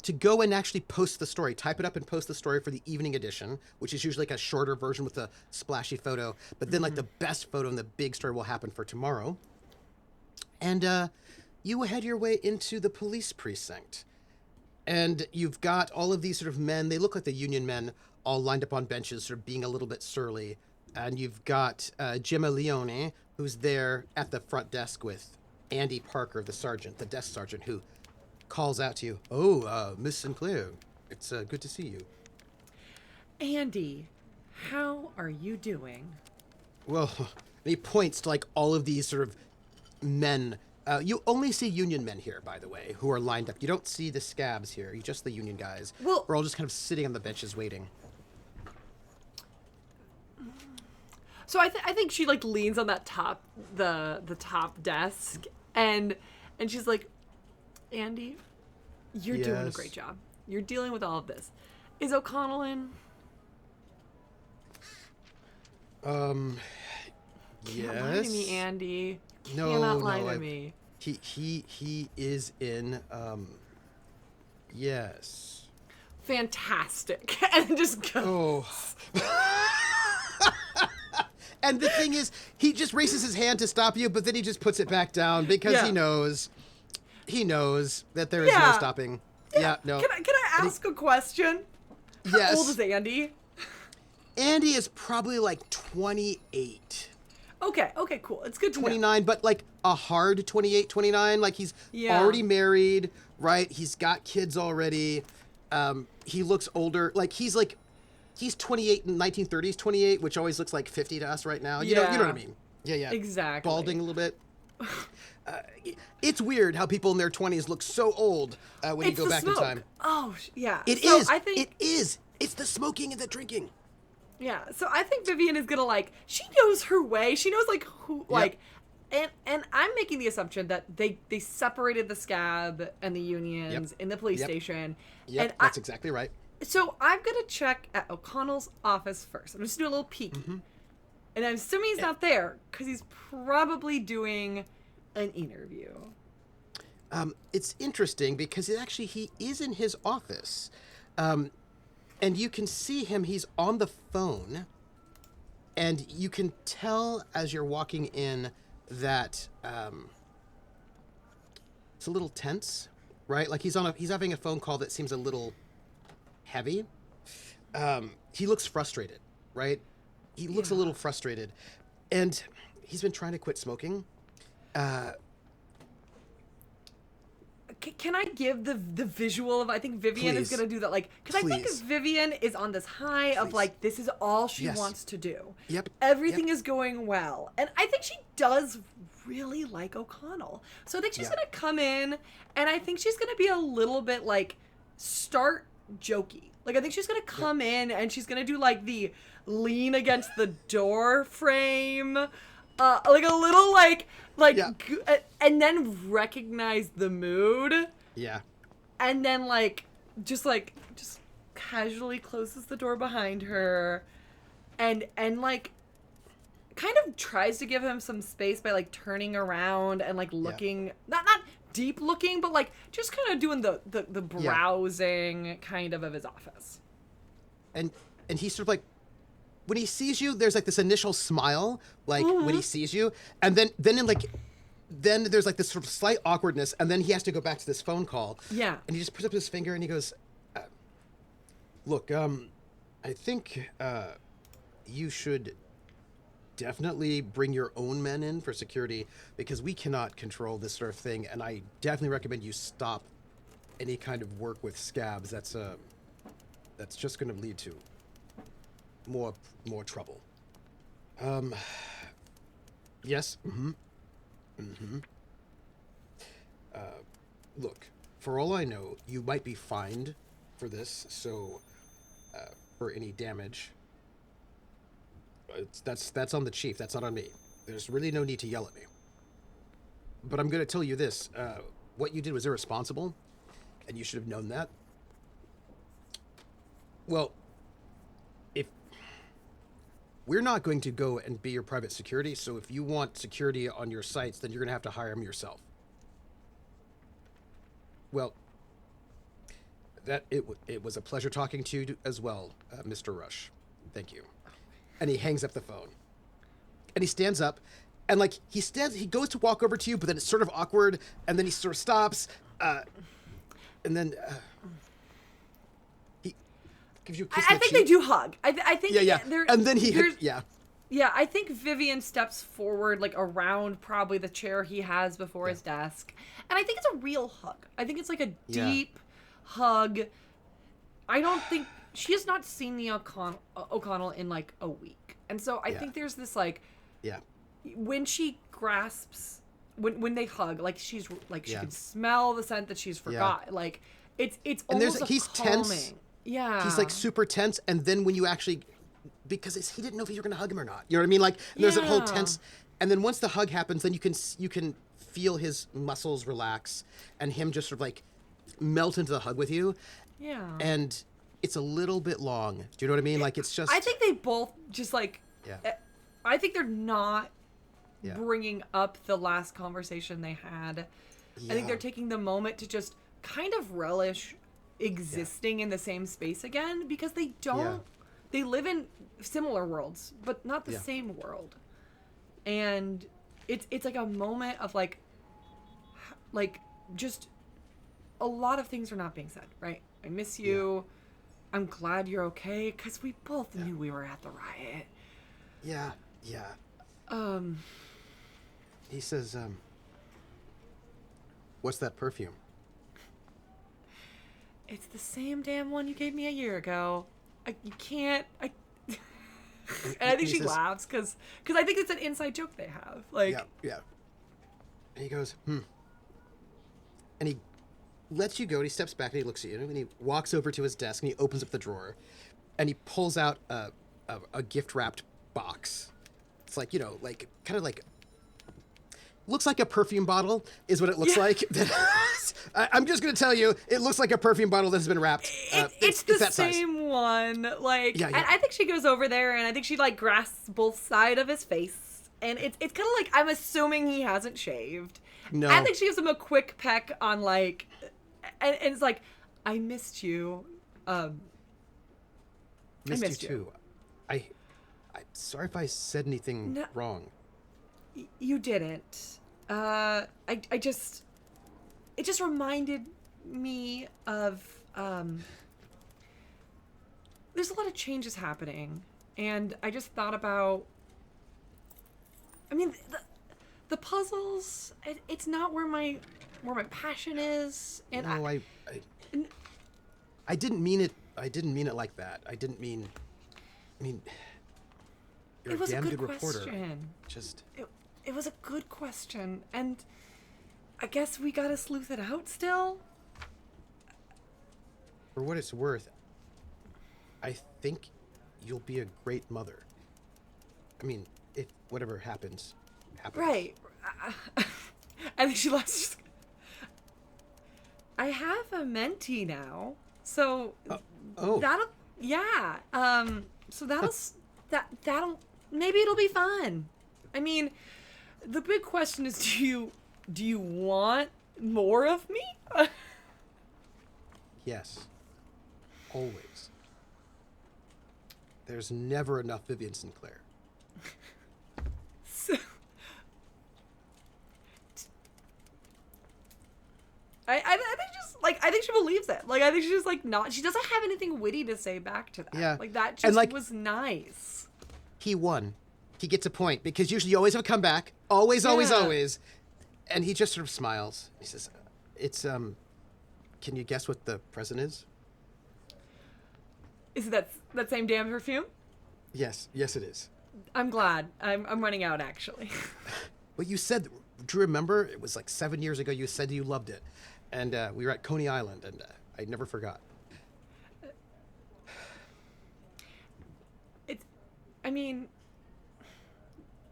to go and actually post the story, type it up and post the story for the evening edition, which is usually like a shorter version with a splashy photo. But then, like, the best photo and the big story will happen for tomorrow. And you head your way into the police precinct. And you've got all of these sort of men, they look like the Union men, all lined up on benches, sort of being a little bit surly. And you've got Gemma Leone, who's there at the front desk with Andy Parker, the sergeant, the desk sergeant, who calls out to you, "Oh, Miss Sinclair, it's good to see you." Andy, how are you doing? Well, and he points to like all of these sort of men. You only see Union men here, by the way, who are lined up. You don't see the scabs here. You just the Union guys. Well, we're all just kind of sitting on the benches waiting. so I think she like leans on that the top desk and she's like, Andy, you're doing a great job. You're dealing with all of this. Is O'Connell in? Yes. Can't lie to me, Andy. No, Cannot lie to me. He is in. Yes. Fantastic. And just go. Oh. And the thing is, he just raises his hand to stop you, but then he just puts it back down because he knows that there is no stopping. Yeah, no. Can I ask a question? Yes. How old is Andy? Andy is probably like 28. Okay, cool. It's good to 29, but like a hard 28, 29. Like he's already married, right? He's got kids already. He looks older. Like he's 28 in 1930s, 28, which always looks like 50 to us right now. You know what I mean? Yeah. Exactly. Balding a little bit. It's weird how people in their 20s look so old when you go back in time. Oh, yeah. It is. It is. It's the smoking and the drinking. Yeah. So I think Vivian is gonna she knows her way. She knows who and I'm making the assumption that they separated the scab and the unions in the police station. Yep, and that's exactly right. So I'm gonna check at O'Connell's office first. I'm just doing a little peek. Mm-hmm. And I'm assuming he's not there because he's probably doing an interview. It's interesting because he is in his office. And you can see him, he's on the phone. And you can tell as you're walking in that it's a little tense, right? Like he's having a phone call that seems a little heavy. He looks frustrated, right? He looks a little frustrated. And he's been trying to quit smoking. Can I give the visual of, I think Vivian is going to do that, because I think Vivian is on this high of, this is all she wants to do. Yep. Everything is going well. And I think she does really like O'Connell. So I think she's going to come in, and I think she's going to be a little bit, start jokey. I think she's going to come in, and she's going to do, the lean against the door frame, a little, and then recognize the mood. Yeah. And then, just casually closes the door behind her and kind of tries to give him some space by, turning around and, looking, not deep looking, but, just kind of doing the browsing kind of his office. And he's sort of when he sees you, there's this initial smile, when he sees you, and then there's this sort of slight awkwardness, and then he has to go back to this phone call. Yeah. And he just puts up his finger and he goes, "Look, I think you should definitely bring your own men in for security because we cannot control this sort of thing, and I definitely recommend you stop any kind of work with scabs. That's just going to lead to more trouble." Yes. Look, for all I know, you might be fined for this, so for any damage. That's on the chief. That's not on me. There's really no need to yell at me. But I'm going to tell you this: what you did was irresponsible, and you should have known that. Well, if we're not going to go and be your private security, so if you want security on your sites, then you're going to have to hire them yourself. Well, it was a pleasure talking to you as well, Mr. Rush. Thank you. And he hangs up the phone. And he stands up, and he goes to walk over to you, but then it's sort of awkward, and then he sort of stops, and then he gives you a kiss. I think they do hug. I think and then Yeah, I think Vivian steps forward, like, around probably the chair he has before his desk. And I think it's a real hug. I think it's, like, a deep hug. I don't think... She has not seen the O'Connell in, like, a week. And so I think there's this, like... Yeah. When she grasps... When they hug, like, she's... Like, she can smell the scent that she's forgot. Like, it's and almost he's calming. Tense. Yeah. He's, like, super tense. And then when you actually... Because he didn't know if you were going to hug him or not. You know what I mean? Like, there's that whole tense... And then once the hug happens, then you can feel his muscles relax and him just sort of, like, melt into the hug with you. Yeah. And it's a little bit long. Do you know what I mean? Like, it's just... I think they both just, like... Yeah. I think they're not bringing up the last conversation they had. Yeah. I think they're taking the moment to just kind of relish existing in the same space again, because they don't... Yeah. They live in similar worlds, but not the same world. And it's like a moment of like just a lot of things are not being said, right? I miss you. Yeah. I'm glad you're okay, because we both knew we were at the riot. Yeah, yeah. He says, what's that perfume? It's the same damn one you gave me a year ago. You can't... And I think she laughs, because I think it's an inside joke they have. Like, yeah. And he goes, And he lets you go, and he steps back, and he looks at you, and he walks over to his desk, and he opens up the drawer, and he pulls out a gift-wrapped box. It's like, like, kind of like... Looks like a perfume bottle, is what it looks like. I'm just going to tell you, it looks like a perfume bottle that has been wrapped. It's the that same size. One. Like, yeah. I think she goes over there, and I think she, like, grasps both sides of his face. And it's kind of like, I'm assuming he hasn't shaved. No. I think she gives him a quick peck on, like... And it's like, I missed you. Missed you, too. I'm sorry if I said anything wrong. You didn't. It just reminded me of, there's a lot of changes happening, and I just thought about, I mean, the puzzles, it's not where my passion is, and no, I didn't mean it like that. I mean, you're a damn good reporter. It was a good question, and I guess we gotta sleuth it out still. For what it's worth, I think you'll be a great mother. I mean, if whatever happens. Right. I think she laughs. I have a mentee now, so that'll that'll maybe it'll be fun. I mean, the big question is, do you want more of me? Yes. Always. There's never enough Vivian Sinclair. So, I think she believes it. Like, I think she's just like not. She doesn't have anything witty to say back to that. Yeah. Like, that just was nice. He won. He gets a point, because usually you always have a comeback. Always. And he just sort of smiles. He says, it's, can you guess what the present is? Is it that same damn perfume? Yes, it is. I'm glad. I'm running out, actually. Well, you said, do you remember? It was like 7 years ago you said you loved it. And we were at Coney Island, and I never forgot. I mean,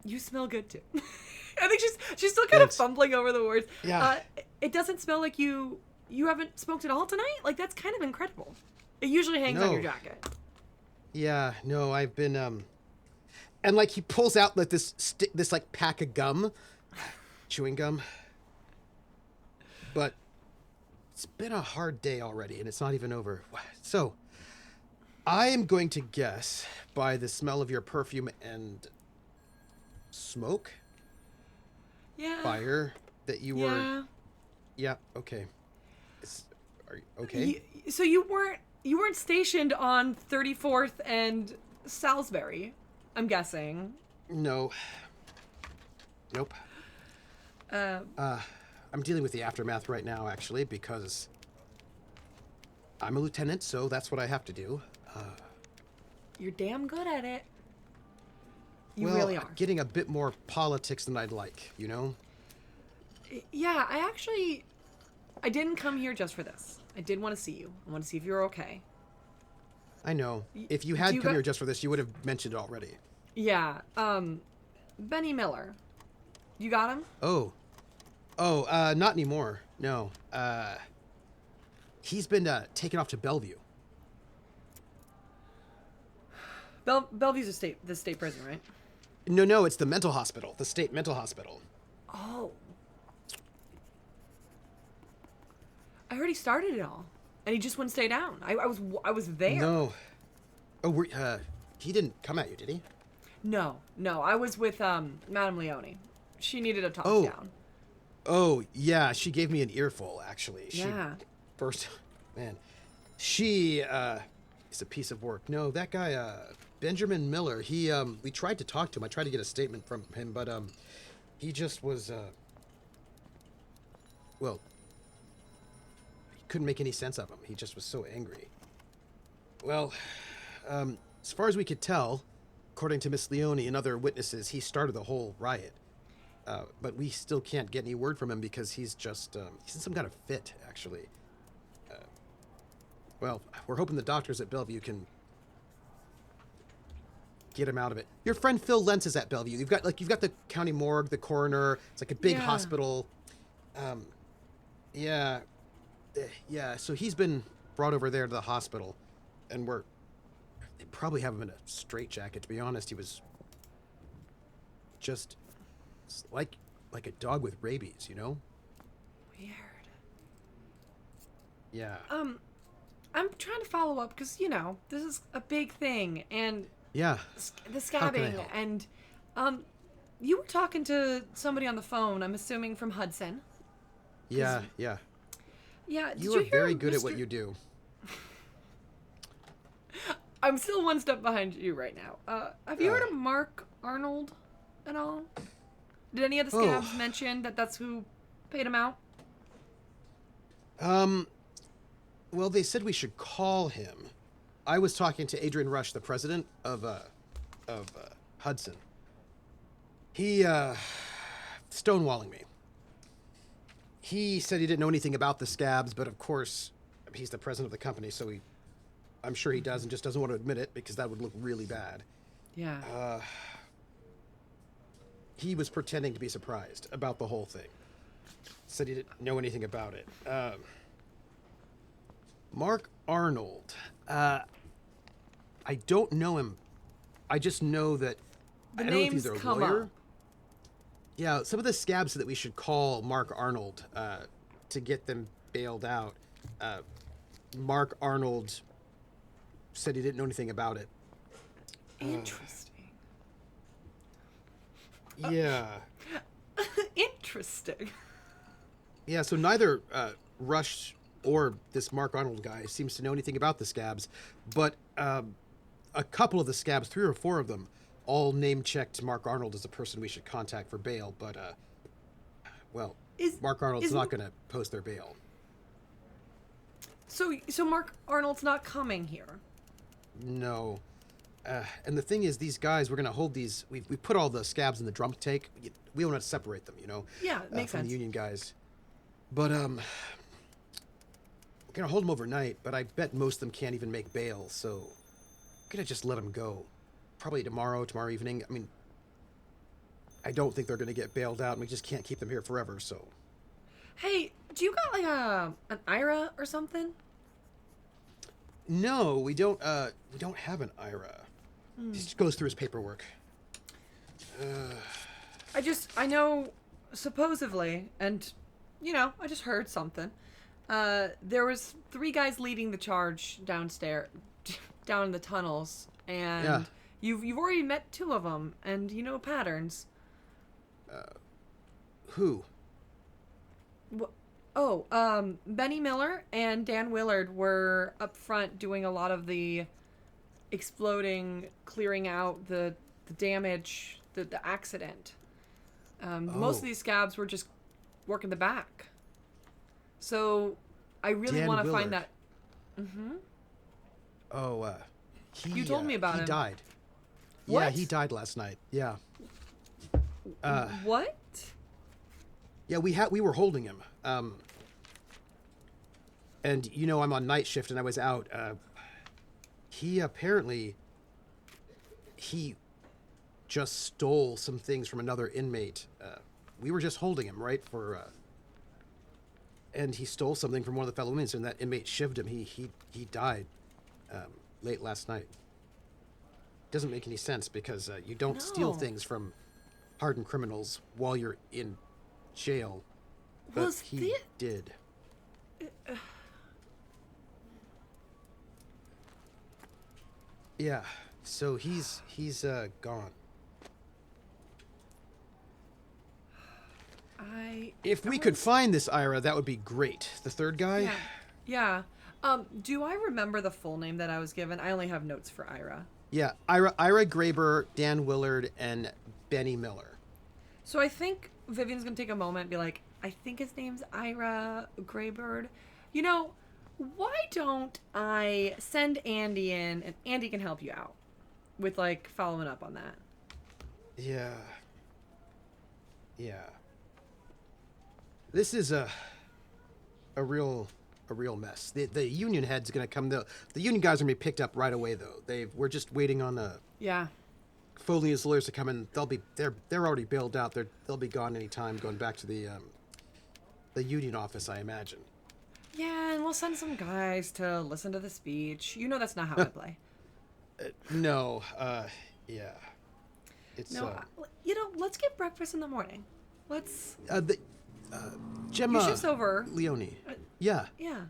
you smell good, too. I think she's still kind of fumbling over the words. Yeah. It doesn't smell like you haven't smoked at all tonight? Like, that's kind of incredible. It usually hangs on your jacket. Yeah, no, I've been, and, like, he pulls out, like, this like, pack of gum. Chewing gum. But it's been a hard day already, and it's not even over. So, I am going to guess, by the smell of your perfume and smoke, fire, that you were... Yeah, okay. Are you okay? So you weren't stationed on 34th and Salisbury, I'm guessing. No. Nope. I'm dealing with the aftermath right now, actually, because I'm a lieutenant, so that's what I have to do. You're damn good at it. You Well, really are. getting a bit more politics than I'd like, you know? Yeah, I didn't come here just for this. I did want to see you. I want to see if you're okay. I know. If you do had you come got- here just for this, you would have mentioned it already. Yeah, Benny Miller. You got him? Oh, not anymore. No. He's been taken off to Bellevue. Bellevue's the state prison, right? No, it's the mental hospital, the state mental hospital. Oh. I heard he started it all, and he just wouldn't stay down. I was there. No. Oh, he didn't come at you, did he? No. I was with Madame Leone. She needed a talk Oh. down. Oh, yeah, she gave me an earful, actually. Yeah. Man, she is a piece of work. No, that guy, Benjamin Miller, we tried to talk to him. I tried to get a statement from him, but, he just was, well, he couldn't make any sense of him. He just was so angry. Well, as far as we could tell, according to Miss Leone and other witnesses, he started the whole riot. But we still can't get any word from him because he's just, he's in some kind of fit, actually. Well, we're hoping the doctors at Bellevue can get him out of it. Your friend Phil Lentz is at Bellevue. You've got the county morgue, the coroner. It's like a big hospital. Yeah. So he's been brought over there to the hospital, and they probably have him in a straitjacket. To be honest, he was just like a dog with rabies, you know? Weird. Yeah. I'm trying to follow up because this is a big thing, and Yeah. the How can I scabbing, help? and you were talking to somebody on the phone. I'm assuming from Hudson. Yeah. Yeah. Did You are hear very good at Mr. what you do. I'm still one step behind you right now. Have you heard of Mark Arnold at all? Did any of the scabs mention that that's who paid him out? Well, they said we should call him. I was talking to Adrian Rush, the president of Hudson. He, stonewalling me. He said he didn't know anything about the scabs, but of course, he's the president of the company, so I'm sure he does and just doesn't want to admit it because that would look really bad. Yeah. He was pretending to be surprised about the whole thing. Said he didn't know anything about it. Mark Arnold. I don't know him. I just know that The I don't know if he's names their come lawyer. up. Yeah, some of the scabs said that we should call Mark Arnold to get them bailed out. Mark Arnold said he didn't know anything about it. Interesting. Yeah. Interesting. Yeah, so neither Rush or this Mark Arnold guy seems to know anything about the scabs, but a couple of the scabs, 3 or 4 of them, all name-checked Mark Arnold as a person we should contact for bail, but, Mark Arnold's not going to post their bail. So Mark Arnold's not coming here. No. And the thing is, these guys, we're going to hold these... We put all the scabs in the drum take. We want to separate them, you know? Yeah, makes from sense. the union guys. But, we're going to hold them overnight, but I bet most of them can't even make bail, so... I'm going to just let them go. Probably tomorrow evening. I mean, I don't think they're going to get bailed out, and we just can't keep them here forever, so... Hey, do you got like an IRA or something? No, we don't have an IRA. He just goes through his paperwork. I know, supposedly, and, I just heard something. There was 3 guys leading the charge downstairs, down in the tunnels, and Yeah. you've already met 2 of them, and you know patterns. Who? Benny Miller and Dan Willard were up front doing a lot of the exploding, clearing out the damage the accident. Most of these scabs were just working the back. So I really want to find that. Mm-hmm. Oh, you told me about him. He died. What? Yeah, he died last night. Yeah. What? Yeah, we were holding him. And you know I'm on night shift and I was out. He apparently just stole some things from another inmate. We were just holding him, right, and he stole something from one of the fellow inmates, and that inmate shivved him. He died late last night. Doesn't make any sense because you don't steal things from hardened criminals while you're in jail. But he did. Yeah, so he's gone. If we could find this Ira, that would be great. The third guy? Yeah. Do I remember the full name that I was given? I only have notes for Ira. Yeah, Ira Graber, Dan Willard, and Benny Miller. So I think Vivian's going to take a moment and be like, I think his name's Ira Graber. You know, why don't I send Andy in, and Andy can help you out with, like, following up on that. Yeah. This is a real mess. The union head's gonna come. The union guys are gonna be picked up right away though. We're just waiting on Foley and his lawyers to come in. They're already bailed out. They'll be gone any time. Going back to the union office, I imagine. Yeah, and we'll send some guys to listen to the speech. You know that's not how I play. No. Yeah. It's you know, let's get breakfast in the morning. Let's. Gemma. Your shift's over. Leone. Yeah. Yeah.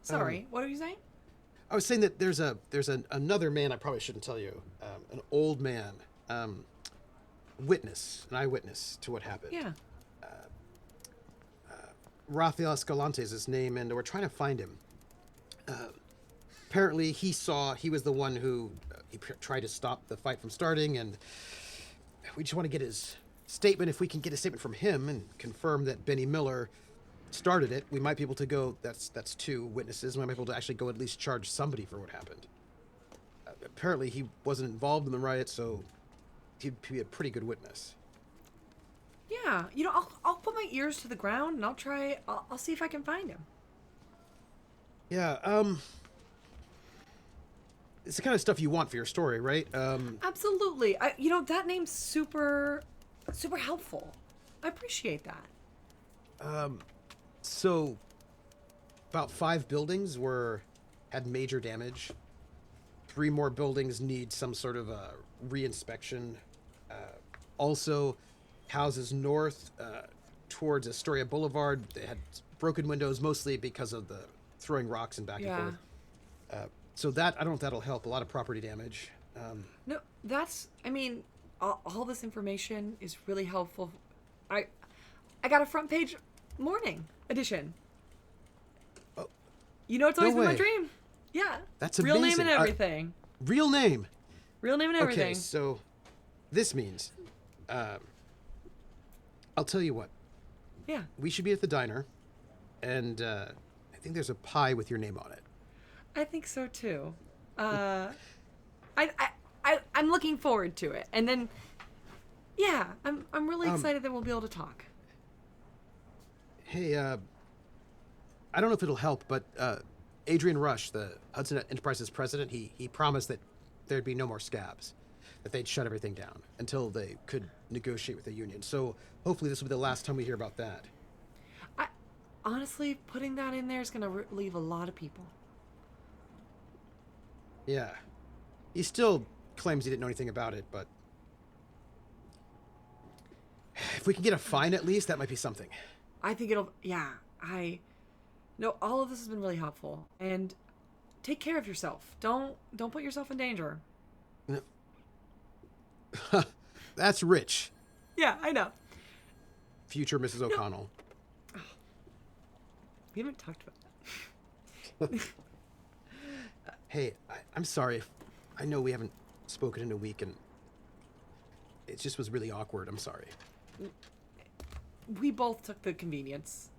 Sorry. What are you saying? I was saying that there's another man I probably shouldn't tell you. An old man, an eyewitness to what happened. Yeah. Rafael Escalante is his name, and we're trying to find him. Apparently, he was the one who tried to stop the fight from starting, and we just want to get his statement. If we can get a statement from him and confirm that Benny Miller started it, we might be able to go. That's two witnesses. We might be able to actually go at least charge somebody for what happened. Apparently, he wasn't involved in the riot, so he'd be a pretty good witness. Yeah, you know, I'll put my ears to the ground and I'll see if I can find him. Yeah, it's the kind of stuff you want for your story, right? Absolutely. You know, that name's super helpful. I appreciate that. So about 5 buildings had major damage. 3 more buildings need some sort of a reinspection. Also, houses north towards Astoria Boulevard, they had broken windows, mostly because of the throwing rocks and back and forth. So that, I don't know if that'll help. A lot of property damage. No, I mean, all this information is really helpful. I got a front page morning edition. Oh, you know, it's always been my dream. Yeah. That's amazing. Real name and everything. Real name. Real name and everything. Okay, so this means, I'll tell you what. Yeah. We should be at the diner, and I think there's a pie with your name on it. I think so too. I'm looking forward to it, and then, yeah, I'm really excited that we'll be able to talk. Hey, I don't know if it'll help, but Adrian Rush, the Hudson Enterprises president, he promised that there'd be no more scabs, that they'd shut everything down until they could negotiate with the union. So hopefully this will be the last time we hear about that. Honestly, putting that in there is going to relieve a lot of people. Yeah. He still claims he didn't know anything about it, but if we can get a fine at least, that might be something. I think no, all of this has been really helpful. And take care of yourself. Don't put yourself in danger. No. That's rich. Yeah, I know. Future Mrs. O'Connell. Oh. We haven't talked about that. Hey, I'm sorry. I know we haven't spoken in a week, and It just was really awkward. I'm sorry. We both took the convenience.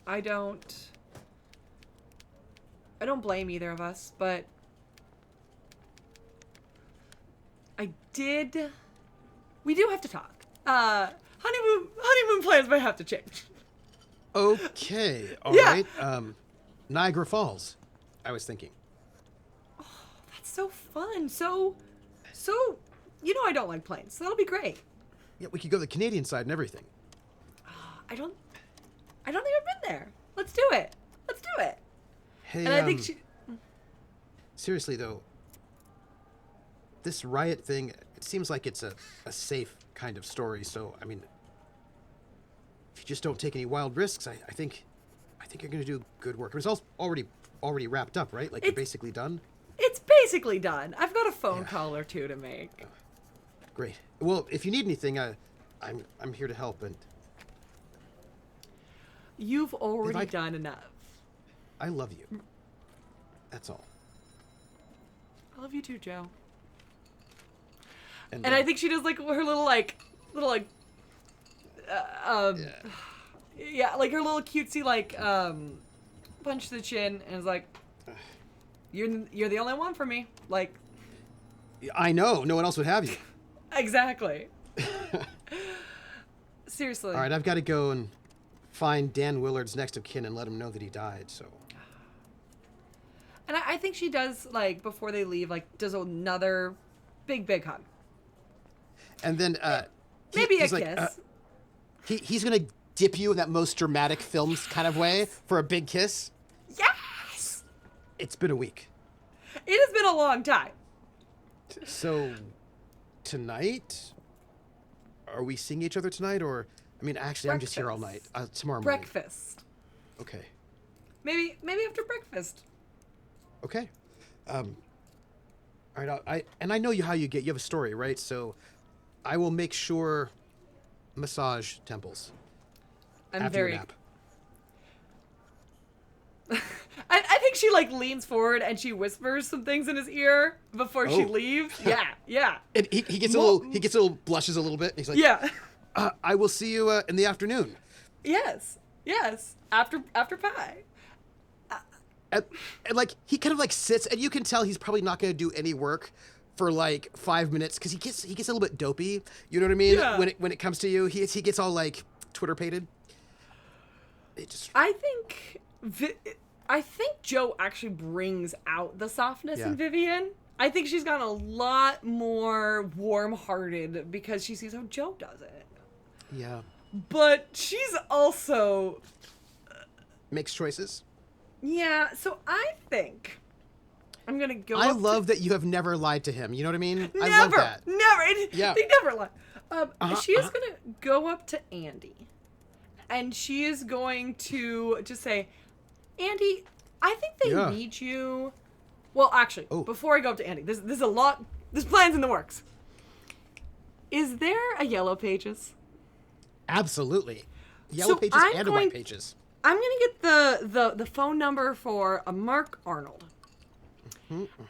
I don't blame either of us, but we do have to talk. Honeymoon plans might have to change. Okay. All Yeah. right. Niagara Falls, I was thinking. That's so fun. So, I don't like planes, so that'll be great. Yeah, we could go to the Canadian side and everything. I don't think I've been there. Let's do it. Hey, And I think seriously though, this Riot thing, it seems like it's a safe kind of story. So, I mean, if you just don't take any wild risks, I think you're gonna do good work. It was all already wrapped up, right? Like, you're basically done. it's basically done. I've got a phone call or two to make. Great. Well, if you need anything, I'm here to help. And You've already done enough. I love you. That's all. I love you too, Joe. And I think she does like her little yeah, like her little cutesy punch to the chin, and is like, you're the only one for me. Like, I know. No one else would have you. exactly. Seriously. All right, I've got to go and find Dan Willard's next of kin and let him know that he died. So. And I think she does, like, before they leave, like, does another big hug. And then Maybe a he's kiss. Like, he's gonna dip you in that most dramatic films kind of way for a big kiss. Yes! It's been a week. It has been a long time. So, tonight, are we seeing each other tonight, or? I mean, actually, I'm just here all night. Tomorrow morning. Breakfast. Okay. Maybe after breakfast. Okay. All right. I know how you get. You have a story, right? So, I will make sure. Massage temples. I'm after very. Your nap. I think she like leans forward and she whispers some things in his ear before she leaves. Yeah. And he gets a little blushes a little bit. And he's like, Yeah. I will see you in the afternoon. Yes. After pie. And like he kind of like sits, and you can tell he's probably not going to do any work for like 5 minutes because he gets a little bit dopey. You know what I mean? Yeah. When it comes to you, he gets all like Twitter-pated. I think Joe actually brings out the softness in Vivian. I think she's gotten a lot more warm-hearted because she sees how Joe does it. Yeah. But she's also makes choices. Yeah, so I think I'm gonna go. I love that you have never lied to him. You know what I mean? Never, I love that. Never. Yeah. They never lie. She is gonna go up to Andy, and she is going to just say, "Andy, I think they need you." Well, actually, before I go up to Andy, this is a lot. This plan's in the works. Is there a Yellow Pages? Absolutely. Yellow Pages and White Pages. I'm gonna get the phone number for a Mark Arnold.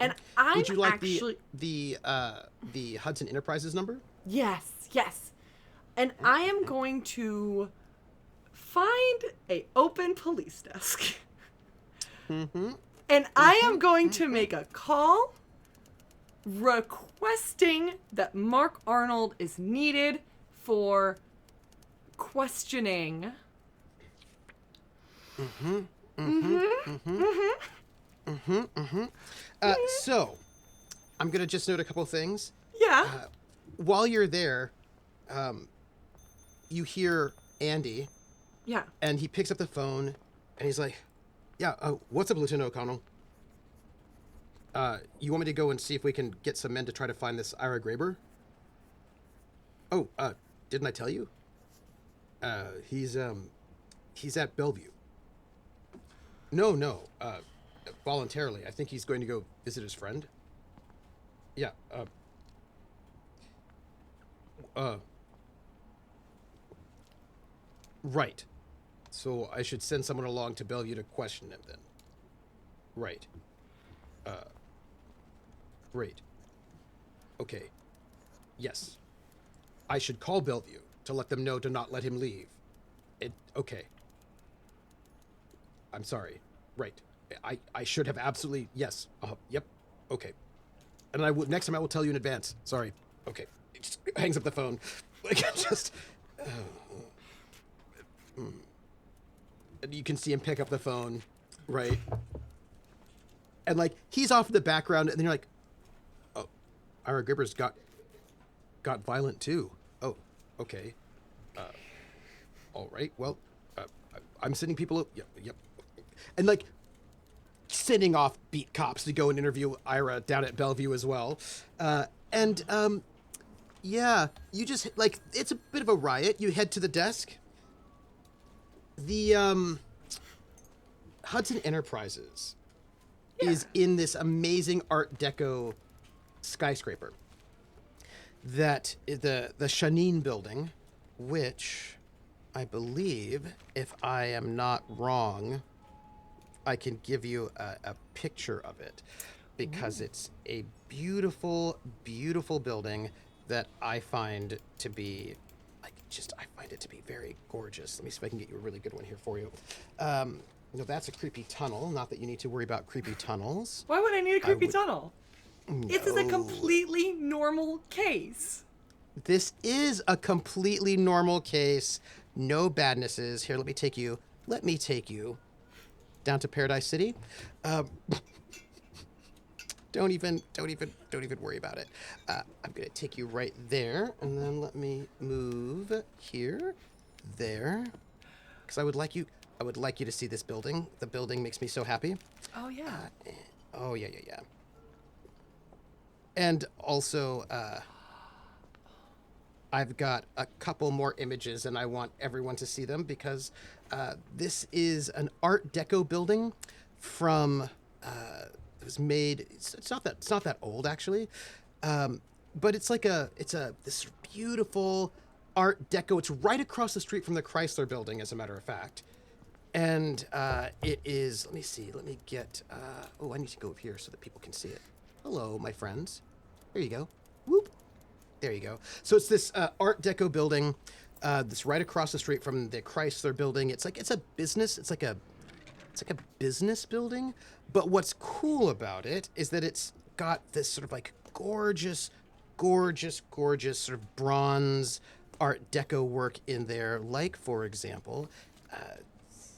And I'm Would you like actually the Hudson Enterprises number? Yes. And I am going to find a open police desk. And I am going to make a call requesting that Mark Arnold is needed for questioning. So, I'm gonna just note a couple things. Yeah. While you're there, you hear Andy. Yeah. And he picks up the phone, and he's like, "Yeah, what's up, Lieutenant O'Connell? You want me to go and see if we can get some men to try to find this Ira Graber? Oh, didn't I tell you? He's at Bellevue. No, voluntarily. I think he's going to go visit his friend. Yeah, right. So I should send someone along to Bellevue to question him then. Right. Great. Okay. Yes. I should call Bellevue to let them know to not let him leave. Okay. I'm sorry. Right. I should have absolutely... Yes. Yep. Okay. And next time I will tell you in advance. Sorry. Okay. He just hangs up the phone. Like, just... And you can see him pick up the phone, right? And, like, he's off in the background, and then you're like, oh, Ira Gribber's got violent, too. Oh, okay. All right, well, I'm sending people... Yep. And, like, sending off beat cops to go and interview Ira down at Bellevue as well. Yeah, you just, like, it's a bit of a riot. You head to the desk. The, Hudson Enterprises is in this amazing Art Deco skyscraper. That the Shanine building, which I believe, if I am not wrong, I can give you a picture of it, because it's a beautiful, beautiful building that I find to be, like, I find it to be very gorgeous. Let me see if I can get you a really good one here for you. No, that's a creepy tunnel. Not that you need to worry about creepy tunnels. Why would I need a creepy tunnel? No. This is a completely normal case. This is a completely normal case. No badnesses. Here, let me take you down to Paradise City. Don't even worry about it. I'm gonna take you right there, and then let me move here, there, because I would like you to see this building. The building makes me so happy. Oh yeah. Yeah. And also, I've got a couple more images, and I want everyone to see them, because this is an Art Deco building from. It was made. It's not that old, actually, but it's like this beautiful Art Deco. It's right across the street from the Chrysler Building, as a matter of fact, and it is. Let me see. Let me get. I need to go up here so that people can see it. Hello, my friends. There you go. Whoop. There you go. So it's this Art Deco building that's right across the street from the Chrysler Building. It's a business. It's like a business building. But what's cool about it is that it's got this sort of like gorgeous sort of bronze Art Deco work in there. Like, for example,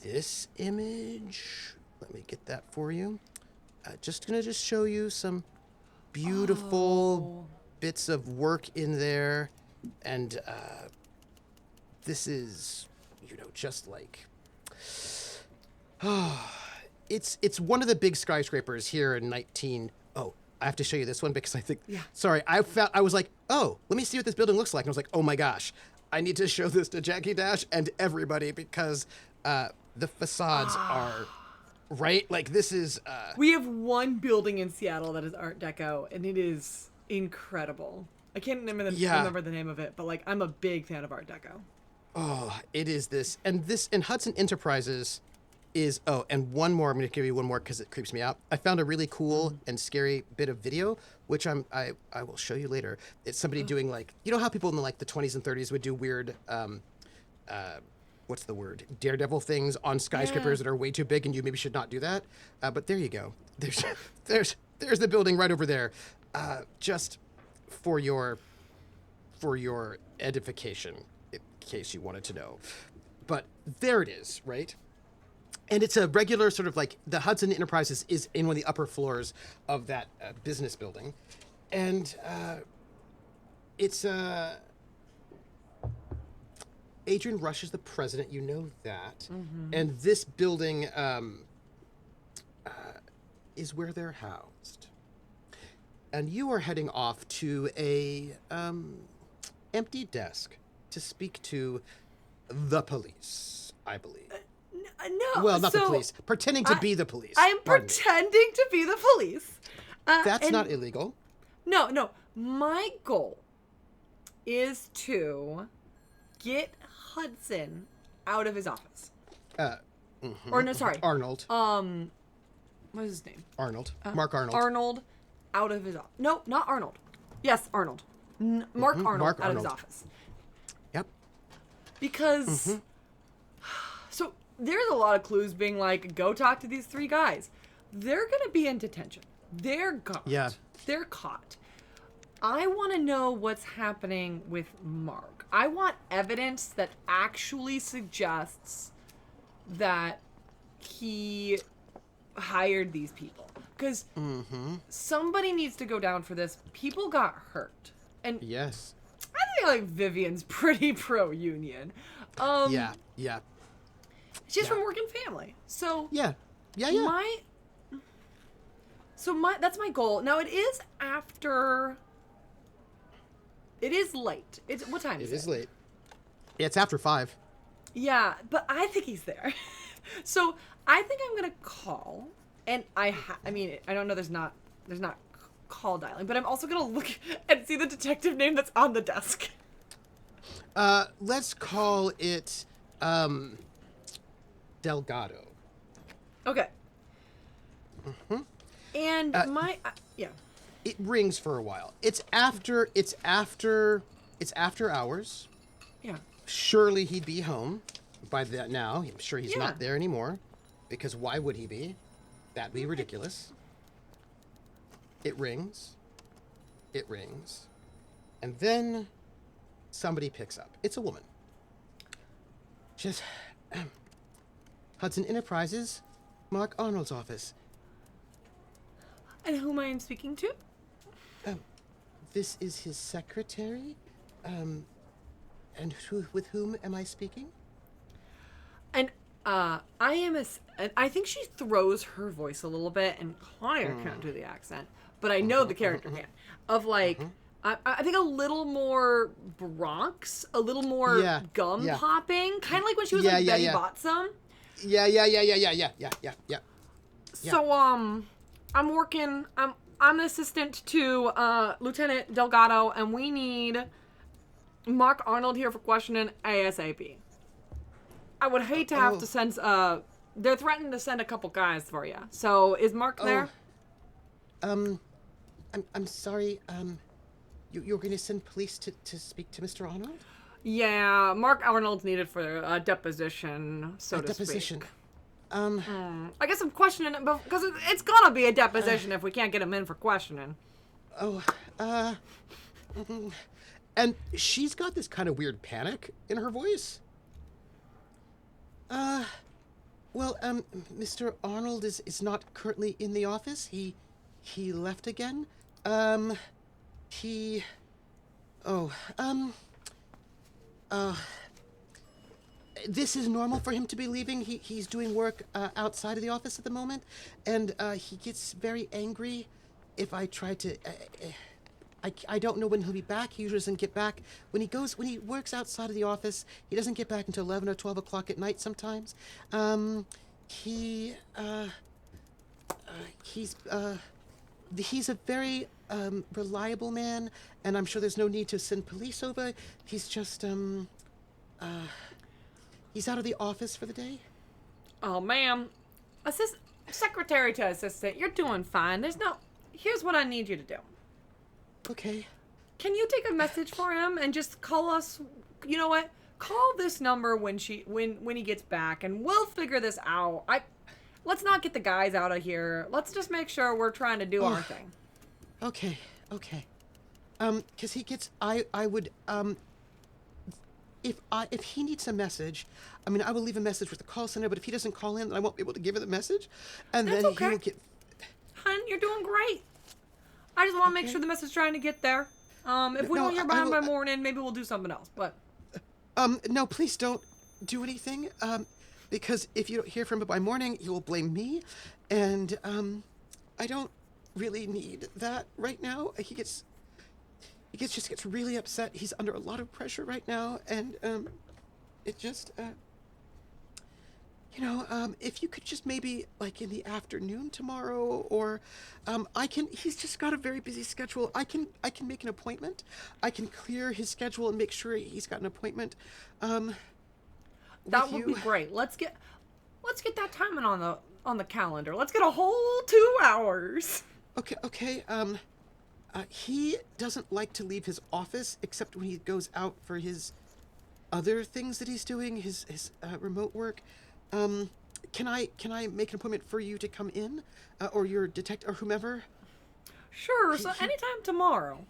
this image. Let me get that for you. Just gonna show you some beautiful bits of work in there, and this is, just like, it's one of the big skyscrapers here in 19. Oh, I have to show you this one because I think. Yeah. Sorry, I was like, oh, let me see what this building looks like, and I was like, oh my gosh, I need to show this to JakiDash and everybody, because the facades are. Right? Like, this is... We have one building in Seattle that is Art Deco, and it is incredible. I can't remember the name of it, but, like, I'm a big fan of Art Deco. Oh, it is this. And Hudson Enterprises is... Oh, and one more. I'm going to give you one more because it creeps me out. I found a really cool and scary bit of video, which I will show you later. It's somebody doing, like... You know how people in, the 20s and 30s would do weird... what's the word? Daredevil things on skyscrapers that are way too big, and you maybe should not do that. But there you go. There's the building right over there, just for your edification, in case you wanted to know. But there it is, right? And it's a regular sort of like the Hudson Enterprises is in one of the upper floors of that business building, and it's Adrian Rush is the president, you know that. Mm-hmm. And this building is where they're housed. And you are heading off to a empty desk to speak to the police, I believe. No. Well, not the police. Pretending to be the police. I'm pretending to be the police. That's not illegal. No. My goal is to get Hudson out of his office. Or no, sorry. Arnold. What is his name? Arnold. Mark Arnold. Arnold out of his office. No, not Arnold. Yes, Arnold. Mark Arnold out of his office. Because, so there's a lot of clues being like, go talk to these 3 guys. They're going to be in detention. They're got. Yeah. They're caught. I want to know what's happening with Mark. I want evidence that actually suggests that he hired these people. Because somebody needs to go down for this. People got hurt. And yes. I think like Vivian's pretty pro-union. Yeah. She's from Working Family. So Yeah. That's my goal. Now it is late. What time is it? It is late. It's after 5. Yeah, but I think he's there. So I think I'm gonna call, and I don't know. There's not call dialing, but I'm also gonna look and see the detective name that's on the desk. Let's call it Delgado. Okay. And yeah. It rings for a while. It's after hours. Yeah. Surely he'd be home by that now. I'm sure he's not there anymore, because why would he be? That'd be ridiculous. It rings. And then somebody picks up. It's a woman. She says, Hudson Enterprises, Mark Arnold's office. And whom I am speaking to? This is his secretary. And with whom am I speaking? And I think she throws her voice a little bit, and Claire can't do the accent, but I know the character can. Of like, I think a little more Bronx, a little more gum popping, kind of like when she was like Betty Botsum. Yeah. So I'm working. I'm an assistant to Lieutenant Delgado, and we need Mark Arnold here for questioning ASAP. I would hate to have to send. They're threatening to send a couple guys for you. So is Mark there? I'm sorry. You're going to send police to speak to Mr. Arnold? Yeah, Mark Arnold's needed for a deposition, so to deposition. speak. I guess I'm questioning it because it's gonna be a deposition if we can't get him in for questioning. And she's got this kind of weird panic in her voice. Well, Mr. Arnold is not currently in the office. He left again. This is normal for him to be leaving. He's doing work outside of the office at the moment, and he gets very angry if I try to. I don't know when he'll be back. He usually doesn't get back when he works outside of the office. He doesn't get back until 11 or 12 o'clock at night sometimes. He's a very reliable man, and I'm sure there's no need to send police over. He's just he's out of the office for the day. Oh, ma'am. Secretary to assistant, you're doing fine. Here's what I need you to do. Okay. Can you take a message for him and just call us? You know what? Call this number when he gets back, and we'll figure this out. Let's not get the guys out of here. Let's just make sure we're trying to do our thing. Okay. 'Cause he gets. I would. If he needs a message, I mean, I will leave a message with the call center. But if he doesn't call in, then I won't be able to give her the message, and That's then okay. he will get. Hun, you're doing great. I just want to make sure the message is trying to get there. If we don't hear by him by morning, maybe we'll do something else. But no, please don't do anything. Because if you don't hear from him by morning, he will blame me, and I don't really need that right now. He gets really upset. He's under a lot of pressure right now, and it just if you could just maybe like in the afternoon tomorrow, or he's just got a very busy schedule. I can make an appointment. I can clear his schedule and make sure he's got an appointment. That would be great. Let's get that timing on the calendar. Let's get a whole 2 hours. Okay. He doesn't like to leave his office except when he goes out for his other things that he's doing, his remote work. Can I make an appointment for you to come in, or your detective or whomever? Sure. So anytime tomorrow.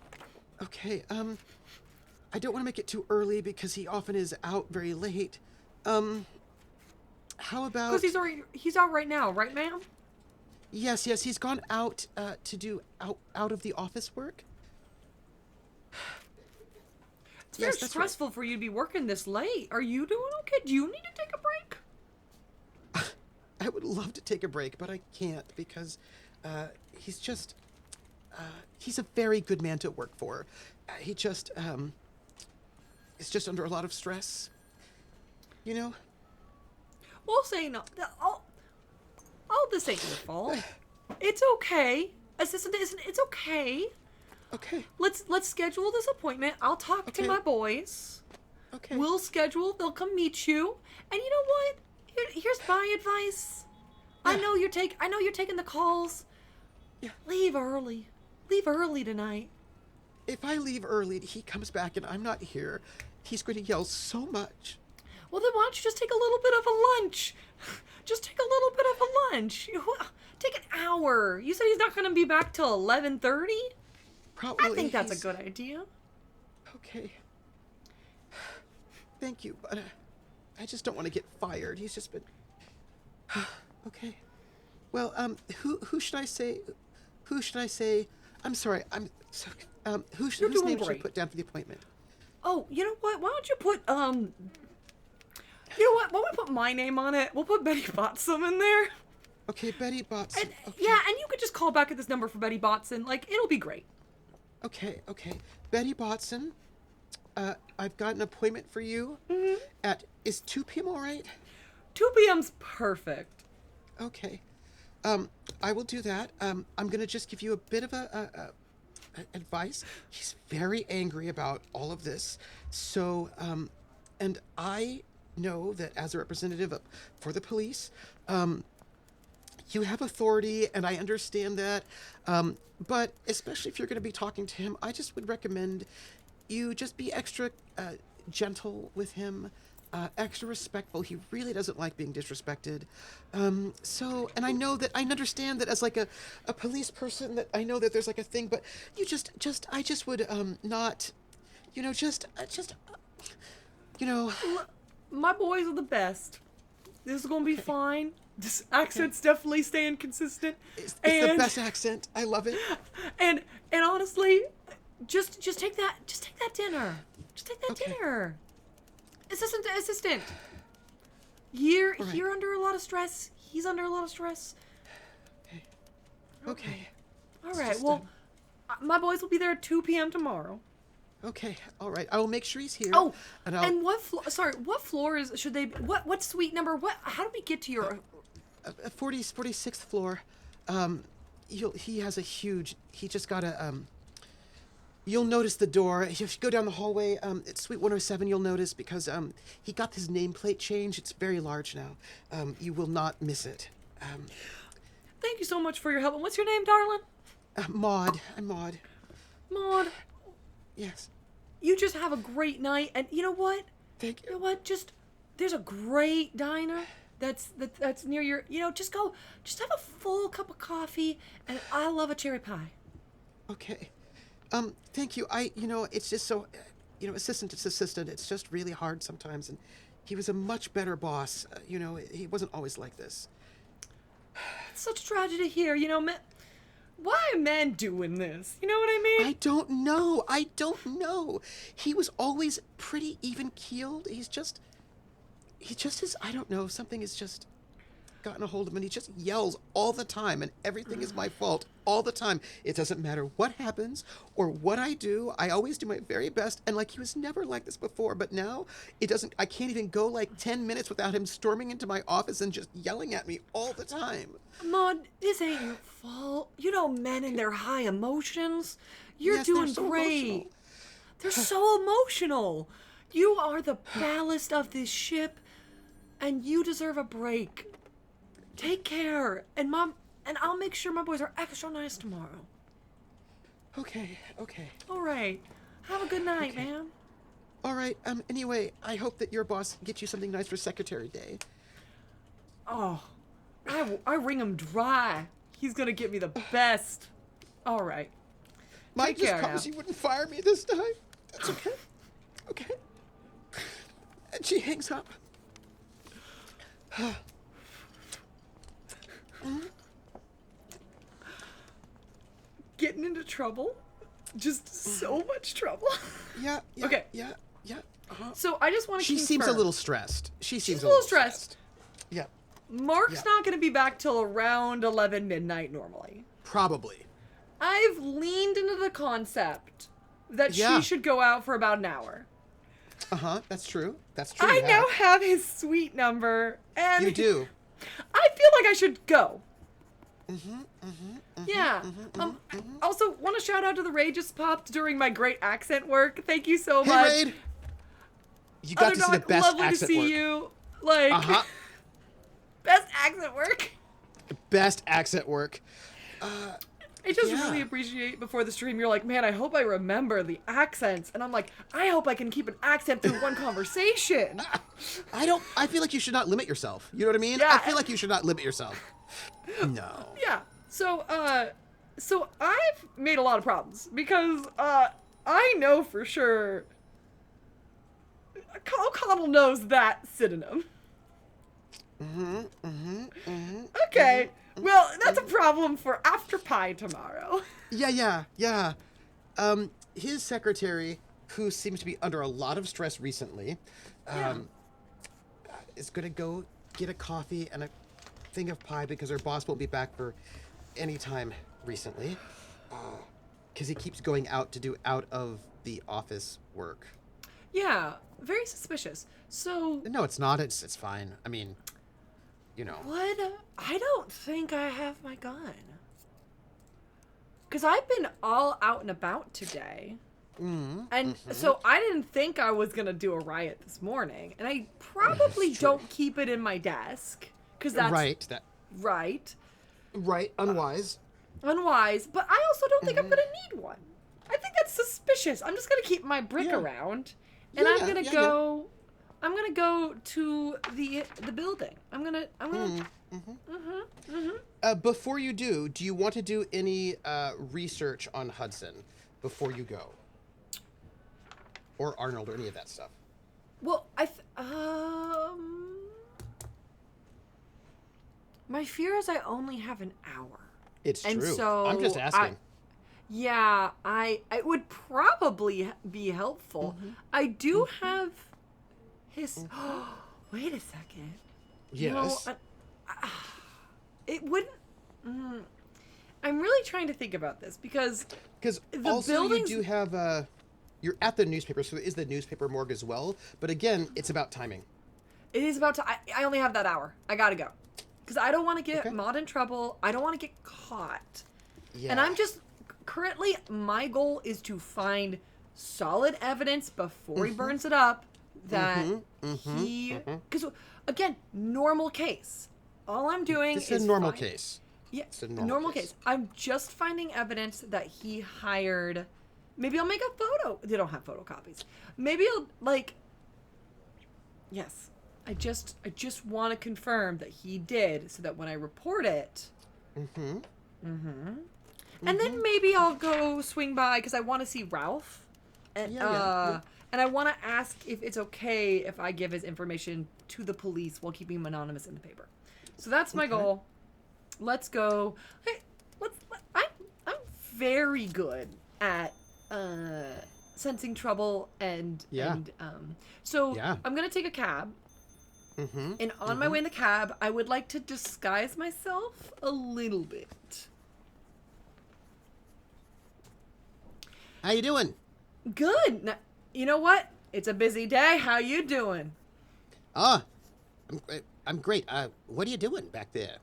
Okay. I don't want to make it too early because he often is out very late. How about? Because he's out right now, right, ma'am? Yes. He's gone out to do out of the office work. It's very stressful for you to be working this late. Are you doing okay? Do you need to take a break? I would love to take a break, but I can't because he's just he's a very good man to work for. He just is just under a lot of stress. You know? We'll say no. All this ain't your fault. It's okay. Assistant, it's okay. Okay. Let's schedule this appointment. I'll talk to my boys. Okay. We'll schedule. They'll come meet you. And you know what? Here's my advice. Yeah. I know you're taking the calls. Yeah. Leave early. Leave early tonight. If I leave early, he comes back and I'm not here. He's going to yell so much. Well, then why don't you just take a little bit of a lunch? Just take a little bit of a lunch. Take an hour. You said he's not going to be back till 11:30? Probably. I think that's a good idea. Okay. Thank you, but I just don't want to get fired. He's just been... Okay. Well, who should I say? Who should I say? I'm sorry. I'm so... whose name should I put down for the appointment? Oh, you know what? Why don't you put, you know what? Why don't we put my name on it? We'll put Betty Botsam in there. Okay, Betty Botson. And, okay. Yeah, and you could just call back at this number for Betty Botson. Like, it'll be great. Okay. Betty Botson, I've got an appointment for you at... Is 2 p.m. all right? 2 p.m.'s perfect. Okay. I will do that. I'm going to just give you a bit of advice. He's very angry about all of this. So, and I know that as a representative for the police, you have authority, and I understand that. But especially if you're going to be talking to him, I just would recommend you just be extra gentle with him, extra respectful. He really doesn't like being disrespected. So, and I know that, I understand that as like a police person, that I know that there's like a thing, but you I just would not, My boys are the best. This is gonna be fine. This accent's definitely staying consistent. It's the best accent. I love it. And honestly, just take that dinner. Just take that Okay. dinner. Assistant. You're All right. you're under a lot of stress. He's under a lot of stress. Okay. All right. just, Well, my boys will be there at 2 p.m. tomorrow. Okay. All right. I will make sure he's here. Oh, and what floor should they? What suite number? How do we get to your? 46th floor. He has a huge. He just got a. You'll notice the door. If you go down the hallway, it's suite 107. You'll notice because he got his nameplate changed. It's very large now. You will not miss it. Thank you so much for your help. And what's your name, darling? Maud. I'm Maud. Maud. Yes. You just have a great night, and you know what? Thank You know you. what? There's a great diner that's near your. Just have a full cup of coffee, and I love a cherry pie. Okay. Thank you. It's just so, assistant to assistant. It's just really hard sometimes, and he was a much better boss. He wasn't always like this. It's such a tragedy to hear. Why are men doing this? You know what I mean? I don't know. He was always pretty even-keeled. He just is, I don't know, something has just gotten a hold of him, and he just yells all the time, and everything is my fault all the time. It doesn't matter what happens or what I do. I always do my very best, and he was never like this before, but now I can't even go 10 minutes without him storming into my office and just yelling at me all the time. Maud, this ain't your fault. Men and their high emotions. You're Yes, they're doing so great. emotional. They're so emotional. You are the ballast of this ship, and you deserve a break. Take care, and I'll make sure my boys are extra nice tomorrow. Okay. All right. Have a good night, Okay. man. All right. Anyway, I hope that your boss gets you something nice for Secretary Day. Oh, I wring him dry. He's gonna get me the best. All right. Mike Take just care promised now. he wouldn't fire me this time. That's okay. Okay. And she hangs up. Getting into trouble? Just so much trouble. Yeah. Okay. Yeah. So I just want to She confirm. seems a little stressed. She's a little stressed. Yeah. Mark's Yeah. not going to be back till around 11 midnight normally. Probably. I've leaned into the concept that Yeah. she should go out for about an hour. That's true. That's true. I you now have. have his suite number, and You do. I feel like I should go. Yeah. Also, want to shout out to the Raid just popped during my great accent work. Thank you so much. Hey, Raid. You got to see the Underdog, best lovely accent to see work. you. Like, best accent work. Best accent work. I just Yeah. really appreciate before the stream, you're like, man, I hope I remember the accents. And I'm like, I hope I can keep an accent through one conversation. I feel like you should not limit yourself. You know what I mean? Yeah. I feel like you should not limit yourself. No. Yeah. So I've made a lot of problems because, I know for sure O'Connell knows that synonym. Okay. Well, that's a problem for after pie tomorrow. Yeah. His secretary, who seems to be under a lot of stress recently, is gonna go get a coffee and a thing of pie because her boss won't be back for any time recently. Because he keeps going out to do out of the office work. Yeah, very suspicious. So No, it's not. It's fine. I mean, you know. what? I don't think I have my gun. Because I've been all out and about today. And so I didn't think I was going to do a riot this morning. And I probably don't keep it in my desk. Because that's Right. right. Unwise. Unwise. But I also don't think I'm going to need one. I think that's suspicious. I'm just going to keep my brick around. And I'm going to go... I'm gonna go to the building. I'm gonna. Before you do you want to do any research on Hudson before you go, or Arnold, or any of that stuff? Well, my fear is I only have an hour. It's And true. so I'm just asking. It would probably be helpful. I do have his. Wait a second. Yes. No, it wouldn't. I'm really trying to think about this because also buildings- you do have you're at the newspaper, so there is the newspaper morgue as well. But again, it's about timing. it is about to. I only have that hour. I gotta go because I don't want to get Maud in trouble. I don't want to get caught. Yeah. And I'm just currently my goal is to find solid evidence before he burns it up that he because again, normal case. All I'm doing This is is a normal case. Yeah, It's a normal case. I'm just finding evidence that he hired. Maybe I'll make a photo. They don't have photocopies. Maybe I'll Yes, I just want to confirm that he did, so that when I report it. And then maybe I'll go swing by because I want to see Ralph, and and I want to ask if it's okay if I give his information to the police while keeping him anonymous in the paper. So that's my goal. Let's go. Hey, I'm very good at sensing trouble and so I'm gonna take a cab. And on my way in the cab, I would like to disguise myself a little bit. How you doing? Good. Now, you know what? It's a busy day. How you doing? I'm great. What are you doing back there?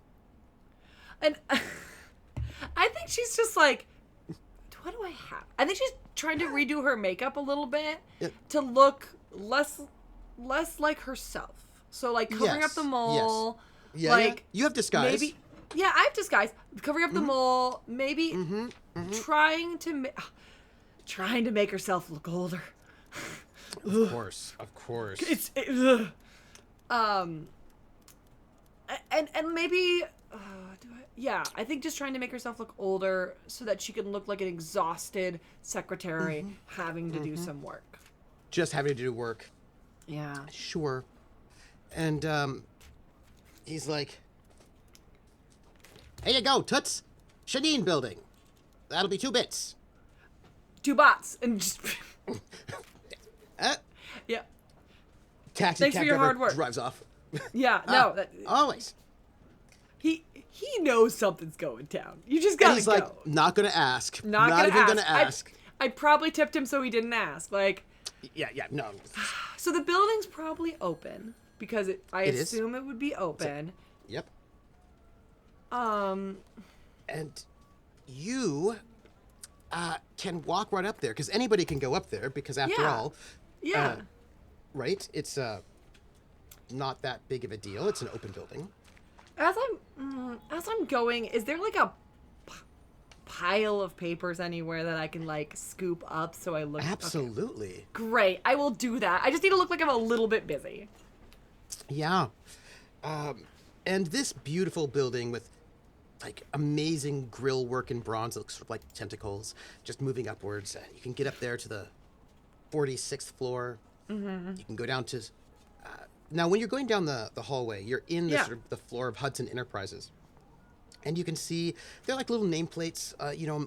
And I think she's just like, what do I have? I think she's trying to redo her makeup a little bit to look less like herself. So like covering up the mole. Yes. Yeah, like you have disguise. Maybe. Yeah, I have disguise. Covering up the mole. Maybe trying to make herself look older. Of course. And maybe I think just trying to make herself look older so that she can look like an exhausted secretary having to do some work. Just having to do work. Yeah. Sure. And he's like, here you go, Toots. Shadeen building. That'll be 2 bits. 2 bots and just yeah. Taxi Thanks cab for your driver hard work. drives off. Yeah, no. Always. He knows something's going down. You just gotta he's go. like, not gonna ask. Not even gonna ask. I probably tipped him so he didn't ask. Like, Yeah, no. so the building's probably open because I It is. assume it would be open. Yep. Um, And you can walk right up there, because anybody can go up there, because after all, yeah. right? It's not that big of a deal. It's an open building. As I'm going, is there like a pile of papers anywhere that I can like scoop up so I look? Absolutely. Okay. Great, I will do that. I just need to look like I'm a little bit busy. Yeah. And this beautiful building with like amazing grill work in bronze, it looks sort of like tentacles just moving upwards. You can get up there to the 46th floor. Mm-hmm. You can go down to now when you're going down the hallway, you're in the sort of the floor of Hudson Enterprises, and you can see they're like little nameplates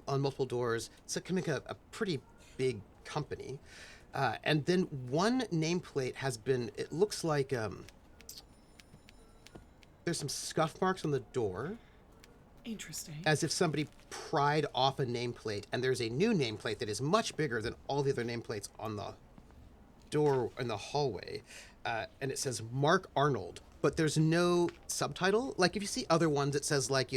on multiple doors. It's like a pretty big company, and then one nameplate has been, it looks like there's some scuff marks on the door. Interesting. As if somebody pried off a nameplate, and there's a new nameplate that is much bigger than all the other nameplates on the door in the hallway, and it says Mark Arnold, but there's no subtitle. Like if you see other ones, it says like,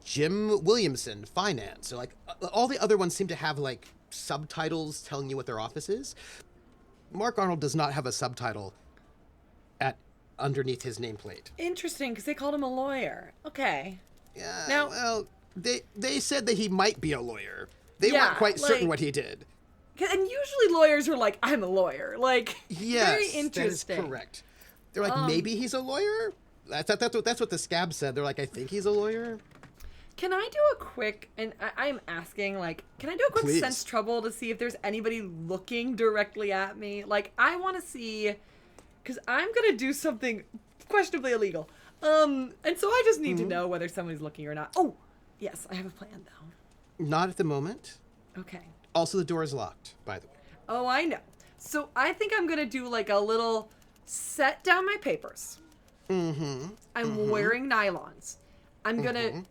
Jim Williamson, finance, or like all the other ones seem to have like subtitles telling you what their office is. Mark Arnold does not have a subtitle underneath his nameplate. Interesting, because they called him a lawyer. Okay. Yeah. Now, well, they said that he might be a lawyer. They weren't quite certain what he did. And usually lawyers are like, I'm a lawyer. Like, yes, very interesting. That is correct. They're like, maybe he's a lawyer? That's what the scab said. They're like, I think he's a lawyer. Can I do a quick, and I'm asking, like, can I do a quick Please. sense trouble to see if there's anybody looking directly at me? Like, I want to see, because I'm going to do something questionably illegal. And so I just need to know whether somebody's looking or not. Oh, yes, I have a plan, though. Not at the moment. Okay. Also, the door is locked, by the way. Oh, I know. So I think I'm going to do, like, a little set down my papers. Mm-hmm. I'm wearing nylons. I'm going to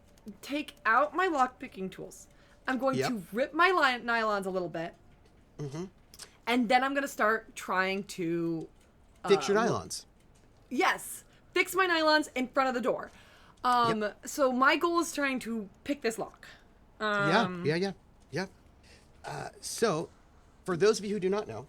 take out my lock-picking tools. I'm going to rip my nylons a little bit. Mm-hmm. And then I'm going to start trying to... Fix your nylons. Yes. Fix my nylons in front of the door. So my goal is trying to pick this lock. Yeah. So, for those of you who do not know,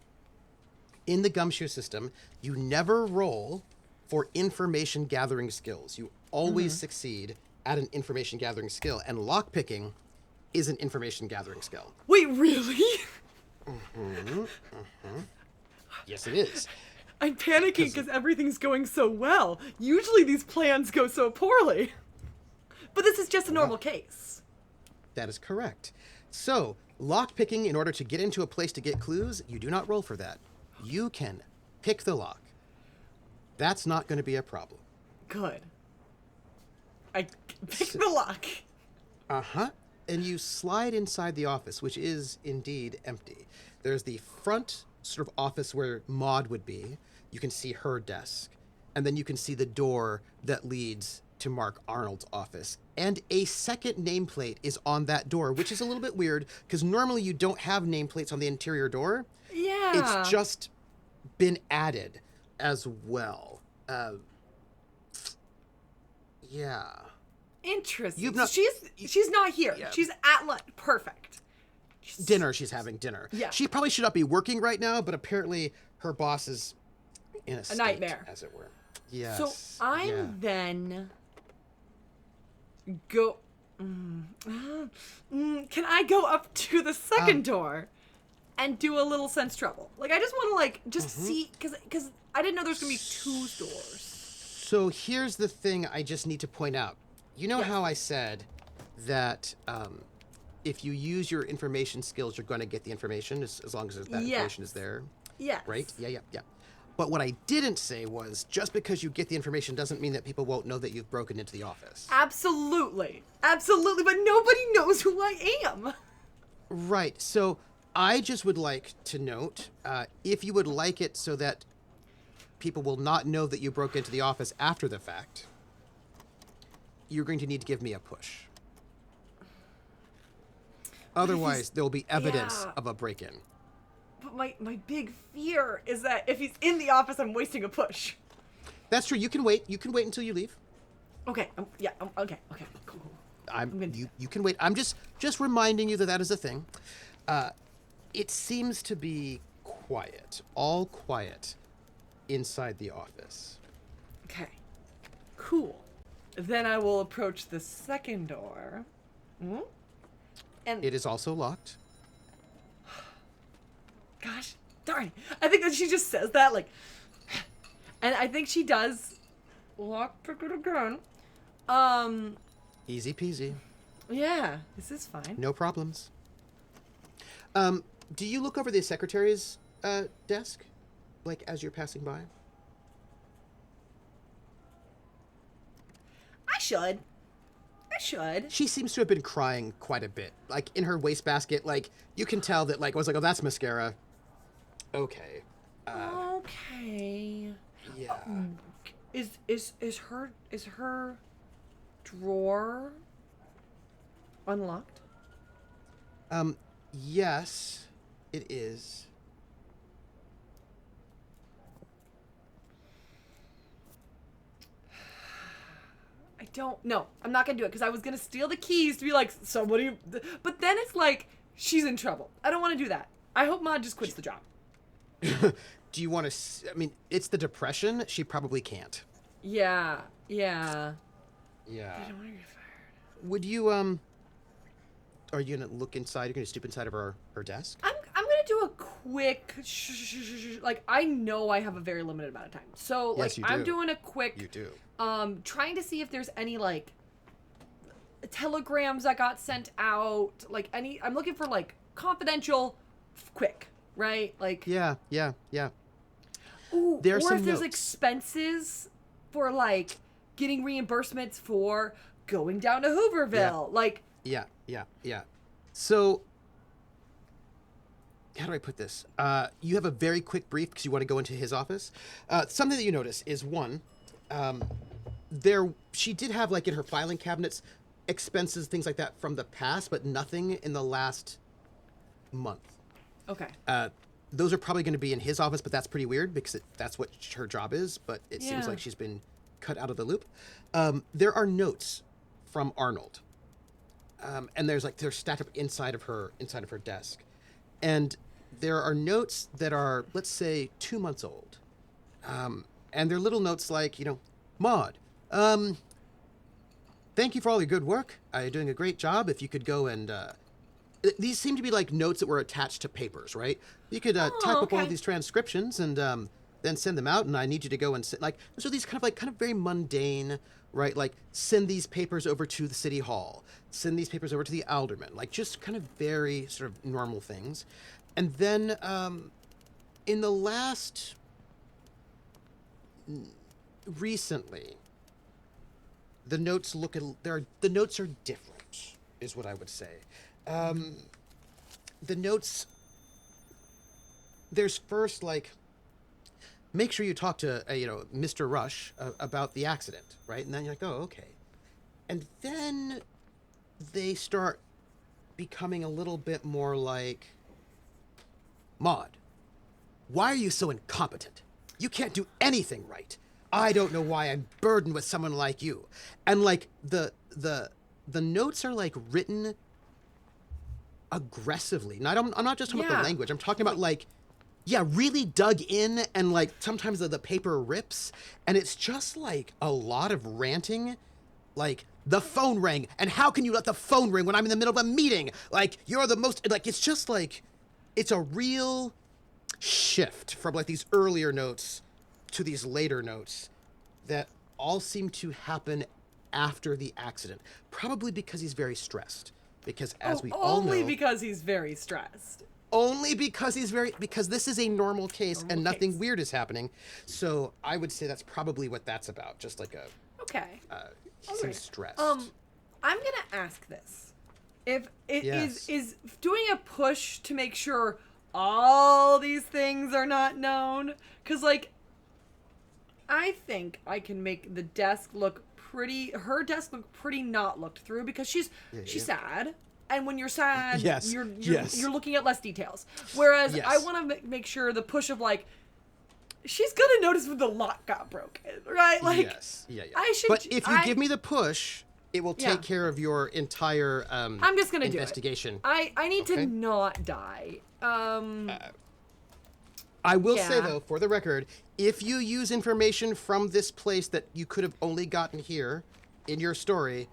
in the Gumshoe system, you never roll for information gathering skills. You always succeed at an information gathering skill, and lockpicking is an information gathering skill. Wait, really? Yes, it is. I'm panicking because everything's going so well. Usually these plans go so poorly. But this is just a normal case. That is correct. So, lockpicking, in order to get into a place to get clues, you do not roll for that. You can pick the lock. That's not going to be a problem. Good. I pick the lock. Uh-huh. And you slide inside the office, which is indeed empty. There's the front sort of office where Maud would be. You can see her desk. And then you can see the door that leads to Mark Arnold's office. And a second nameplate is on that door, which is a little bit weird, because normally you don't have nameplates on the interior door. Yeah. It's just been added as well. Yeah. Interesting. She's not here. Yeah. She's at lunch. Perfect. She's having dinner. Yeah. She probably should not be working right now, but apparently her boss is in a state, nightmare, as it were. Yes. So I'm then go. Can I go up to the second door? and do a little sense trouble. Like, I just want to, like, just see, because I didn't know there's going to be 2 stores. So here's the thing I just need to point out. You know how I said that if you use your information skills, you're going to get the information as long as that information is there? Yes. Right? Yeah. But what I didn't say was just because you get the information doesn't mean that people won't know that you've broken into the office. Absolutely. Absolutely. But nobody knows who I am. Right. So I just would like to note, if you would like it so that people will not know that you broke into the office after the fact, you're going to need to give me a push. Otherwise, there will be evidence of a break-in. But my big fear is that if he's in the office, I'm wasting a push. That's true. You can wait. You can wait until you leave. Okay. Okay. Cool. You can wait. I'm just reminding you that that is a thing. It seems to be quiet, all quiet, inside the office. Okay. Cool. Then I will approach the second door. And it is also locked. Gosh, darn. I think that she just says that, like, and I think she does lock pick it again. Easy peasy. Yeah, this is fine. No problems. Do you look over the secretary's desk, like, as you're passing by? I should. She seems to have been crying quite a bit. Like, in her wastebasket, like, you can tell that, like, I was like, oh, that's mascara. Okay. Okay. Yeah. Is her drawer unlocked? Yes, it is. No, I'm not gonna do it because I was gonna steal the keys to be like, somebody, but then it's like, she's in trouble. I don't want to do that. I hope Maud just quits the job. Do you want to, I mean, it's the depression. She probably can't. Yeah. I don't want to get fired. Would you, are you gonna look inside? You're gonna stoop inside of her desk? I'm gonna do a quick, like, I know I have a very limited amount of time. So, like, yes, you do. I'm doing a quick. You do. Trying to see if there's any, like, telegrams that got sent out, like, I'm looking for, like, confidential, quick, right? Like. Yeah. Ooh, there's or some if there's notes. Expenses for, like, getting reimbursements for going down to Hooverville, like. Yeah. So, how do I put this? You have a very quick brief because you want to go into his office. Something that you notice is, one, she did have, like, in her filing cabinets, expenses, things like that from the past, but nothing in the last month. Okay. Those are probably going to be in his office, but that's pretty weird because that's what her job is, but it seems like she's been cut out of the loop. There are notes from Arnold. And they're stacked up inside of her desk. And there are notes that are, let's say, 2 months old. And they're little notes like, Maud, thank you for all your good work. You're doing a great job. If you could go and, these seem to be like notes that were attached to papers, right? You could type up all these transcriptions and then send them out. And I need you to go and so these kind of very mundane, right? Like, send these papers over to the city hall, send these papers over to the alderman, like, just kind of very sort of normal things. And then in the last recently, the notes the notes are different, is what I would say. The notes, there's first, like, make sure you talk to Mr. Rush about the accident, right? And then you're like, oh, okay. And then they start becoming a little bit more like, Maud, why are you so incompetent? You can't do anything right. I don't know why I'm burdened with someone like you. And, like, the notes are, like, written aggressively. And I'm not just talking about the language. I'm talking about, like, really dug in, and, like, sometimes the paper rips, and it's just, like, a lot of ranting. Like, the phone rang, and how can you let the phone ring when I'm in the middle of a meeting? Like, you're the most, like, it's just, like, it's a real shift from like these earlier notes to these later notes that all seem to happen after the accident, probably because he's very stressed. Because as we all know, only because he's very stressed. Only because because this is a normal case and nothing case. weird is happening. So I would say that's probably what that's about. Just like a Okay. he seems stressed. I'm gonna ask this: if it is doing a push to make sure all these things are not known, because like I think I can make the desk look pretty. Her desk look pretty not looked through because she's sad. And when you're sad, you're looking at less details. Whereas I want to make sure the push of like, she's gonna notice when the lock got broken, right? Like, I should. But if you give me the push, it will take care of your entire I'm just gonna investigation. Do it. I need to not die. I will say though, for the record, if you use information from this place that you could have only gotten here in your story,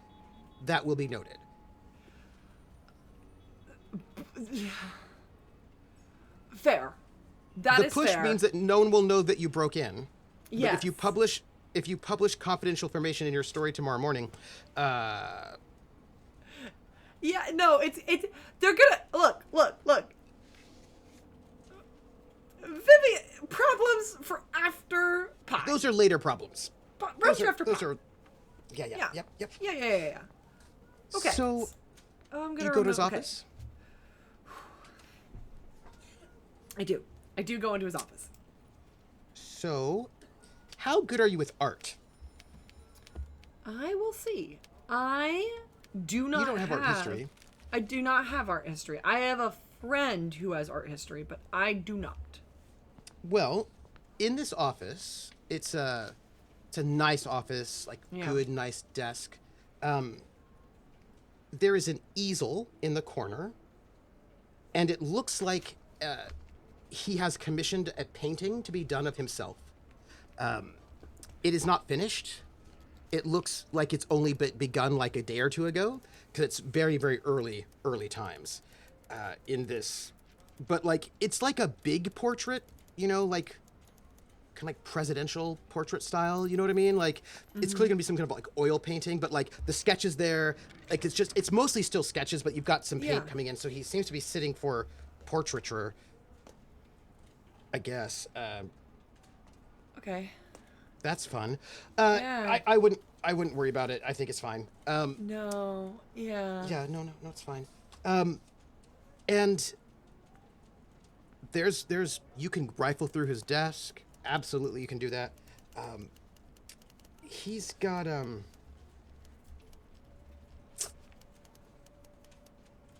that will be noted. Fair. That is fair. The push means that no one will know that you broke in. Yes. But if you publish confidential information in your story tomorrow morning, yeah, no, it's they're gonna look. Vivian, problems for after pie. Those are later problems. Those are after pie. Yep. Yeah. Okay. So, I'm gonna you go to his office? I do go into his office. So, how good are you with art? I will see. I do not You don't have art history. I do not have art history. I have a friend who has art history, but I do not. Well, in this office, it's a nice office, like good, nice desk. There is an easel in the corner, and it looks like he has commissioned a painting to be done of himself. It is not finished. It looks like it's only begun like a day or two ago, because it's very, very early times in this. But like, it's like a big portrait, you know, like kind of like presidential portrait style, you know what I mean? Like, it's clearly gonna be some kind of like oil painting, but like the sketches there, like it's mostly still sketches, but you've got some paint coming in, so he seems to be sitting for portraiture, I guess. Okay. That's fun. I wouldn't worry about it. I think it's fine. No. Yeah. Yeah. No, it's fine. And there's you can rifle through his desk. Absolutely, you can do that. He's got a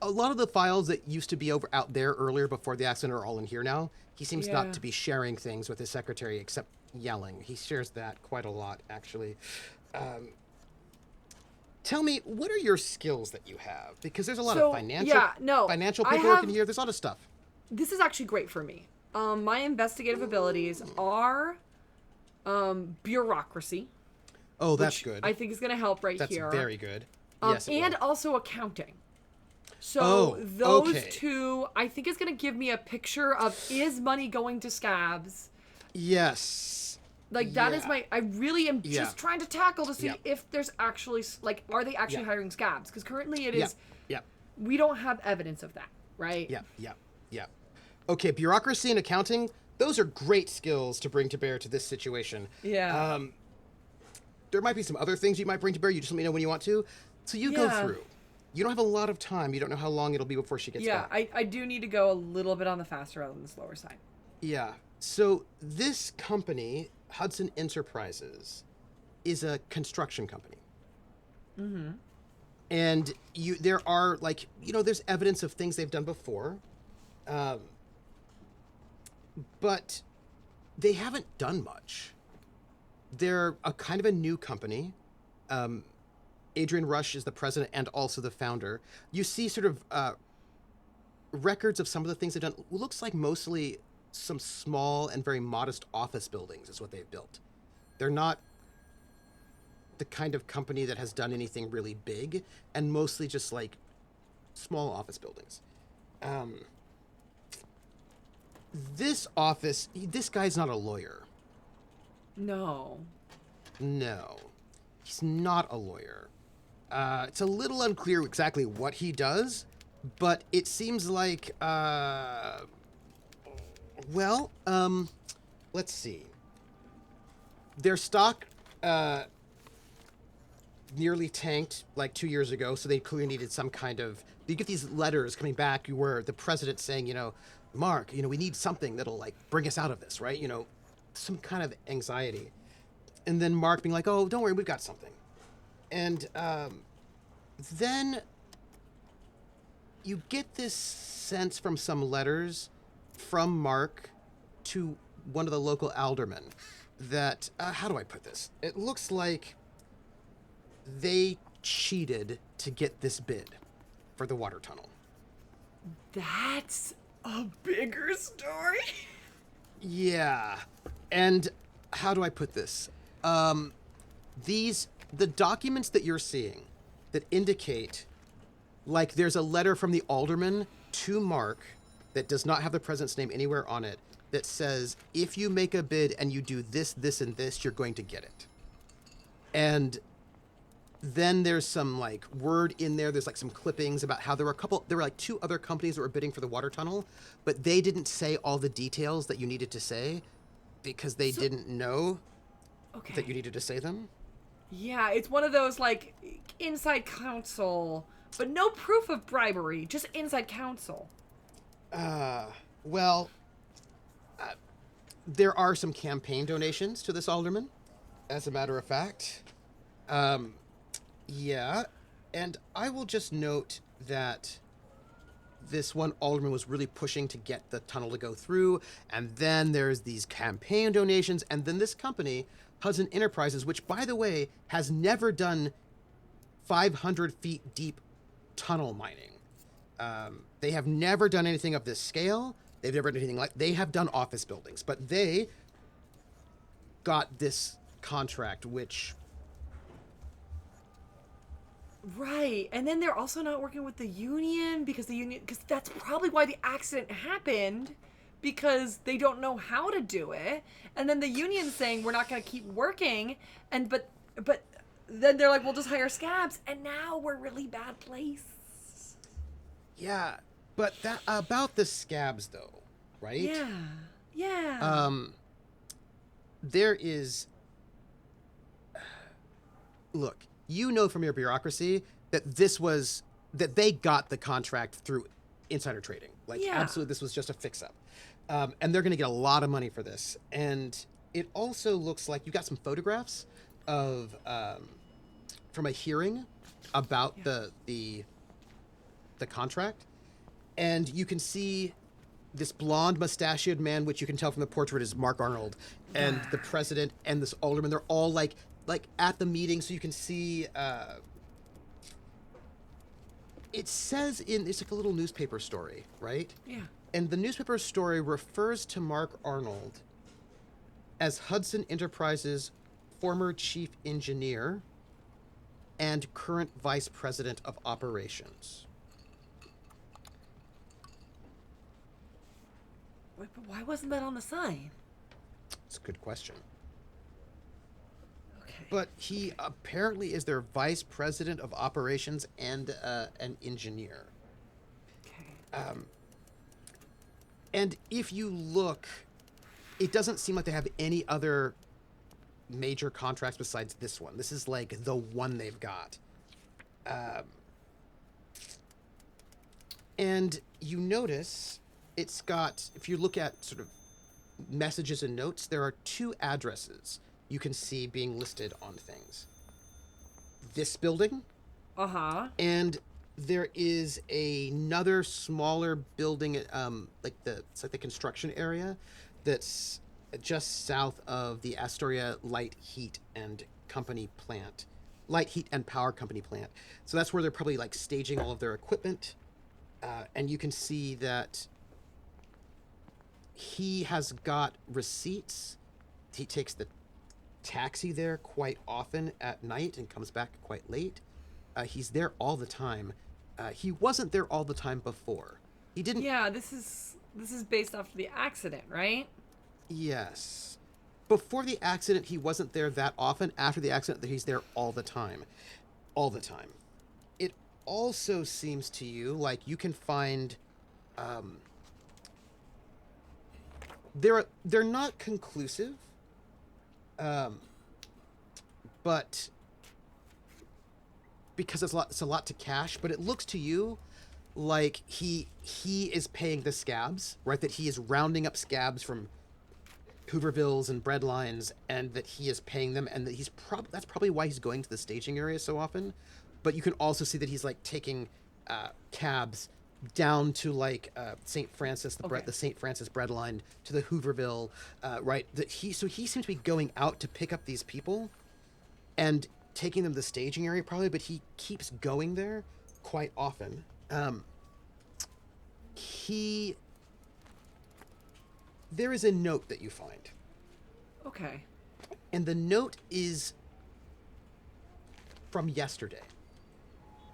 lot of the files that used to be out there earlier before the accident are all in here now. He seems not to be sharing things with his secretary except yelling. He shares that quite a lot, actually. Tell me, what are your skills that you have? Because there's a lot of financial paperwork in here. There's a lot of stuff. This is actually great for me. My investigative abilities are bureaucracy. Oh, that's good. I think is going to help here. That's very good. Yes, and also accounting. So those two, I think, is going to give me a picture of, is money going to scabs? Yes. Like, that is I really am just trying to tackle to see if there's actually, like, are they actually hiring scabs? Because currently it is, we don't have evidence of that, right? Yeah. Okay, bureaucracy and accounting, those are great skills to bring to bear to this situation. Yeah. There might be some other things you might bring to bear. You just let me know when you want to. So you go through. You don't have a lot of time. You don't know how long it'll be before she gets back. Yeah, I do need to go a little bit on the faster rather than the slower side. Yeah. So this company, Hudson Enterprises, is a construction company. Mm-hmm. And there are, like, there's evidence of things they've done before. But they haven't done much. They're a kind of a new company. Adrian Rush is the president and also the founder. You see sort of records of some of the things they've done. It looks like mostly some small and very modest office buildings is what they've built. They're not the kind of company that has done anything really big, and mostly just like small office buildings. this office, this guy's not a lawyer. No. No, he's not a lawyer. It's a little unclear exactly what he does, but it seems like, let's see. Their stock, nearly tanked like 2 years ago, so they clearly needed some kind of. You get these letters coming back where the president's saying, Mark, we need something that'll like bring us out of this, right? Some kind of anxiety. And then Mark being like, oh, don't worry, we've got something. And then you get this sense from some letters from Mark to one of the local aldermen that, how do I put this? It looks like they cheated to get this bid for the water tunnel. That's a bigger story. Yeah. And how do I put this? The documents that you're seeing that indicate, like, there's a letter from the alderman to Mark that does not have the president's name anywhere on it that says, if you make a bid and you do this, this, and this, you're going to get it. And then there's some like word in there. There's like some clippings about how there were like 2 other companies that were bidding for the water tunnel, but they didn't say all the details that you needed to say because they didn't know that you needed to say them. Yeah, it's one of those like inside counsel, but no proof of bribery, just inside counsel. There are some campaign donations to this alderman, as a matter of fact. Yeah, and I will just note that this one alderman was really pushing to get the tunnel to go through, and then there's these campaign donations, and then this company, Hudson Enterprises, which, by the way, has never done 500 feet deep tunnel mining. They have never done anything of this scale. They've never done anything like. They have done office buildings, but they got this contract, which. Right, and then they're also not working with the union because that's probably why the accident happened, because they don't know how to do it, and then the union's saying we're not going to keep working, and but then they're like, we'll just hire scabs, and now we're really bad place. Yeah, but that about the scabs though, right? Yeah. There is. Look. From your bureaucracy that that they got the contract through insider trading. Absolutely, this was just a fix-up. And they're going to get a lot of money for this. And it also looks like you got some photographs of from a hearing about the contract. And you can see this blonde mustachioed man, which you can tell from the portrait is Mark Arnold, and the president and this alderman. They're all like at the meeting, so you can see it says it's like a little newspaper story, right? Yeah. And the newspaper story refers to Mark Arnold as Hudson Enterprises' former chief engineer and current vice president of operations. Wait, but why wasn't that on the sign? It's a good question. Okay. But he apparently is their vice president of operations and an engineer. Okay. And if you look, it doesn't seem like they have any other major contracts besides this one. This is like the one they've got. And you notice it's got, if you look at sort of messages and notes, there are 2 addresses you can see being listed on things. This building. And there is another smaller building, it's like the construction area that's just south of the Astoria Light Heat and Power Company plant. So that's where they're probably like staging all of their equipment. And you can see that he has got receipts. He takes the taxi there quite often at night and comes back quite late. He's there all the time. He wasn't there all the time before. He didn't. Yeah, this is this is based off of the accident, right? Yes. Before the accident, he wasn't there that often. After the accident, he's there all the time. All the time. It also seems to you like you can find... They're not conclusive, but because it's a lot to cache. But it looks to you like he is paying the scabs, right? That he is rounding up scabs from Hoovervilles and breadlines, and that he is paying them, and that that's probably why he's going to the staging area so often. But you can also see that he's like taking cabs down to like St. Francis, the St. Francis bread line, to the Hooverville, right? So he seems to be going out to pick up these people and taking them to the staging area probably, but he keeps going there quite often. There is a note that you find. Okay. And the note is from yesterday.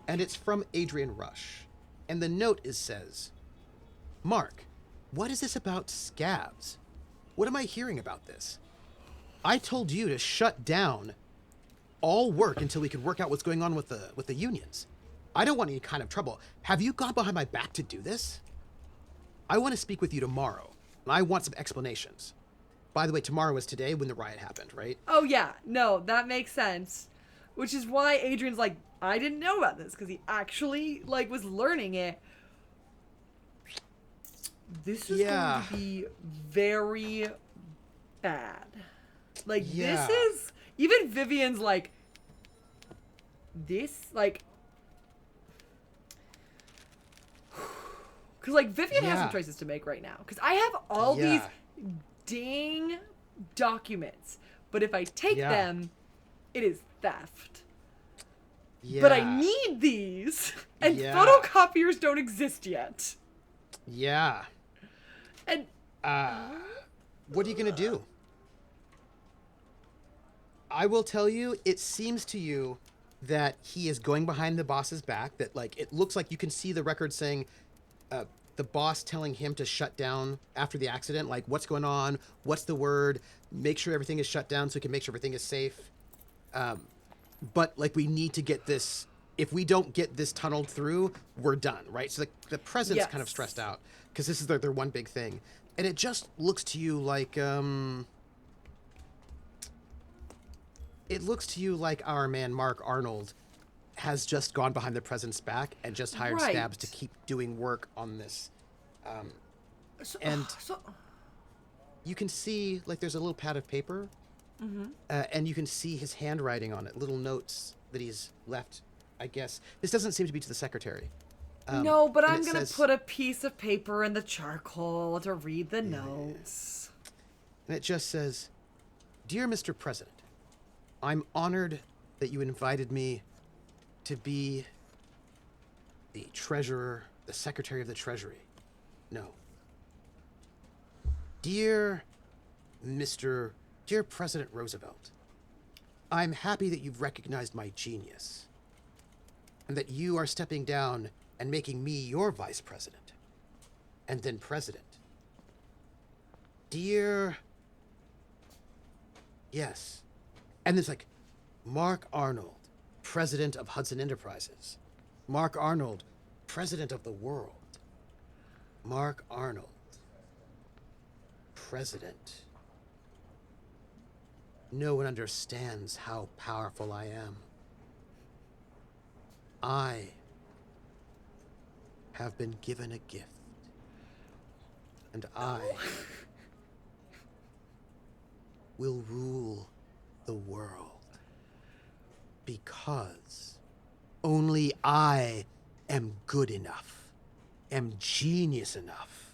And it's from Adrian Rush. And the note says, Mark, what is this about scabs? What am I hearing about this? I told you to shut down all work until we could work out what's going on with the unions. I don't want any kind of trouble. Have you gone behind my back to do this? I want to speak with you tomorrow, and I want some explanations. By the way, tomorrow is today when the riot happened, right? Oh, yeah. No, that makes sense. Which is why Adrian's like, I didn't know about this, because he actually, like, was learning it. This is going to be very bad. Like, this is... Even Vivian's like... This, like... Because, like, Vivian has some choices to make right now. Because I have all these dang documents. But if I take them, it is theft. Yeah. But I need these. And photocopiers don't exist yet. Yeah. And... what are you going to do? I will tell you, it seems to you that he is going behind the boss's back. That, like, it looks like you can see the record saying... the boss telling him to shut down after the accident, like, what's going on, what's the word, make sure everything is shut down so we can make sure everything is safe. But, like, we need to get this, if we don't get this tunneled through, we're done, right? So the president's kind of stressed out, because this is their one big thing. And it just looks to you like, it looks to you like our man Mark Arnold has just gone behind the president's back and just hired scabs to keep doing work on this. You can see, like, there's a little pad of paper, and you can see his handwriting on it, little notes that he's left, I guess. This doesn't seem to be to the secretary. No, but I'm going to put a piece of paper in the charcoal to read the notes. And it just says, Dear Mr. President, I'm honored that you invited me to be the treasurer, the secretary of the treasury. No. Dear President Roosevelt, I'm happy that you've recognized my genius and that you are stepping down and making me your vice president and then president. Yes. And there's like, Mark Arnold, president of Hudson Enterprises. Mark Arnold, president of the world. Mark Arnold, president. No one understands how powerful I am. I have been given a gift. And I will rule the world. Because only I am good enough, am genius enough.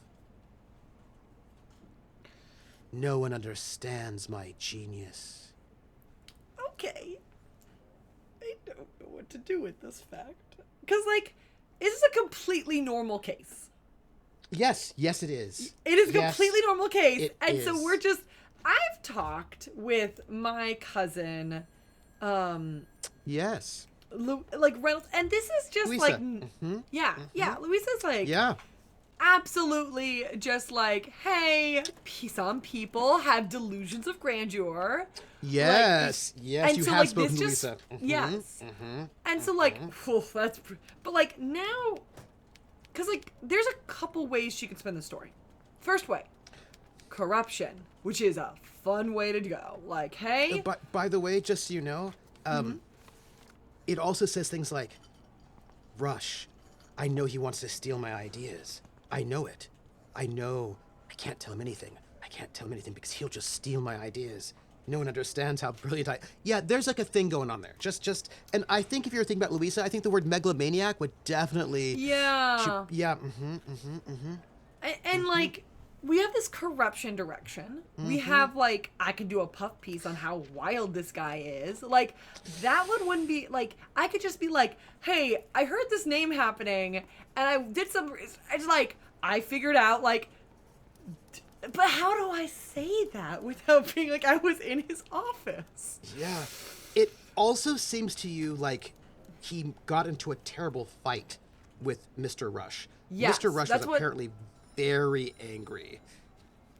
No one understands my genius. Okay. I don't know what to do with this fact. Because, like, is this a completely normal case? Yes, it is. It is a completely normal case. And is. So we're just... I've talked with my cousin... Yes. like Reynolds, and this is just Louisa. like, Louisa's like, absolutely just like, hey, some people have delusions of grandeur. Yes, yes, And you so have like spoken, this just Louisa. yes. And so like, but like now, because like there's a couple ways she could spin the story. First way, corruption, which is a fun way to go. Like, hey, But by the way, just so you know, it also says things like, Rush, I know he wants to steal my ideas. I know it. I know. I can't tell him anything. I can't tell him anything because he'll just steal my ideas. No one understands how brilliant I... Yeah, there's like a thing going on there. And I think if you're thinking about Louisa, I think the word megalomaniac would definitely... yeah. Yeah, And like, we have this corruption direction. We have like, I could do a puff piece on how wild this guy is. Like, that one wouldn't be like, I could just be like, hey, I heard this name happening, and I did some. It's like I figured out like, but how do I say that without being like I was in his office? Yeah. It also seems to you like he got into a terrible fight with Mr. Rush. Yes, Mr. Rush was that's what- apparently very angry.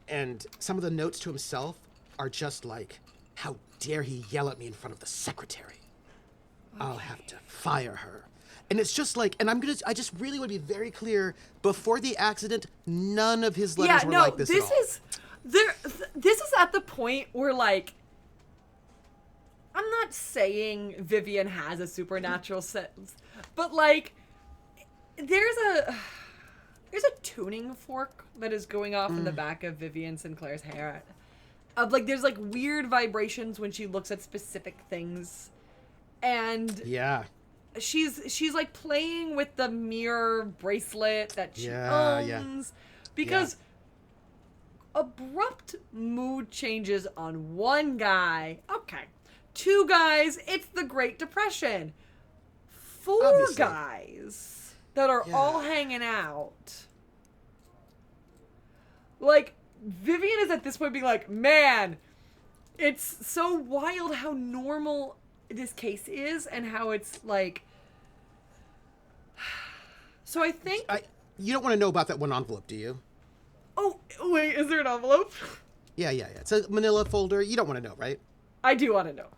And some of the notes to himself are just like, how dare he yell at me in front of the secretary? I'll have to fire her. And it's just like, and I just really want to be very clear, before the accident, none of his letters were like this at all. This is at the point where like, I'm not saying Vivian has a supernatural sense, but like, there's a tuning fork that is going off in the back of Vivian Sinclair's hair. Like, there's like weird vibrations when she looks at specific things, and Yeah. she's like playing with the mirror bracelet that she owns because abrupt mood changes on one guy. Okay. Two guys, it's the Great Depression. Four Obviously. guys that are all hanging out. Like, Vivian is at this point being like, man, it's so wild how normal this case is and how it's like. So I think. You don't want to know about that one envelope, do you? Oh, wait, is there an envelope? Yeah. It's a manila folder. You don't want to know, right? I do want to know.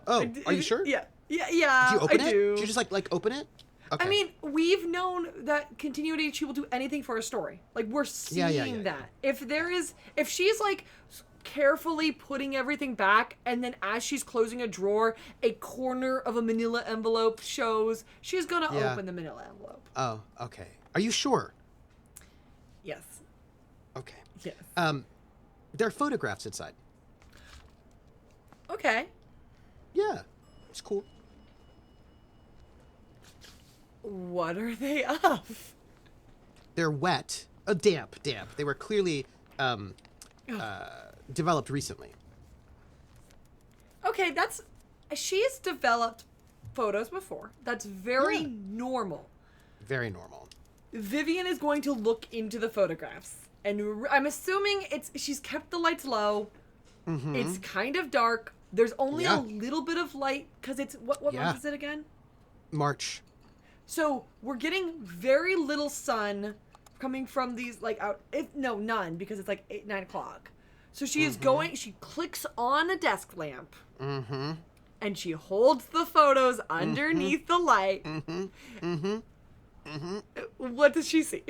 Oh, are you sure? Yeah. Did you open it? do. Did you just like open it? Okay. I mean, we've known that Continuity H will do anything for a story. Like, we're seeing that. If she's like carefully putting everything back, and then as she's closing a drawer, a corner of a manila envelope shows, she's gonna open the manila envelope. Oh, okay. Are you sure? Yes. Okay. Yes. There are photographs inside. Okay. Yeah, it's cool. What are they of? They're wet. Damp. They were clearly developed recently. Okay, she's developed photos before. That's very normal. Very normal. Vivian is going to look into the photographs, and I'm assuming she's kept the lights low. Mm-hmm. It's kind of dark. There's only a little bit of light because it's what month is it again? March. So we're getting very little sun coming from these none because it's like 8, 9 o'clock. So she is going. She clicks on a desk lamp. Mm-hmm. And she holds the photos underneath the light. Mm-hmm. Mm-hmm. Mm-hmm. What does she see?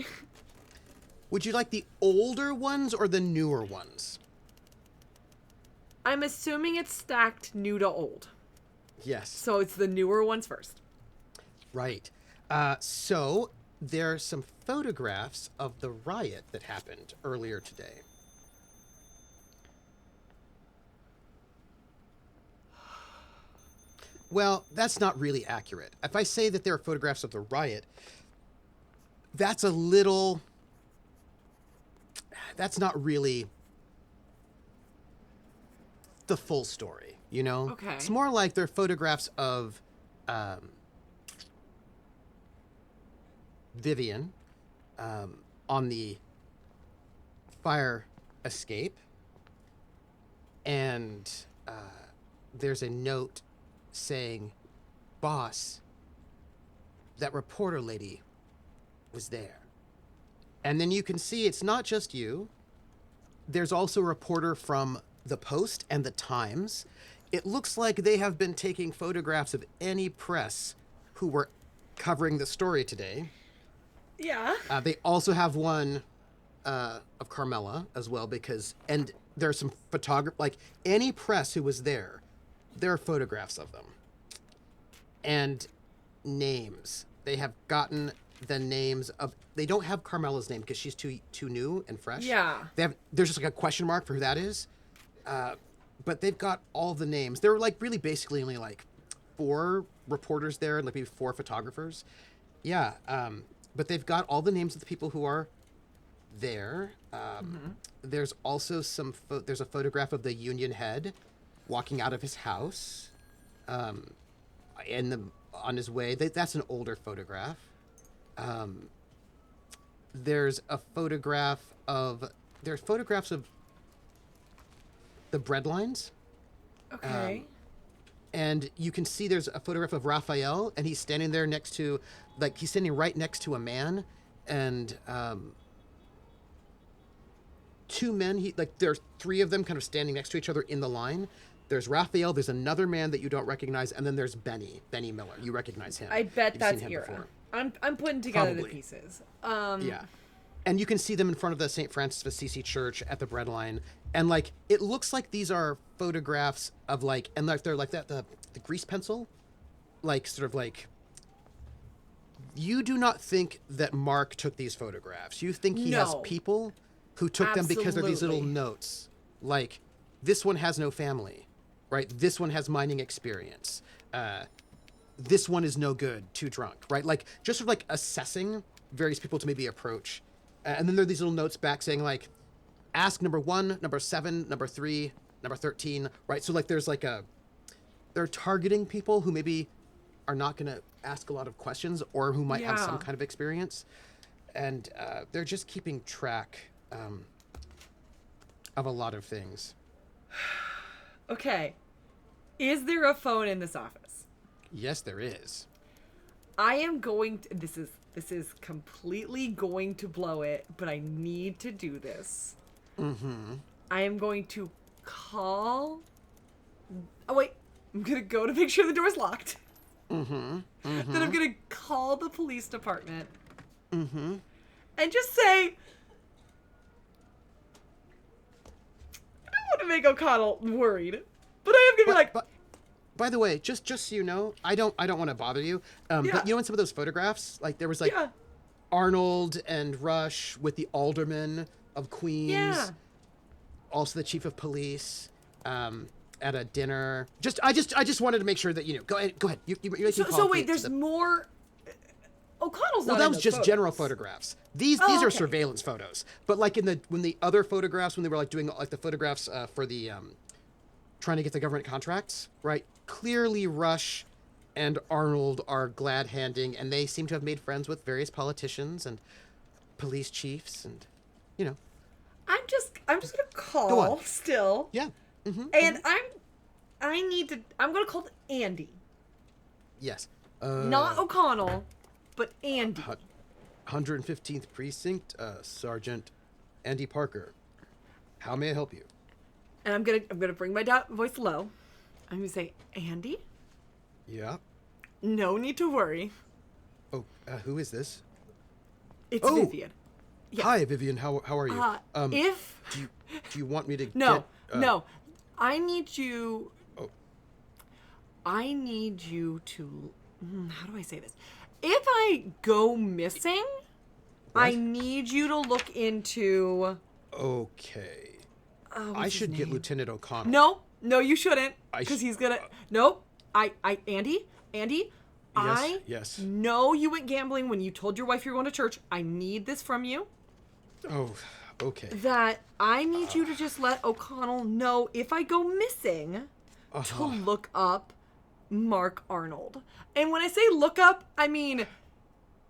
Would you like the older ones or the newer ones? I'm assuming it's stacked new to old. Yes. So it's the newer ones first. Right. So there are some photographs of the riot that happened earlier today. Well, that's not really accurate. If I say that there are photographs of the riot, that's not really the full story, you know? Okay. It's more like they're photographs of Vivian on the fire escape, and there's a note saying, "Boss, that reporter lady was there." And then you can see it's not just you. There's also a reporter from the Post and the Times. It looks like they have been taking photographs of any press who were covering the story today. Yeah. They also have one of Carmela as well, and there's some like any press who was there, there are photographs of them. And names. They have gotten the names of, they don't have Carmela's name because she's too new and fresh. Yeah. There's just like a question mark for who that is. But they've got all the names. There were like really basically only like 4 reporters there and like maybe 4 photographers. Yeah. But they've got all the names of the people who are there. There's also there's a photograph of the Union head walking out of his house on his way. That's an older photograph. There's photographs of the bread lines. Okay. And you can see there's a photograph of Raphael, and he's standing there he's standing right next to a man, and 2 men, there's 3 of them kind of standing next to each other in the line. There's Raphael, there's another man that you don't recognize, and then there's Benny Miller. You recognize him. I bet that's seen him Ira. before. I'm putting together Probably. the pieces. Yeah. And you can see them in front of the St. Francis of Assisi Church at the breadline. And it looks like these are photographs of and they're like that, the grease pencil, you do not think that Mark took these photographs. You think he has people who took them because they're these little notes. Like, this one has no family, right? This one has mining experience. This one is no good, too drunk, right? Just assessing various people to maybe approach. And then there are these little notes back saying ask number 1, number 7, number 3, number 13, right? So they're targeting people who maybe are not going to ask a lot of questions or who might have some kind of experience. And they're just keeping track of a lot of things. Okay. Is there a phone in this office? Yes, there is. I am going to, this is completely going to blow it, but I need to do this. I am going to call. Oh wait, I'm gonna go to make sure the door's locked. Then I'm gonna call the police department. And just say, I don't want to make O'Connell worried, but I am gonna be by the way, just so you know, I don't want to bother you. But you know, in some of those photographs, there was Arnold and Rush with the alderman of Queens, also the chief of police, at a dinner. I just wanted to make sure that go ahead. You so wait, there's more. O'Connell's not. Well, that in was those just photos. general photographs. These are okay. surveillance photos. But when the other photographs, when they were doing the photographs for the trying to get the government contracts, right? Clearly, Rush and Arnold are glad-handing, and they seem to have made friends with various politicians and police chiefs, and I'm just gonna call Go on. still. Yeah. And I'm gonna call Andy. Yes. Not O'Connell, but Andy. 115th Precinct, Sergeant Andy Parker. How may I help you? And I'm gonna bring my voice low. I'm gonna say, Andy? Yeah. No need to worry. Oh, who is this? It's Vivian. Yes. Hi, Vivian. How are you? If do you want me to no, get, I need you. Oh. I need you to. How do I say this? If I go missing, What? I need you to look into. Okay. I What's should his get name? Lieutenant O'Connell. No, you shouldn't, because he's gonna. Nope. Andy. Yes. know you went gambling when you told your wife you were going to church. I need this from you. Oh, okay. That I need you to just let O'Connell know if I go missing to look up Mark Arnold. And when I say look up, I mean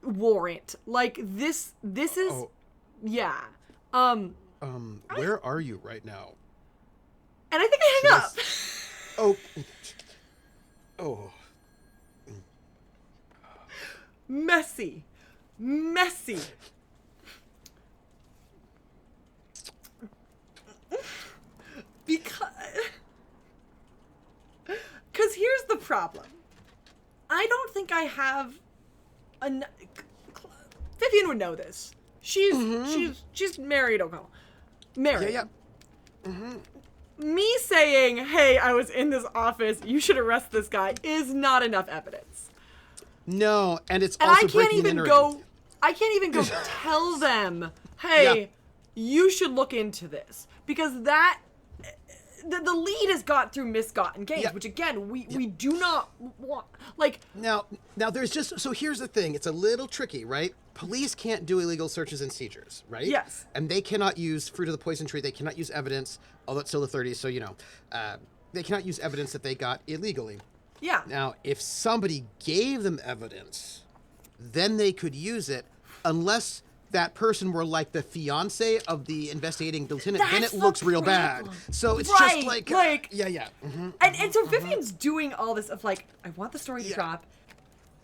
warrant. This is yeah. Where are you right now? And I think I hang up. Oh. Messy. Because here's the problem. I don't think I have Vivian would know this. She's married O'Connell. Married. Yeah. Mm-hmm. Me saying, "Hey, I was in this office. You should arrest this guy," is not enough evidence. No, and it's And also I can't even go tell them, "Hey, you should look into this," because that the lead is got through misgotten gains, which again we do not want. Like now there's just so here's the thing. It's a little tricky, right? Police can't do illegal searches and seizures, right? Yes. And they cannot use fruit of the poison tree. They cannot use evidence, although it's still the 30s, so they cannot use evidence that they got illegally. Yeah. Now, if somebody gave them evidence, then they could use it, unless that person were like the fiance of the investigating lieutenant. Then it looks real bad. So it's just like yeah. Mm-hmm. And so Vivian's doing all this of like, I want the story to drop.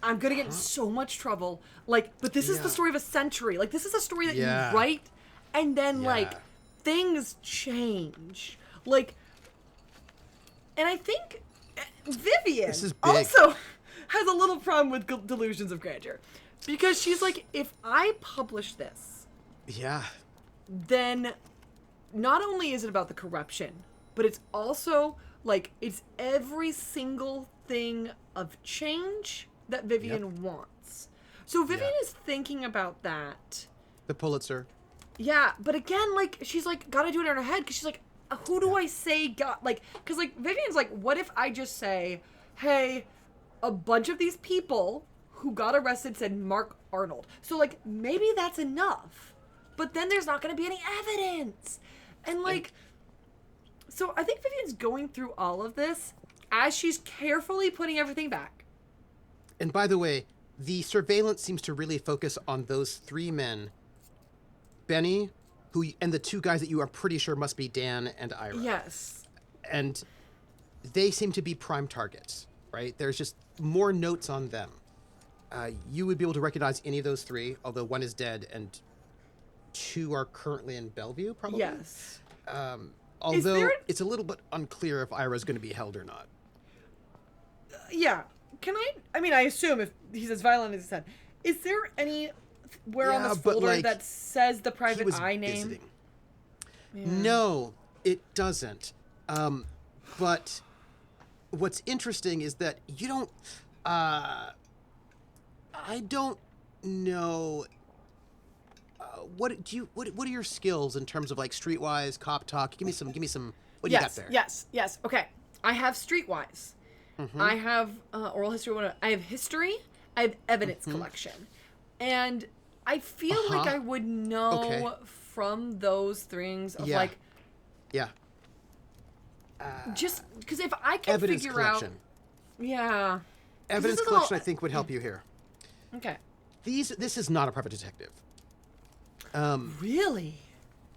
I'm gonna get in so much trouble. Like, but this is the story of a century. Like, this is a story that you write, and then like things change. Like, and I think Vivian also has a little problem with delusions of grandeur, because she's like, if I publish this, then not only is it about the corruption, but it's also like it's every single thing of change that Vivian wants. So Vivian is thinking about that. The Pulitzer. Yeah, but again, like, she's like, gotta do it in her head, because she's like, who do I say got, like, because like Vivian's like, what if I just say, hey, a bunch of these people who got arrested said Mark Arnold. So like, maybe that's enough, but then there's not gonna be any evidence. And like, so I think Vivian's going through all of this as she's carefully putting everything back. And by the way, the surveillance seems to really focus on those three men, Benny, and the two guys that you are pretty sure must be Dan and Ira. Yes. And they seem to be prime targets, right? There's just more notes on them. You would be able to recognize any of those three, although one is dead and two are currently in Bellevue, probably. Yes. Although it's a little bit unclear if Ira's going to be held or not. Yeah. I mean, I assume if he's as violent as he said, is there anywhere on this folder that says the private eye name? Yeah. No, it doesn't. But what's interesting is that you don't, I don't know, what are your skills in terms of like streetwise, cop talk? Give me some, what do you got there? Yes. Okay. I have streetwise. Mm-hmm. I have oral history. I have history. I have evidence collection, and I feel like I would know from those things of like, just because if I can evidence figure collection. Evidence collection, I think would help you here. Okay. This is not a private detective. Really?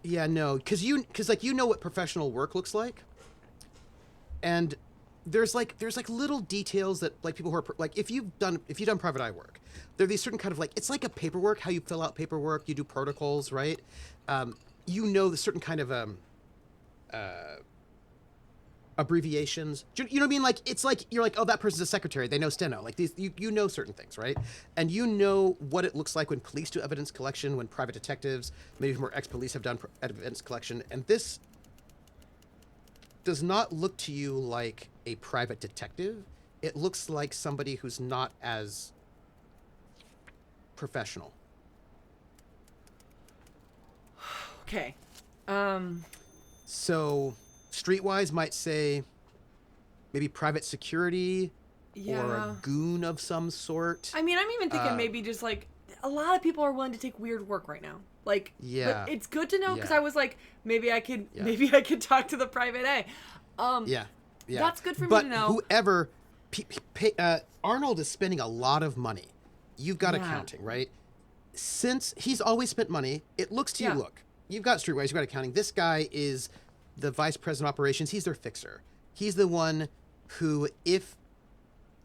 Yeah, no, because you know what professional work looks like, and there's little details that like people who are like if you've done private eye work, there are these certain kind of like, it's like a paperwork, how you fill out paperwork, you do protocols, right? You know the certain kind of abbreviations. You know what I mean? Like, it's like you're like, oh, that person's a secretary, they know steno. Like these, you know certain things, right? And you know what it looks like when police do evidence collection, when private detectives, maybe more ex-police have done evidence collection, and this does not look to you like a private detective. It looks like somebody who's not as professional. Okay. So streetwise might say maybe private security or a goon of some sort. I mean, I'm even thinking maybe just like a lot of people are willing to take weird work right now. Like, but it's good to know because I was like, maybe I could talk to the private A. That's good for me to know. Whoever, Arnold is spending a lot of money. You've got accounting, right? Since he's always spent money, it looks to you, look, you've got streetwise, you've got accounting. This guy is the vice president of operations. He's their fixer. He's the one who, if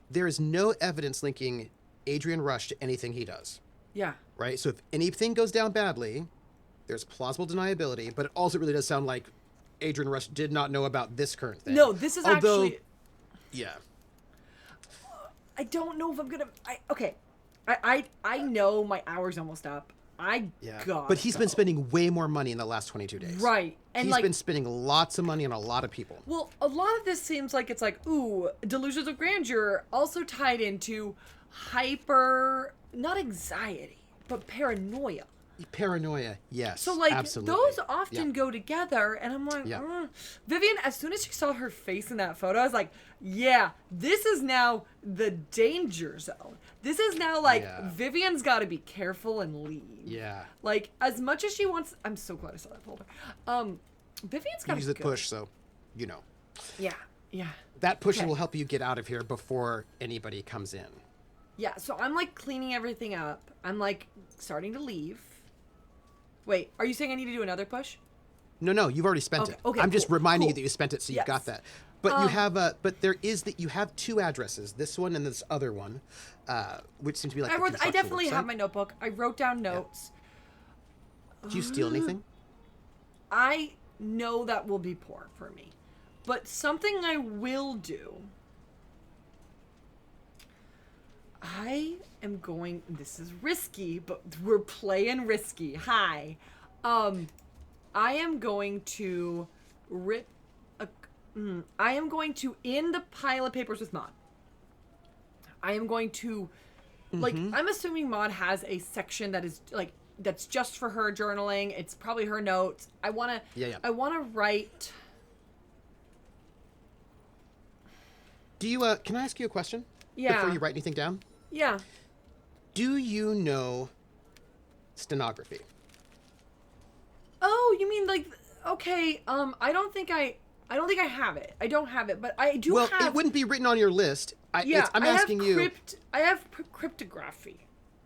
there is no evidence linking Adrian Rush to anything he does. Yeah. Right? So if anything goes down badly, there's plausible deniability, but it also really does sound like Adrian Rush did not know about this current thing. No, this is actually... Yeah. I don't know if I'm gonna... I know my hour's almost up. But he's been spending way more money in the last 22 days. Right. And he's been spending lots of money on a lot of people. Well, a lot of this seems like it's like, ooh, delusions of grandeur also tied into hyper, not anxiety, but paranoia. Paranoia, yes. So, like, absolutely. those often go together, and I'm like, Vivian, as soon as she saw her face in that photo, I was like, yeah, this is now the danger zone. This is now, like, Vivian's got to be careful and leave. Yeah. Like, as much as she wants... I'm so glad I saw that folder. Vivian's got to use the push, so, you know. Yeah, yeah. That push will help you get out of here before anybody comes in. Yeah, so I'm, like, cleaning everything up. I'm, like, starting to leave. Wait, are you saying I need to do another push? No, you've already spent it. Okay, I'm just reminding you that you spent it, so you've Yes. got that. But you have you have two addresses, this one and this other one, which seem to be like. I definitely have my notebook. I wrote down notes. Yeah. Did you steal anything? I know that will be poor for me, but something I will do. I am going. This is risky, but we're playing risky. Hi, I am going to rip. I am going to, in the pile of papers with Maud, I am going to, like, I'm assuming Maud has a section that is, like, that's just for her journaling. It's probably her notes. I want to, I want to write. Do you, can I ask you a question? Yeah. Before you write anything down? Yeah. Do you know stenography? Oh, you mean, like, okay, I don't think I have it. I don't have it, but I do have... Well, it wouldn't be written on your list. I'm asking you. I have cryptography,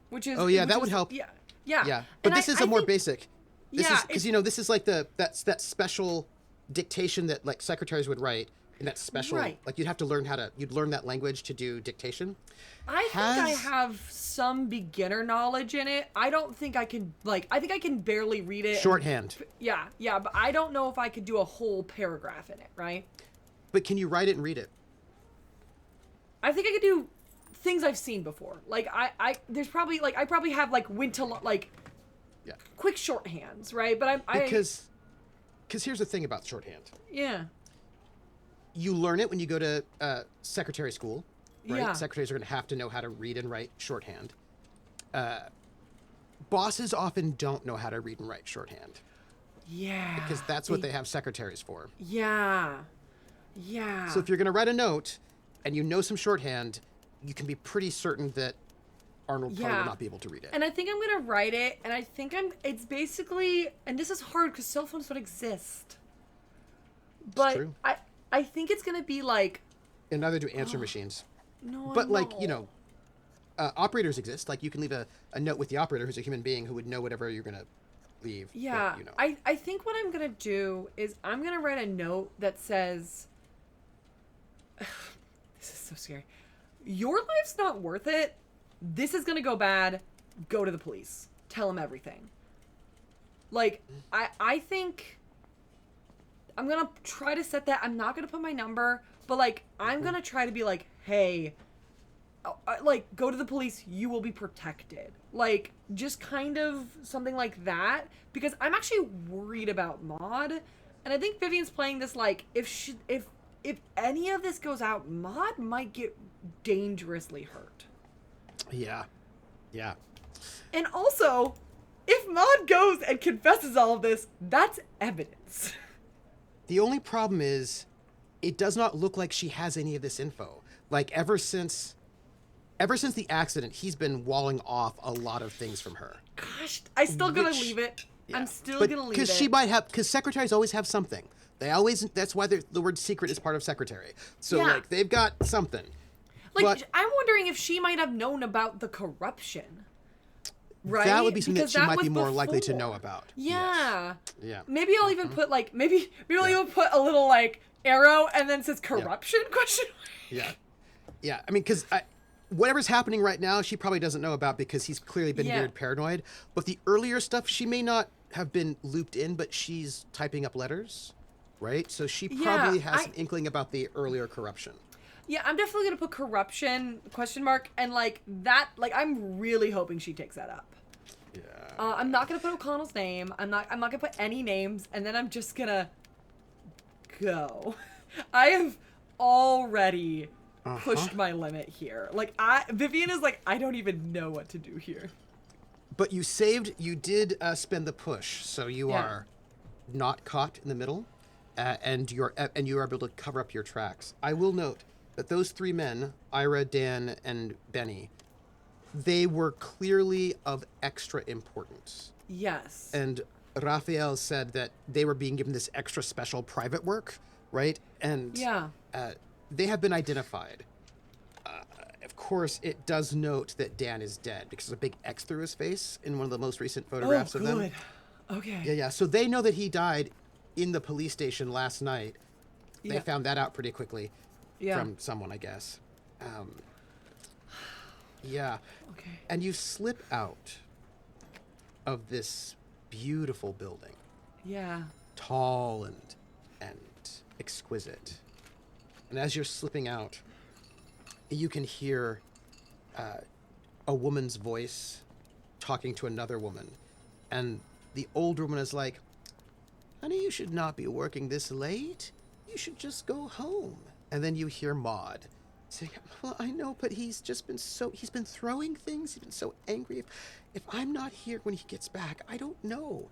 which is... Oh, yeah, that would help. Yeah, yeah. Yeah, but this is a more basic. This yeah, is because, you know, this is like that special dictation that, like, secretaries would write. And that's special. Right. Like, you'd learn that language to do dictation. I think I have some beginner knowledge in it. I don't think I can, like, I think I can barely read it. Shorthand. Yeah, but I don't know if I could do a whole paragraph in it, right? But can you write it and read it? I think I could do things I've seen before. Like, there's probably, like, I probably have, like, quick shorthands, right? But Because here's the thing about shorthand. Yeah. You learn it when you go to secretary school, right? Yeah. Secretaries are going to have to know how to read and write shorthand. Bosses often don't know how to read and write shorthand. Yeah. Because that's what they have secretaries for. Yeah. Yeah. So if you're going to write a note and you know some shorthand, you can be pretty certain that Arnold probably will not be able to read it. And I think I'm going to write it, and I think it's basically, and this is hard because cell phones don't exist. But it's true. I think it's going to be like... And neither do answer machines. No, But, like, you know, operators exist. Like, you can leave a note with the operator who's a human being who would know whatever you're going to leave. Yeah. But, you know. I think what I'm going to do is I'm going to write a note that says... This is so scary. Your life's not worth it. This is going to go bad. Go to the police. Tell them everything. Like, I think... I'm going to try to set that. I'm not going to put my number, but, like, I'm going to try to be like, hey, like, go to the police. You will be protected. Like, just kind of something like that, because I'm actually worried about Maud. And I think Vivian's playing this, like, if any of this goes out, Maud might get dangerously hurt. Yeah. Yeah. And also, if Maud goes and confesses all of this, that's evidence. The only problem is, it does not look like she has any of this info. Like, ever since the accident, he's been walling off a lot of things from her. Gosh, I still gonna leave it. Yeah. I'm still gonna leave it. Because she might have, because secretaries always have something. They always, that's why the word secret is part of secretary. So, like, they've got something. Like, but I'm wondering if she might have known about the corruption. Right? That would be something because that she might be before. more likely to know about. Yeah. Yes. Yeah. Maybe I'll even put, like, maybe I'll even put a little, like, arrow and then says corruption question mark. Yeah. Yeah. I mean, because whatever's happening right now, she probably doesn't know about because he's clearly been weird paranoid. But the earlier stuff, she may not have been looped in, but she's typing up letters. right? So she Yeah, probably has an inkling about the earlier corruption. yeah, I'm definitely gonna put corruption question mark and like that. Like, I'm really hoping she takes that up. Yeah. I'm not gonna put O'Connell's name. I'm not gonna put any names, and then I'm just gonna go. I have already pushed my limit here. Like, Vivian is like, I don't even know what to do here. But you did spend the push, so you are not caught in the middle, and you are able to cover up your tracks. I will note that those three men, Ira, Dan, and Benny, they were clearly of extra importance. Yes. And Raphael said that they were being given this extra special private work, right? And they have been identified. Of course, it does note that Dan is dead because there's a big X through his face in one of the most recent photographs of them. Okay. Yeah. So they know that he died in the police station last night. They Yeah. found that out pretty quickly from someone, I guess. Yeah. Okay. And you slip out of this beautiful building. Yeah. Tall and exquisite. And as you're slipping out, you can hear a woman's voice talking to another woman. And the old woman is like, honey, you should not be working this late. You should just go home. And then you hear Maud saying, well, I know, but he's been throwing things. He's been so angry. If I'm not here when he gets back, I don't know.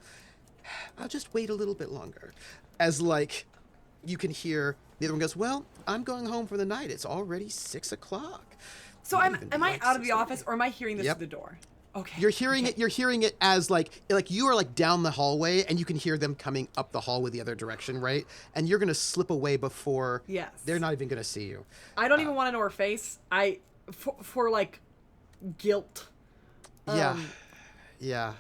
I'll just wait a little bit longer. As like, you can hear the other one goes, well, I'm going home for the night. It's already 6 o'clock. So am I out of the office, or am I hearing this through the door? Okay. You're hearing it. You're hearing it as like you are like down the hallway, and you can hear them coming up the hallway the other direction, right? And you're gonna slip away before. Yes. They're not even gonna see you. I don't even want to know her face. For like guilt. Yeah.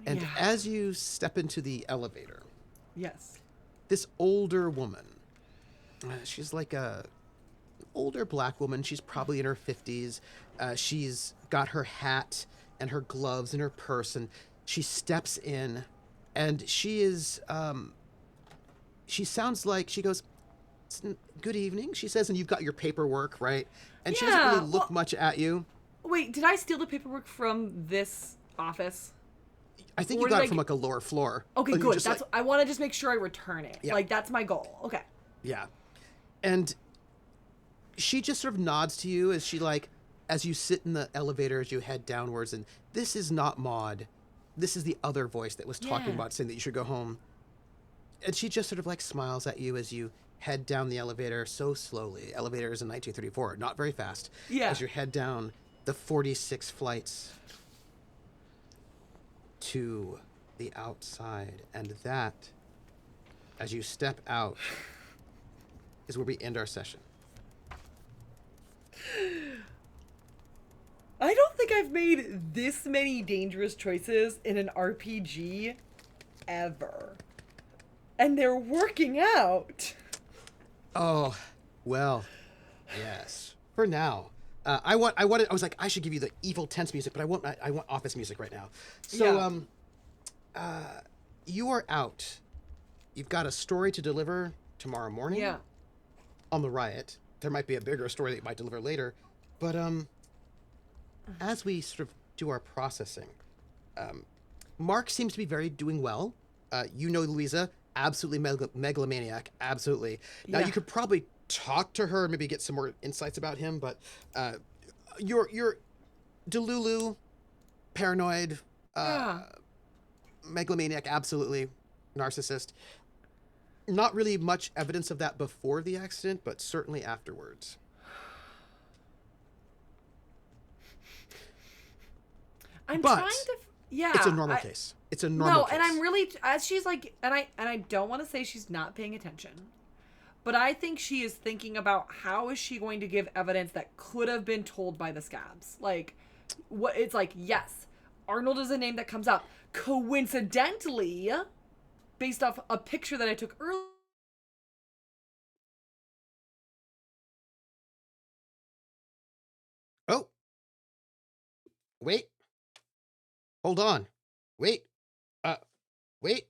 And as you step into the elevator, this older woman, she's like a older black woman. She's probably in her 50s. She's got her hat and her gloves and her purse, and she steps in, and she is she sounds like she goes, good evening, she says, and you've got your paperwork, right? And she doesn't really look much at you. Wait, did I steal the paperwork from this office? I think you got it from like a lower floor. Okay, good. That's I want to just make sure I return it. Yeah. Like, that's my goal. Okay. Yeah. And she just sort of nods to you as as you sit in the elevator, as you head downwards, and this is not Maud. This is the other voice that was talking about saying that you should go home. And she just sort of like smiles at you as you head down the elevator so slowly. Elevators in 1934, not very fast. Yeah. As you head down the 46 flights to the outside. And that, as you step out, is where we end our session. I don't think I've made this many dangerous choices in an RPG ever. And they're working out. Oh, well, yes. For now. I was like, I should give you the evil tense music, but I want office music right now. So, you are out. You've got a story to deliver tomorrow morning. Yeah. On the Riot. There might be a bigger story that you might deliver later. But, as we sort of do our processing, Mark seems to be doing well. You know Louisa, absolutely megalomaniac, absolutely. Now, you could probably talk to her, maybe get some more insights about him, but you're Delulu, paranoid, megalomaniac, absolutely, narcissist. Not really much evidence of that before the accident, but certainly afterwards. I'm trying to... It's a normal case. It's a normal case. And I'm really... As she's like... And I don't want to say she's not paying attention. But I think she is thinking about how is she going to give evidence that could have been told by the scabs. Like, what? It's like, yes, Arnold is a name that comes up. Coincidentally, based off a picture that I took earlier... Oh. Wait. Hold on. Wait. Wait.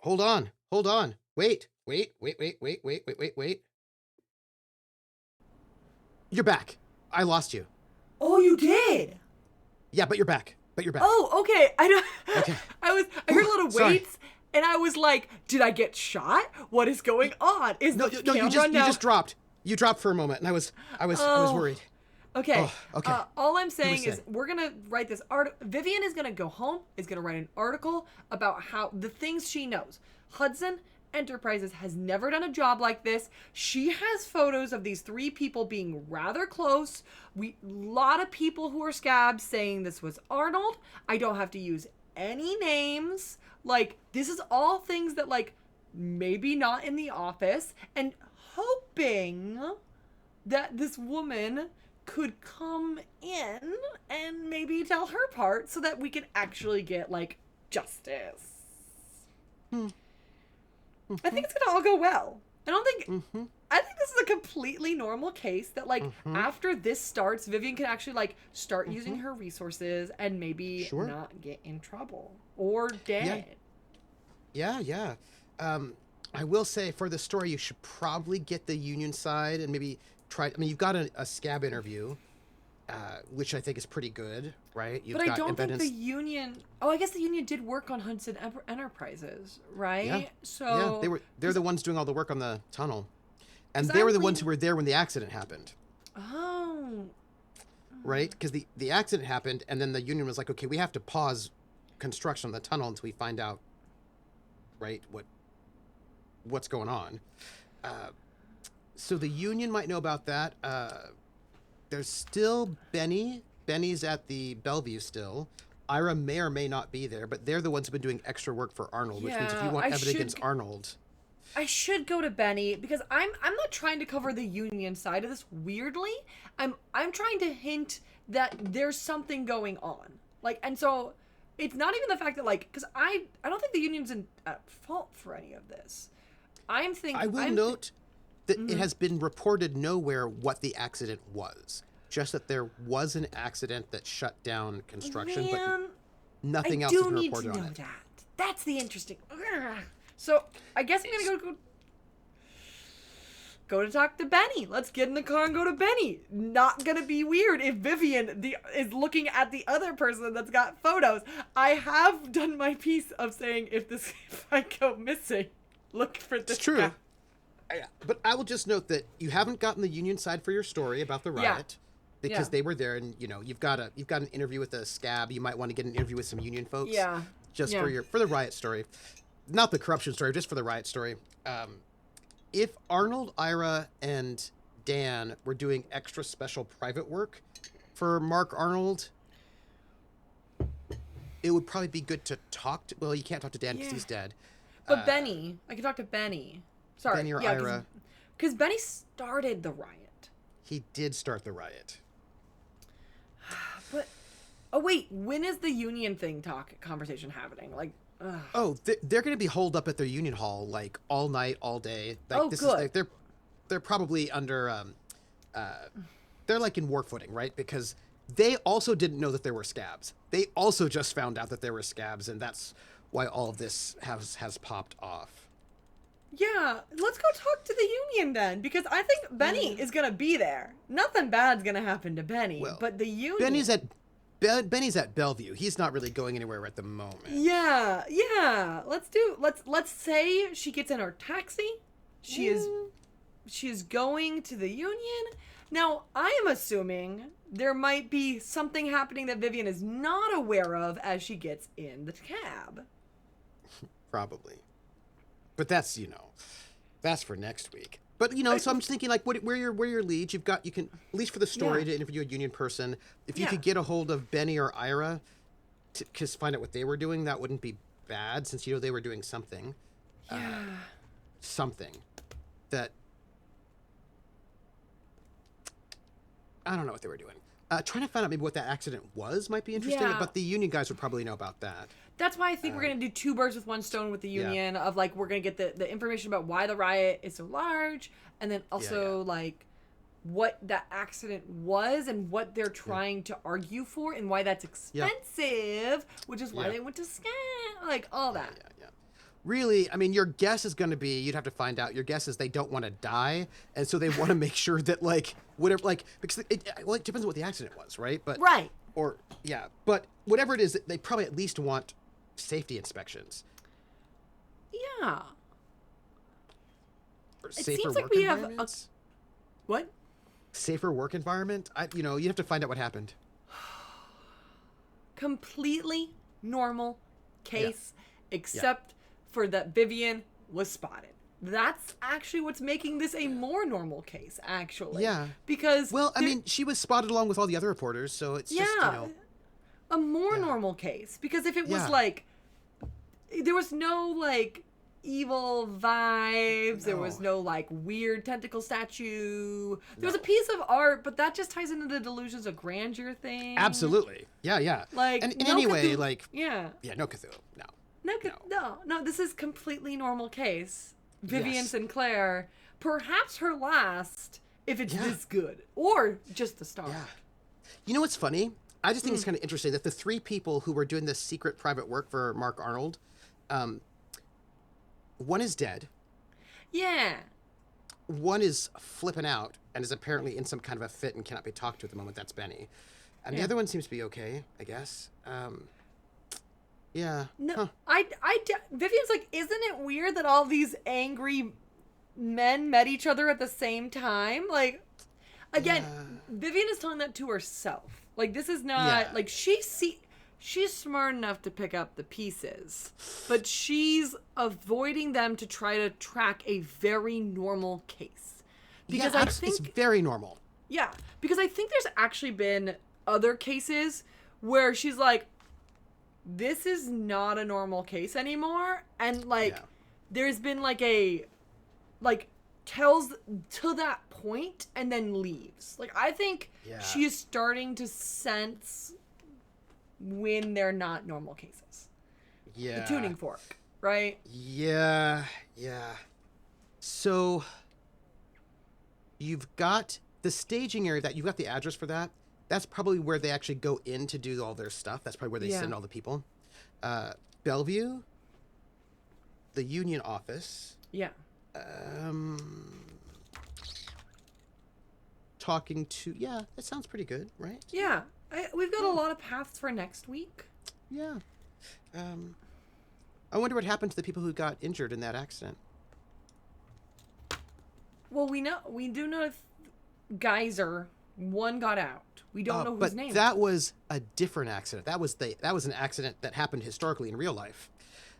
Hold on. Hold on. Wait. Wait. Wait. Wait. Wait. Wait. Wait. Wait. Wait. You're back. I lost you. Oh, you did. Yeah, but you're back. But you're back. Oh, okay. I know. Okay. I heard a lot of Sorry. waits, and I was like, did I get shot? What is going on? Is No, the no, you camera now... just dropped. You dropped for a moment, and I was worried. Okay. Oh, okay. All I'm saying saying? is we're gonna write this article. Vivian is gonna go home. Is gonna write an article about how the things she knows. Hudson Enterprises has never done a job like this. She has photos of these 3 people being rather close. Lot of people who are scabs saying this was Arnold. I don't have to use any names. Like, this is all things that, like, maybe not in the office, and hoping that this woman could come in and maybe tell her part so that we can actually get, like, justice. I think it's gonna all go well. I don't think... I think this is a completely normal case that, like, after this starts, Vivian can actually, like, start using her resources and maybe not get in trouble. Or dead. Yeah. I will say, for the story, you should probably get the union side and maybe try... I mean, you've got a scab interview, which I think is pretty good, right? But I don't think the union... Oh, I guess the union did work on Hudson Enterprises, right? Yeah. So... Yeah, they're the ones doing all the work on the tunnel. And they were the ones who were there when the accident happened. Oh. Right? Because the accident happened, and then the union was like, okay, we have to pause construction on the tunnel until we find out, right, what's going on. So the union might know about that. There's still Benny. Benny's at the Bellevue still. Ira may or may not be there, but they're the ones who've been doing extra work for Arnold, which means if you want evidence against Arnold... I should go to Benny because I'm not trying to cover the union side of this weirdly. I'm trying to hint that there's something going on. Like, and so it's not even the fact that, like, because I don't think the union's at fault for any of this. I will note that it has been reported nowhere what the accident was. Just that there was an accident that shut down construction, but nothing else has been reported on it. I do need to know that. That's the interesting... So, I guess I'm gonna go to talk to Benny. Let's get in the car and go to Benny. Not gonna be weird if Vivian is looking at the other person that's got photos. I have done my piece of saying if I go missing, look for this. It's true. Guy. But I will just note that you haven't gotten the union side for your story about the riot. Because they were there, and you've got an interview with a scab. You might want to get an interview with some union folks. For the riot story. Not the corruption story, just for the riot story. If Arnold, Ira, and Dan were doing extra special private work for Mark Arnold, it would probably be good to talk to... Well, you can't talk to Dan because he's dead. But Benny. I can talk to Benny. Sorry. Benny or Ira. Because Benny started the riot. He did start the riot. But... Oh, wait. When is the union conversation happening? Like... Ugh. Oh, they're going to be holed up at their union hall like all night, all day. Like, good. They're probably under they're like in war footing, right? Because they also didn't know that there were scabs. They also just found out that there were scabs, and that's why all of this has popped off. Yeah, let's go talk to the union then, because I think Benny is going to be there. Nothing bad's going to happen to Benny, but the union... Benny's at Bellevue. He's not really going anywhere at the moment. Yeah. Let's say she gets in her taxi. She is going to the union. Now, I am assuming there might be something happening that Vivian is not aware of as she gets in the cab. Probably. But that's for next week. But, so I'm just thinking, like, where your leads? You can, at least for the story, to interview a union person. If you could get a hold of Benny or Ira to find out what they were doing, that wouldn't be bad, since, they were doing something. Yeah. Something that... I don't know what they were doing. Trying to find out maybe what that accident was might be interesting, but the union guys would probably know about that. That's why I think we're going to do 2 birds with 1 stone with the union of, like, we're going to get the information about why the riot is so large, and then also, like, what that accident was and what they're trying to argue for and why that's expensive, which is why they went to scam, like, all that. Yeah. really, I mean, your guess is going to be, you'd have to find out, your guess is they don't want to die, and so they want to make sure that, like, whatever, like, because it depends on what the accident was, right? But Right. Or, yeah, but whatever it is, they probably at least want safety inspections. Yeah. Or It safer seems like work we have environments. What? Safer work environment? You have to find out what happened. Completely normal case, except for that Vivian was spotted. That's actually what's making this a more normal case, actually. Yeah. Because... Well, I mean, she was spotted along with all the other reporters, so it's just, a more normal case. Because if it was, like... There was no, like, evil vibes. No. There was no, like, weird tentacle statue. There was a piece of art, but that just ties into the delusions of grandeur thing. Absolutely. Yeah, yeah. Like, and in any way, like... Yeah. Yeah, no Cthulhu. No, this is completely normal case. Vivian Sinclair, perhaps her last, if it's this good, or just the start. Yeah. You know what's funny? I just think it's kind of interesting that the 3 people who were doing this secret private work for Mark Arnold, one is dead. Yeah. One is flipping out and is apparently in some kind of a fit and cannot be talked to at the moment. That's Benny. And the other one seems to be okay, I guess. Yeah. No, Vivian's like, isn't it weird that all these angry men met each other at the same time? Like, again, Vivian is telling that to herself. Like, this is not, like, she's smart enough to pick up the pieces, but she's avoiding them to try to track a very normal case. Because I think it's very normal. Yeah, because I think there's actually been other cases where she's like, this is not a normal case anymore, and like there's been like a tells to that point and then leaves. Like, I think she is starting to sense when they're not normal cases. Yeah. The tuning fork, right? Yeah. So you've got the staging area, that you've got the address for that. That's probably where they actually go in to do all their stuff. That's probably where they send all the people. Bellevue, the union office. Yeah. Talking to, that sounds pretty good, right? Yeah. We've got a lot of paths for next week. Yeah. I wonder what happened to the people who got injured in that accident. Well, we do know if Geyser, one got out. We don't know whose name. But that was a different accident. That was an accident that happened historically in real life.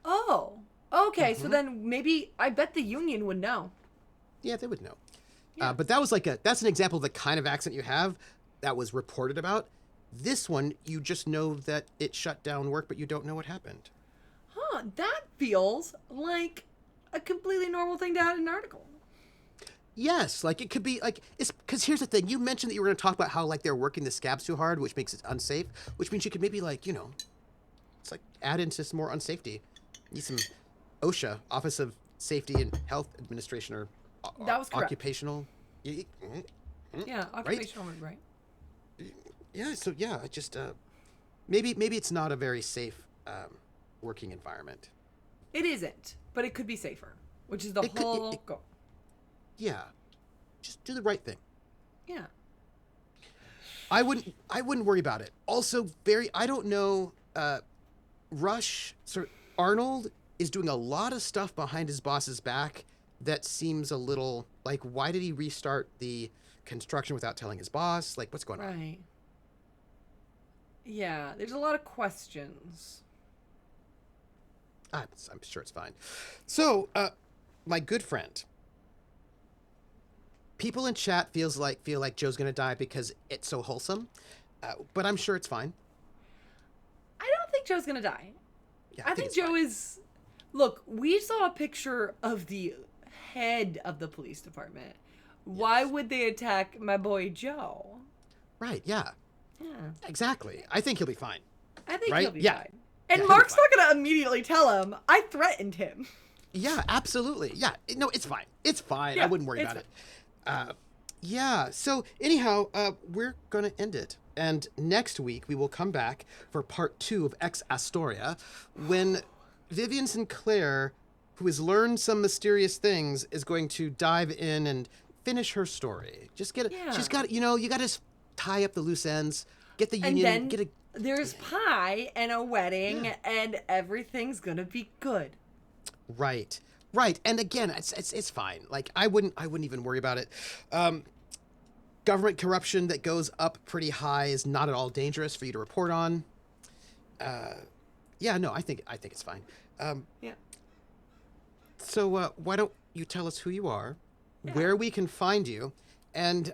Oh, okay. So then maybe, I bet the union would know. Yeah, they would know. Yeah. But that was that's an example of the kind of accident you have that was reported about. This one, you just know that it shut down work, but you don't know what happened. Huh, that feels like a completely normal thing to add in an article. Yes, like it could be like, it's because here's the thing. You mentioned that you were going to talk about how like they're working the scabs too hard, which makes it unsafe, which means you could maybe like, it's like add into some more unsafety. Need some OSHA, Office of Safety and Health Administration, or that was correct. Occupational. Yeah, occupational, right? Yeah, so I just maybe it's not a very safe working environment. It isn't, but it could be safer, which is the whole goal. Yeah, just do the right thing. Yeah. I wouldn't worry about it. Also, I don't know. Rush, Arnold is doing a lot of stuff behind his boss's back that seems a little like, why did he restart the construction without telling his boss? Like, what's going on? Right. Yeah, there's a lot of questions. I'm sure it's fine. So, my good friend. People in chat feel like Joe's gonna die because it's so wholesome, but I'm sure it's fine. I don't think Joe's gonna die. Yeah, I think Joe is. Look, we saw a picture of the head of the police department. Yes. Why would they attack my boy Joe? Right. Yeah. Yeah. Exactly. I think he'll be fine. I think he'll be fine. And Mark's not gonna immediately tell him. I threatened him. Yeah. Absolutely. Yeah. No, it's fine. It's fine. Yeah, I wouldn't worry about it. Yeah. So anyhow, we're gonna end it, and next week we will come back for part 2 of Astoria, when Vivian Sinclair who has learned some mysterious things, is going to dive in and finish her story. Just get it. Yeah. She's got, you got to tie up the loose ends, get the And union, then there's pie and a wedding, and everything's gonna be good. Right. And again, it's fine. Like I wouldn't even worry about it. Government corruption that goes up pretty high is not at all dangerous for you to report on. I think it's fine. So why don't you tell us who you are, where we can find you, and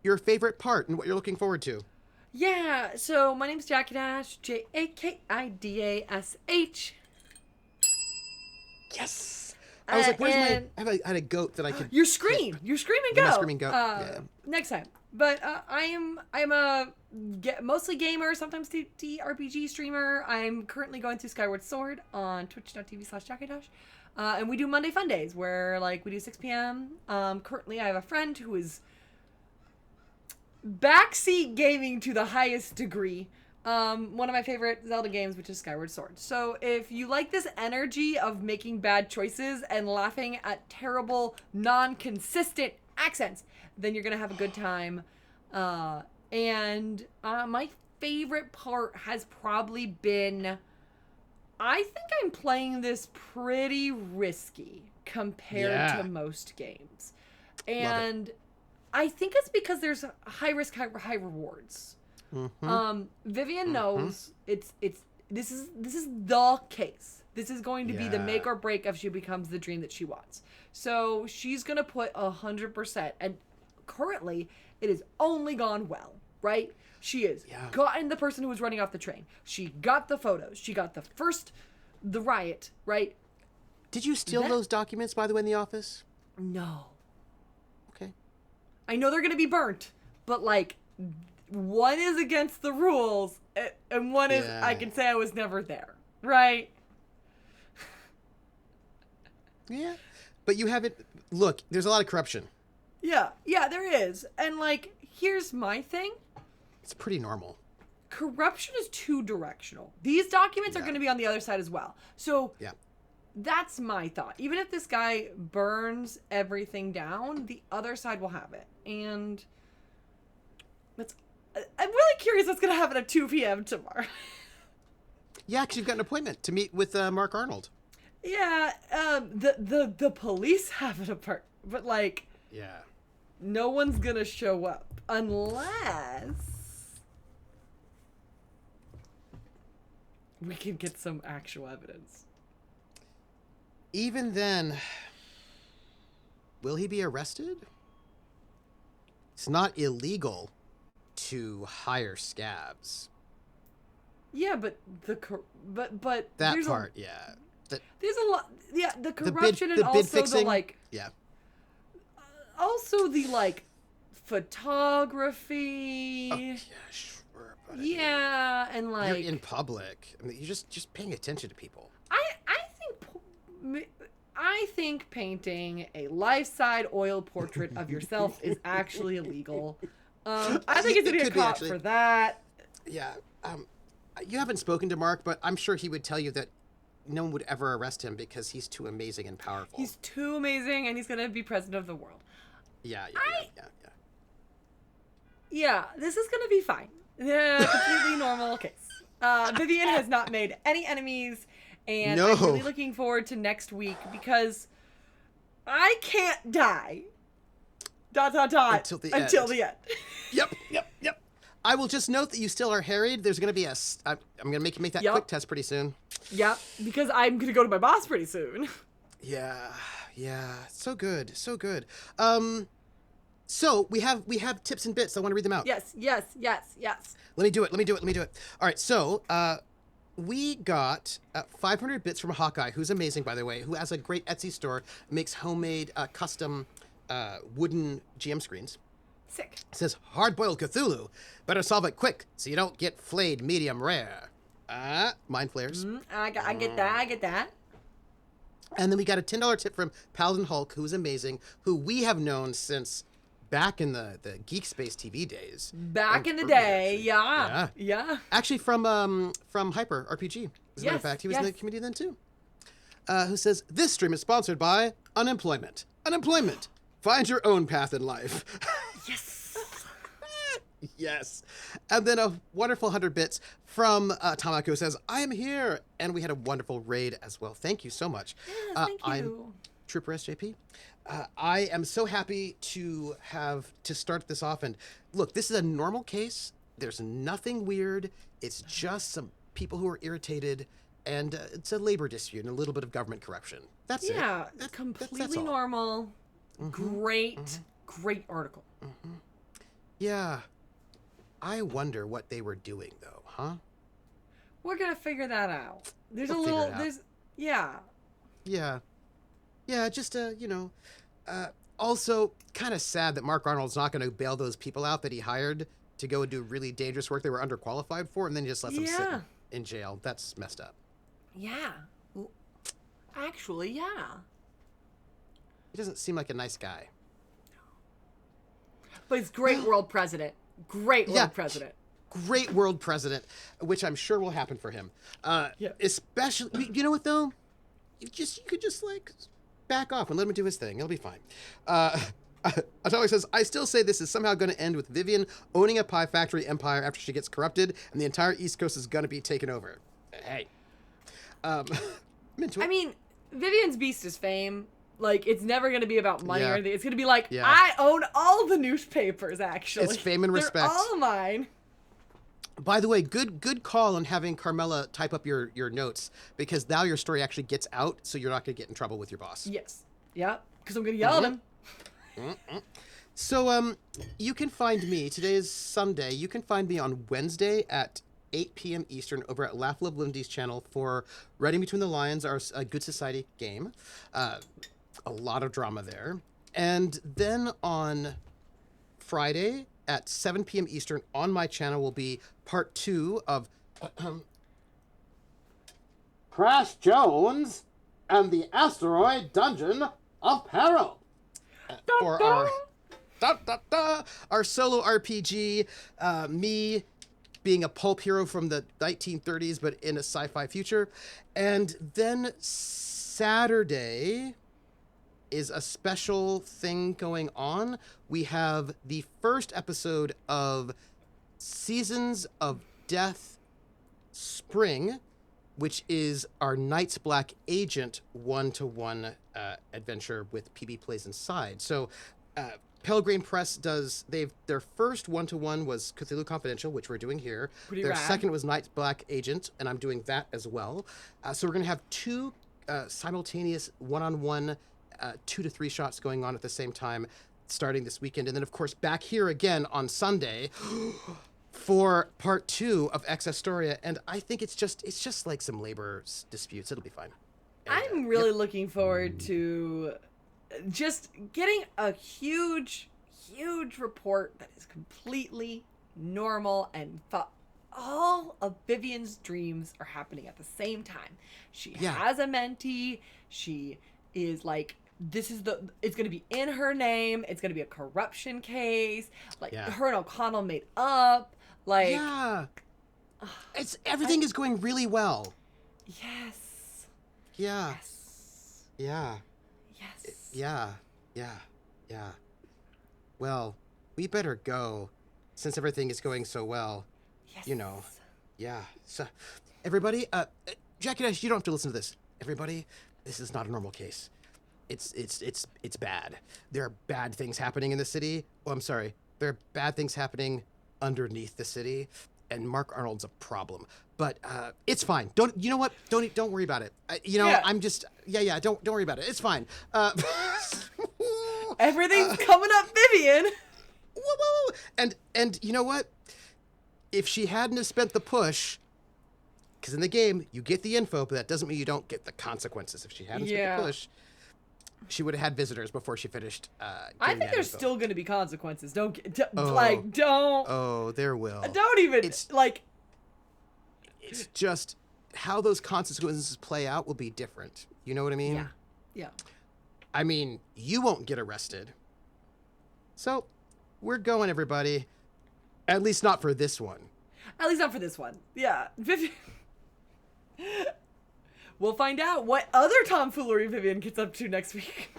your favorite part and what you're looking forward to. Yeah, so my name's JakiDash, JakiDash. Yes. I was like, where's my... I had a goat that I could... Your scream and go. My screaming goat, yeah. Next time. But I'm a mostly gamer, sometimes RPG streamer. I'm currently going through Skyward Sword on twitch.tv/JakiDash. And we do Monday Fun Days where we do 6 p.m. Currently I have a friend who is backseat gaming to the highest degree. One of my favorite Zelda games, which is Skyward Sword. So if you like this energy of making bad choices and laughing at terrible, non-consistent accents, then you're going to have a good time. And my favorite part has probably been... I think I'm playing this pretty risky compared to most games. And I think it's because there's high risk, high rewards. Mm-hmm. Vivian knows this is the case. This is going to be the make or break if she becomes the dream that she wants. So she's gonna put 100%, and currently it has only gone well, right? She has gotten the person who was running off the train. She got the photos. She got the riot, right? Did you steal those documents, by the way, in the office? No. Okay. I know they're gonna be burnt, but one is against the rules, and one is I can say I was never there, right? Yeah, but you haven't. Look, there's a lot of corruption. Yeah, there is, and here's my thing. It's pretty normal. Corruption is two directional. These documents are going to be on the other side as well. So that's my thought. Even if this guy burns everything down, the other side will have it, and I'm really curious what's going to happen at 2 p.m. tomorrow. Yeah, because you've got an appointment to meet with Mark Arnold. Yeah, the police have an appointment, but no one's going to show up unless we can get some actual evidence. Even then, will he be arrested? It's not illegal to hire scabs. Yeah, but but that there's part, there's a lot. Yeah, the corruption and also fixing, also the photography. Oh, yeah, sure. Buddy. Yeah, and you're in public. I mean, you're just paying attention to people. I think painting a life-size oil portrait of yourself is actually illegal. I think it's gonna get caught for that. Yeah. You haven't spoken to Mark, but I'm sure he would tell you that no one would ever arrest him because he's too amazing and powerful. He's too amazing, and he's gonna be president of the world. Yeah. Yeah, this is gonna be fine. Completely normal case. Vivian has not made any enemies, and I'm really looking forward to next week because I can't die. ... Until the end. Yep. I will just note that you still are harried. There's going to be I'm going to make you make that quick test pretty soon. Yeah, because I'm going to go to my boss pretty soon. Yeah. So good. So we have tips and bits. I want to read them out. Yes. Let me do it. All right. So, we got 500 bits from Hawkeye, who's amazing, by the way, who has a great Etsy store, makes homemade custom wooden GM screens. Sick. It says, hard-boiled Cthulhu. Better solve it quick so you don't get flayed medium rare. Mind flares. I get that. And then we got a $10 tip from Paladin Hulk, who's amazing, who we have known since back in the Geek Space TV days. Back in the day, yeah. Actually from Hyper RPG. As a matter of Yes, fact, he was in the yes. community then too. Who says, this stream is sponsored by unemployment. Unemployment. Find your own path in life. Yes. Yes. And then a wonderful 100 bits from Tamako, who says, I am here. And we had a wonderful raid as well. Thank you so much. Yes, thank you. I'm troopersjp. I am so happy to start this off. And look, this is a normal case. There's nothing weird. It's just some people who are irritated. And it's a labor dispute and a little bit of government corruption. That's it. Yeah, That's completely all. normal. Great article. Yeah. I wonder what they were doing, though, huh? We're gonna figure that out. There's We'll a figure little. it out. There's yeah. Yeah, just, also kind of sad that Mark Arnold's not going to bail those people out that he hired to go and do really dangerous work they were underqualified for, and then he just lets them sit in jail. That's messed up. Yeah. Well, actually, yeah. He doesn't seem like a nice guy. But he's great world president. Great world president. Great world president, which I'm sure will happen for him. Especially, you know what though? You could just like back off and let him do his thing. It'll be fine. Atali says, I still say this is somehow going to end with Vivian owning a pie factory empire after she gets corrupted, and the entire East Coast is going to be taken over. Hey. I'm into it. I mean, Vivian's beast is fame. Like, it's never going to be about money or anything. It's going to be like, Yeah. I own all the newspapers, actually. It's fame and respect. They're all mine. By the way, good call on having Carmela type up your notes, because now your story actually gets out, so you're not going to get in trouble with your boss. Yes. Yeah. Because I'm going to yell at him. So, you can find me, today is Sunday, you can find me on Wednesday at 8 p.m. Eastern over at Laugh Love Lindy's channel for Reading Between the Lines, our Good Society game. A lot of drama there. And then on Friday at 7 p.m. Eastern on my channel will be part 2 of Crash Jones and the Asteroid Dungeon of Peril. For our solo RPG, me being a pulp hero from the 1930s, but in a sci-fi future. And then Saturday is a special thing going on. We have the first episode of Seasons of Death Spring, which is our Night's Black Agent one-to-one adventure with PB Plays Inside. So Pelgrane Press their first one-to-one was Cthulhu Confidential, which we're doing here. Their rad. second was Night's Black Agent, and I'm doing that as well. So we're going to have 2 simultaneous one-on-one 2 to 3 shots going on at the same time starting this weekend. And then, of course, back here again on Sunday for part 2 of Astoria. And I think it's just like some labor disputes. It'll be fine. And, I'm really looking forward to just getting a huge report that is completely normal and all of Vivian's dreams are happening at the same time. She has a mentee. She is like, it's going to be in her name. It's going to be a corruption case. Like, her and O'Connell made up. Like, yeah. Everything is going really well. Yes. Yeah. Yes. Yeah. Yes. Yeah. Well, we better go since everything is going so well. Yes. You know. Yeah. So, everybody, JakiDash, you don't have to listen to this. Everybody, this is not a normal case. It's bad. There are bad things happening in the city. Oh, I'm sorry. There are bad things happening underneath the city, and Mark Arnold's a problem. But it's fine. You know what? Don't worry about it. I'm just don't worry about it. It's fine. Everything's coming up, Vivian. Woo. And you know what? If she hadn't have spent the push, because in the game you get the info, but that doesn't mean you don't get the consequences. If she hadn't spent the push, she would have had visitors before she finished. I think there's still going to be consequences. Don't. Oh, there will. Don't even. It's just how those consequences play out will be different. You know what I mean? Yeah. I mean, you won't get arrested. So, we're going, everybody. At least not for this one. At least not for this one. Yeah. We'll find out what other tomfoolery Vivian gets up to next week.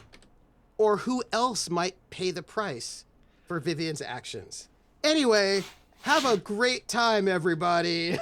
Or who else might pay the price for Vivian's actions. Anyway, have a great time, everybody.